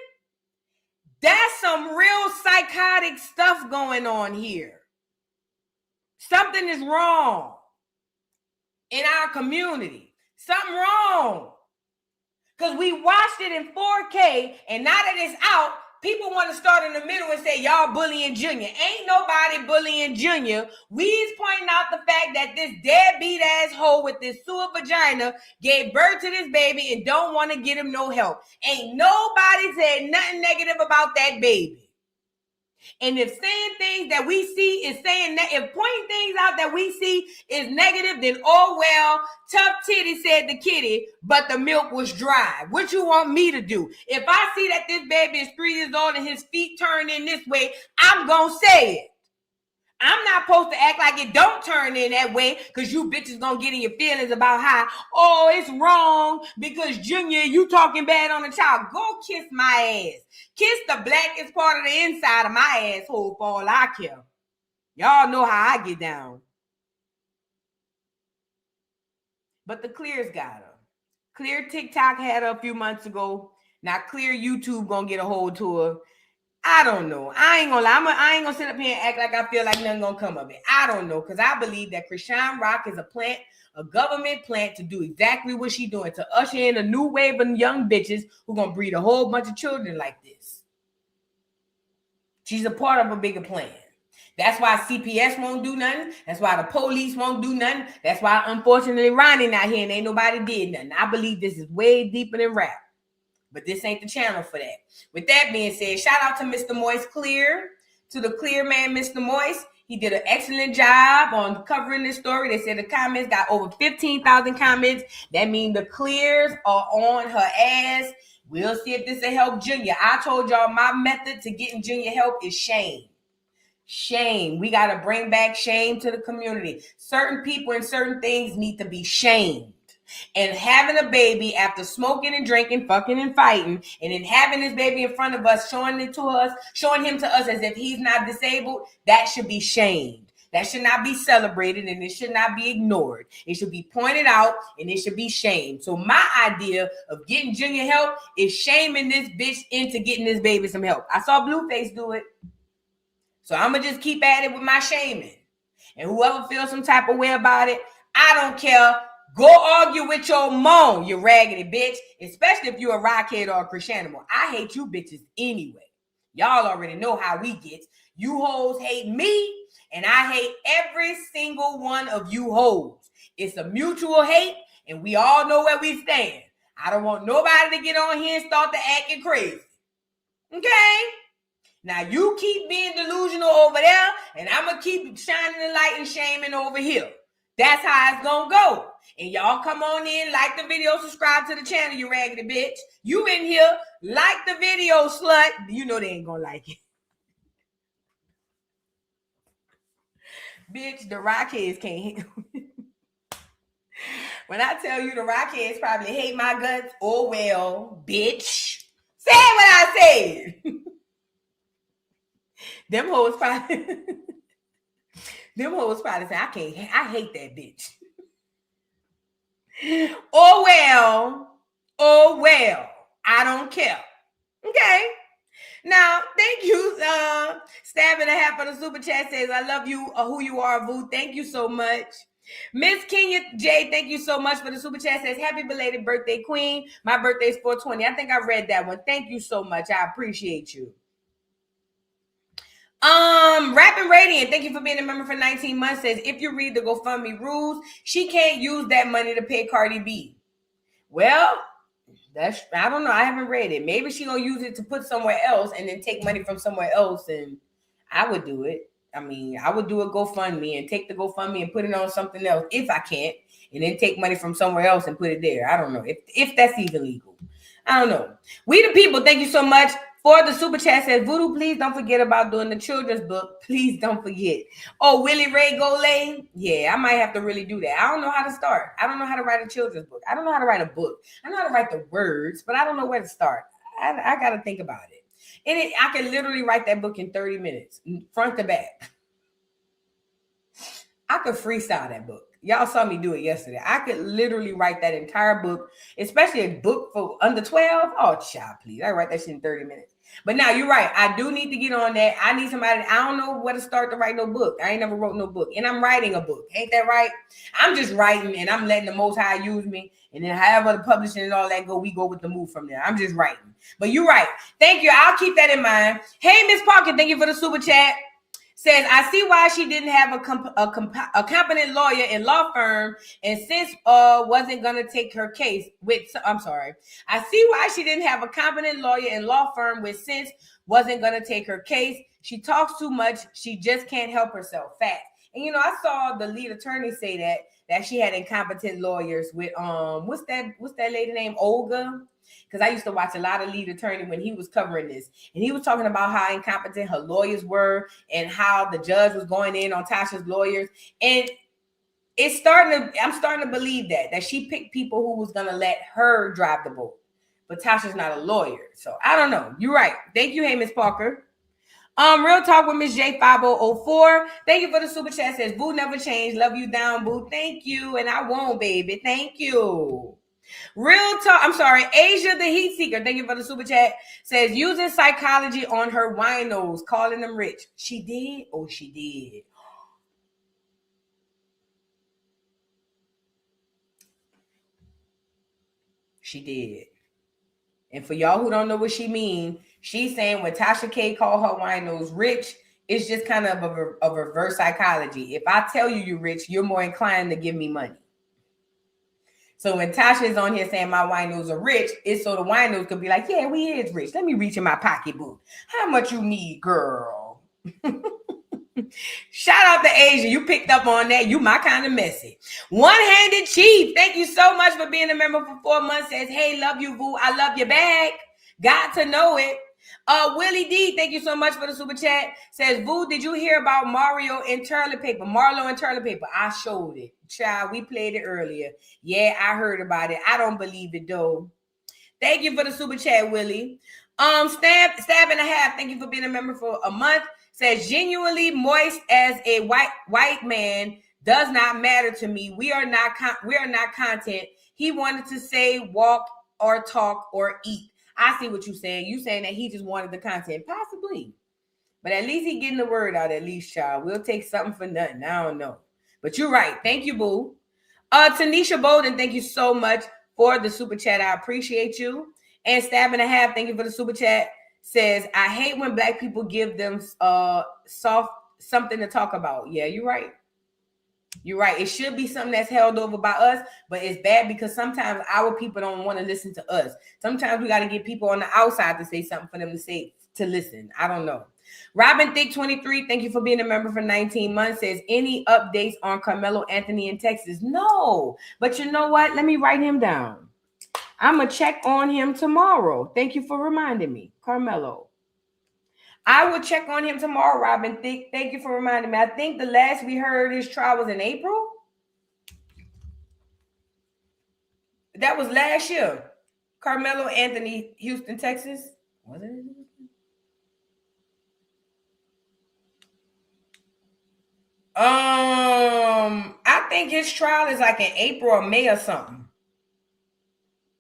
that's some real psychotic stuff going on here. Something is wrong in our community. Something wrong. Because we watched it in 4K, and now that it's out, people want to start in the middle and say, y'all bullying Junior. Ain't nobody bullying Junior. We's pointing out the fact that this deadbeat asshole with this sewer vagina gave birth to this baby and don't want to get him no help. Ain't nobody said nothing negative about that baby. And if saying things that we see is saying that, if pointing things out that we see is negative, then oh well, tough titty said the kitty, but the milk was dry. What you want me to do? If I see that this baby is 3 years old and his feet turn in this way, I'm gonna say it. I'm not supposed to act like it don't turn in that way because you bitches gonna get in your feelings about how, oh, it's wrong because Junior, you talking bad on the child. Go kiss my ass. Kiss the blackest part of the inside of my asshole for all I care. Y'all know how I get down. But the Clears got her. Clear TikTok had her a few months ago. Now Clear YouTube gonna get a hold to her. I don't know. I ain't gonna lie. I ain't gonna sit up here and act like I feel like nothing gonna come of it. I don't know, because I believe that Chrisean Rock is a plant, a government plant to do exactly what she's doing, to usher in a new wave of young bitches who gonna breed a whole bunch of children like this. She's a part of a bigger plan. That's why CPS won't do nothing. That's why the police won't do nothing. That's why, unfortunately, Ronnie not here and ain't nobody did nothing. I believe this is way deeper than rap. But this ain't the channel for that. With that being said, shout out to Mr. Moist Clear, to the Clear man, Mr. Moist. He did an excellent job on covering this story. They said the comments got over 15,000 comments. That means the Clears are on her ass. We'll see if this will help Junior. I told y'all my method to getting Junior help is shame. Shame. We got to bring back shame to the community. Certain people and certain things need to be shamed. And having a baby after smoking and drinking, fucking and fighting, and then having this baby in front of us, showing him to us as if he's not disabled, that should be shamed. That should not be celebrated and it should not be ignored. It should be pointed out and it should be shamed. So my idea of getting Junior help is shaming this bitch into getting this baby some help. I saw Blueface do it. So I'm going to just keep at it with my shaming. And whoever feels some type of way about it, I don't care. Go argue with your mom, you raggedy bitch. Especially if you're a rockhead or a Chrisean. I hate you bitches anyway. Y'all already know how we get. You hoes hate me. And I hate every single one of you hoes. It's a mutual hate, and we all know where we stand. I don't want nobody to get on here and start to acting crazy. Okay? Now, you keep being delusional over there, and I'm going to keep shining the light and shaming over here. That's how it's going to go. And y'all come on in, like the video, subscribe to the channel, you raggedy bitch. You in here, like the video, slut. You know they ain't going to like it. Bitch, the Rockheads can't hit. When I tell you the Rockheads probably hate my guts, oh well, bitch. Say what I said. Them hoes probably say, I hate that bitch. Oh well, I don't care. Okay. Now, thank you, Stab and a half for the super chat says, I love you, who you are, Boo. Thank you so much. Miss Kenya J, thank you so much for the super chat says, happy belated birthday, queen. My birthday is 4/20. I think I read that one. Thank you so much. I appreciate you. Rapping Radiant, thank you for being a member for 19 months says, if you read the GoFundMe rules, she can't use that money to pay Cardi B. Well, I don't know. I haven't read it. Maybe she gonna use it to put somewhere else and then take money from somewhere else. And I would do it. I mean, I would do a GoFundMe and take the GoFundMe and put it on something else if I can't, and then take money from somewhere else and put it there. I don't know if that's even legal. I don't know. We the people, thank you so much for the super chat says, Voodoo, please don't forget about doing the children's book. Please don't forget. Oh, Willie Ray Golay? Yeah, I might have to really do that. I don't know how to start. I don't know how to write a children's book. I don't know how to write a book. I know how to write the words, but I don't know where to start. I got to think about it. And I can literally write that book in 30 minutes, front to back. I could freestyle that book. Y'all saw me do it yesterday. I could literally write that entire book, especially a book for under 12. Oh, child, please. I write that shit in 30 minutes. But now you're right. I do need to get on that. I need somebody. I don't know where to start to write no book. I ain't never wrote no book. And I'm writing a book. Ain't that right? I'm just writing and I'm letting the Most High use me. And then however the publishing and all that go, we go with the move from there. I'm just writing. But you're right. Thank you. I'll keep that in mind. Hey, Miss Parker, thank you for the super chat. Says, I see why she didn't have a competent lawyer and law firm and since wasn't going to take her case with, I see why she didn't have a competent lawyer and law firm with since wasn't going to take her case. She talks too much. She just can't help herself. Fact. And, you know, I saw the lead attorney say that she had incompetent lawyers with, what's that lady name? Olga? Because I used to watch a lot of lead attorney when he was covering this. And he was talking about how incompetent her lawyers were and how the judge was going in on Tasha's lawyers. And I'm starting to believe that she picked people who was going to let her drive the boat. But Tasha's not a lawyer. So I don't know. You're right. Thank you, hey, Miss Parker. Real talk with Miss J5004. Thank you for the super chat. Says, Boo never changed. Love you down, Boo. Thank you. And I won't, baby. Thank you. Real talk. Asia the Heat Seeker. Thank you for the super chat. Says, using psychology on her winos, calling them rich. She did? Oh, she did. She did. And for y'all who don't know what she means, she's saying when Tasha K called her winos rich, it's just kind of a reverse psychology. If I tell you you're rich, you're more inclined to give me money. So when Tasha is on here saying my winos are rich, it's so the winos could be like, yeah, we is rich. Let me reach in my pocketbook. How much you need, girl? Shout out to Asia. You picked up on that. You my kind of messy. One-handed chief. Thank you so much for being a member for 4 months. Says, hey, love you, boo. I love you back. Got to know it. Willie D, thank you so much for the super chat. Says, Boo, did you hear about Marlo and toilet paper? I showed it. Child, we played it earlier. Yeah, I heard about it. I don't believe it though. Thank you for the super chat, Willie. Stab and a half. Thank you for being a member for a month. says genuinely moist as a white man does not matter to me. We are not content. He wanted to say walk or talk or eat. I see what you're saying. You saying that he just wanted the content, possibly. But at least he getting the word out, at least, child. We'll take something for nothing. I don't know. But you're right. Thank you, boo. Tanisha Bolden, thank you so much for the super chat. I appreciate you. And Stab and a Half, thank you for the super chat. Says, I hate when black people give them soft something to talk about. Yeah, you're right. You're right. It should be something that's held over by us, but it's bad because sometimes our people don't want to listen to us. Sometimes we got to get people on the outside to say something for them to listen. I don't know. Robin Thick 23, thank you for being a member for 19 months. Says, any updates on Carmelo Anthony in Texas? No, but you know what? Let me write him down. I'm going to check on him tomorrow. Thank you for reminding me, Carmelo. I will check on him tomorrow, Robin. Thank you for reminding me. I think the last we heard his trial was in April. That was last year. Carmelo Anthony, Houston, Texas. Was it? I think his trial is like in April or May or something.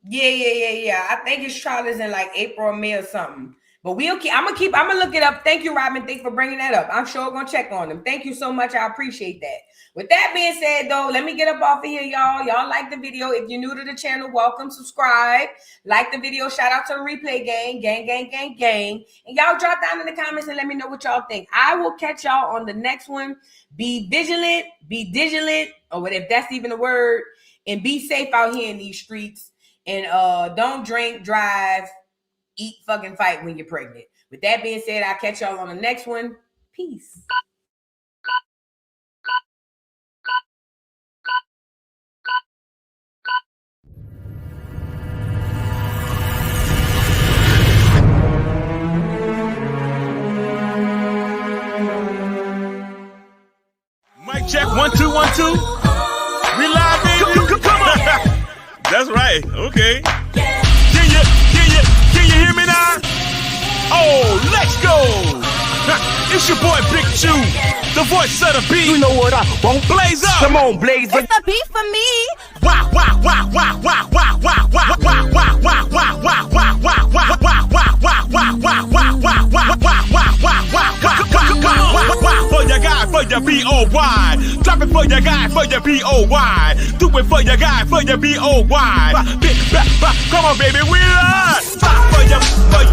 Yeah. I think his trial is in like April or May or something. But I'm gonna look it up. Thank you, Robin. Thanks for bringing that up. I'm sure gonna check on them. Thank you so much. I appreciate that. With that being said, though, let me get up off of here, y'all. Y'all like the video. If you're new to the channel, welcome, subscribe, like the video. Shout out to the replay gang. And y'all drop down in the comments and let me know what y'all think. I will catch y'all on the next one. Be vigilant, or whatever, if that's even a word, and be safe out here in these streets. And don't drink, drive, eat, fucking fight when you're pregnant. With that being said, I'll catch y'all on the next one. Peace. Mic check 1 2 1 2. We live, baby. Come on. That's right. Okay. Can you hear me now? Oh, let's go. It's your boy Big Chew, the voice of the beat. You know what I won't blaze up. Come on, blaze up. It's the beat for me. For your guy, for your B-O-Y. Drop it for your guy, for your B-O-Y. Do it for your guy, for your B-O-Y. Come on, baby, we live. For your boy.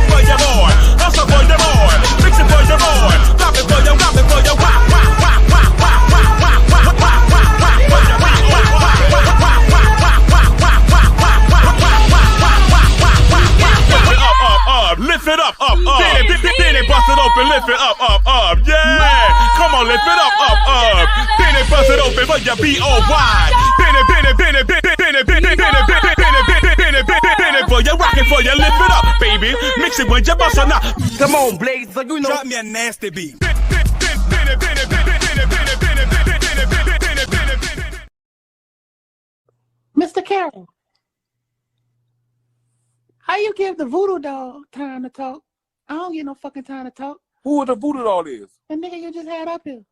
For your boy. Also for your boy. Fix it for your boy. Drop it for your Lift it up. Then they bust it open, lift it up. Yeah. Come on, lift it up. Then they bust it open for your B-O-Y. For your rockin' for your lift it up, baby. Mix it with your bossa now. Come on, Blaze, you know. Drop me a nasty beat. Mr. Carroll, how you give the voodoo doll time to talk? I don't get no fucking time to talk. Who the voodoo doll is? The nigga you just had up here.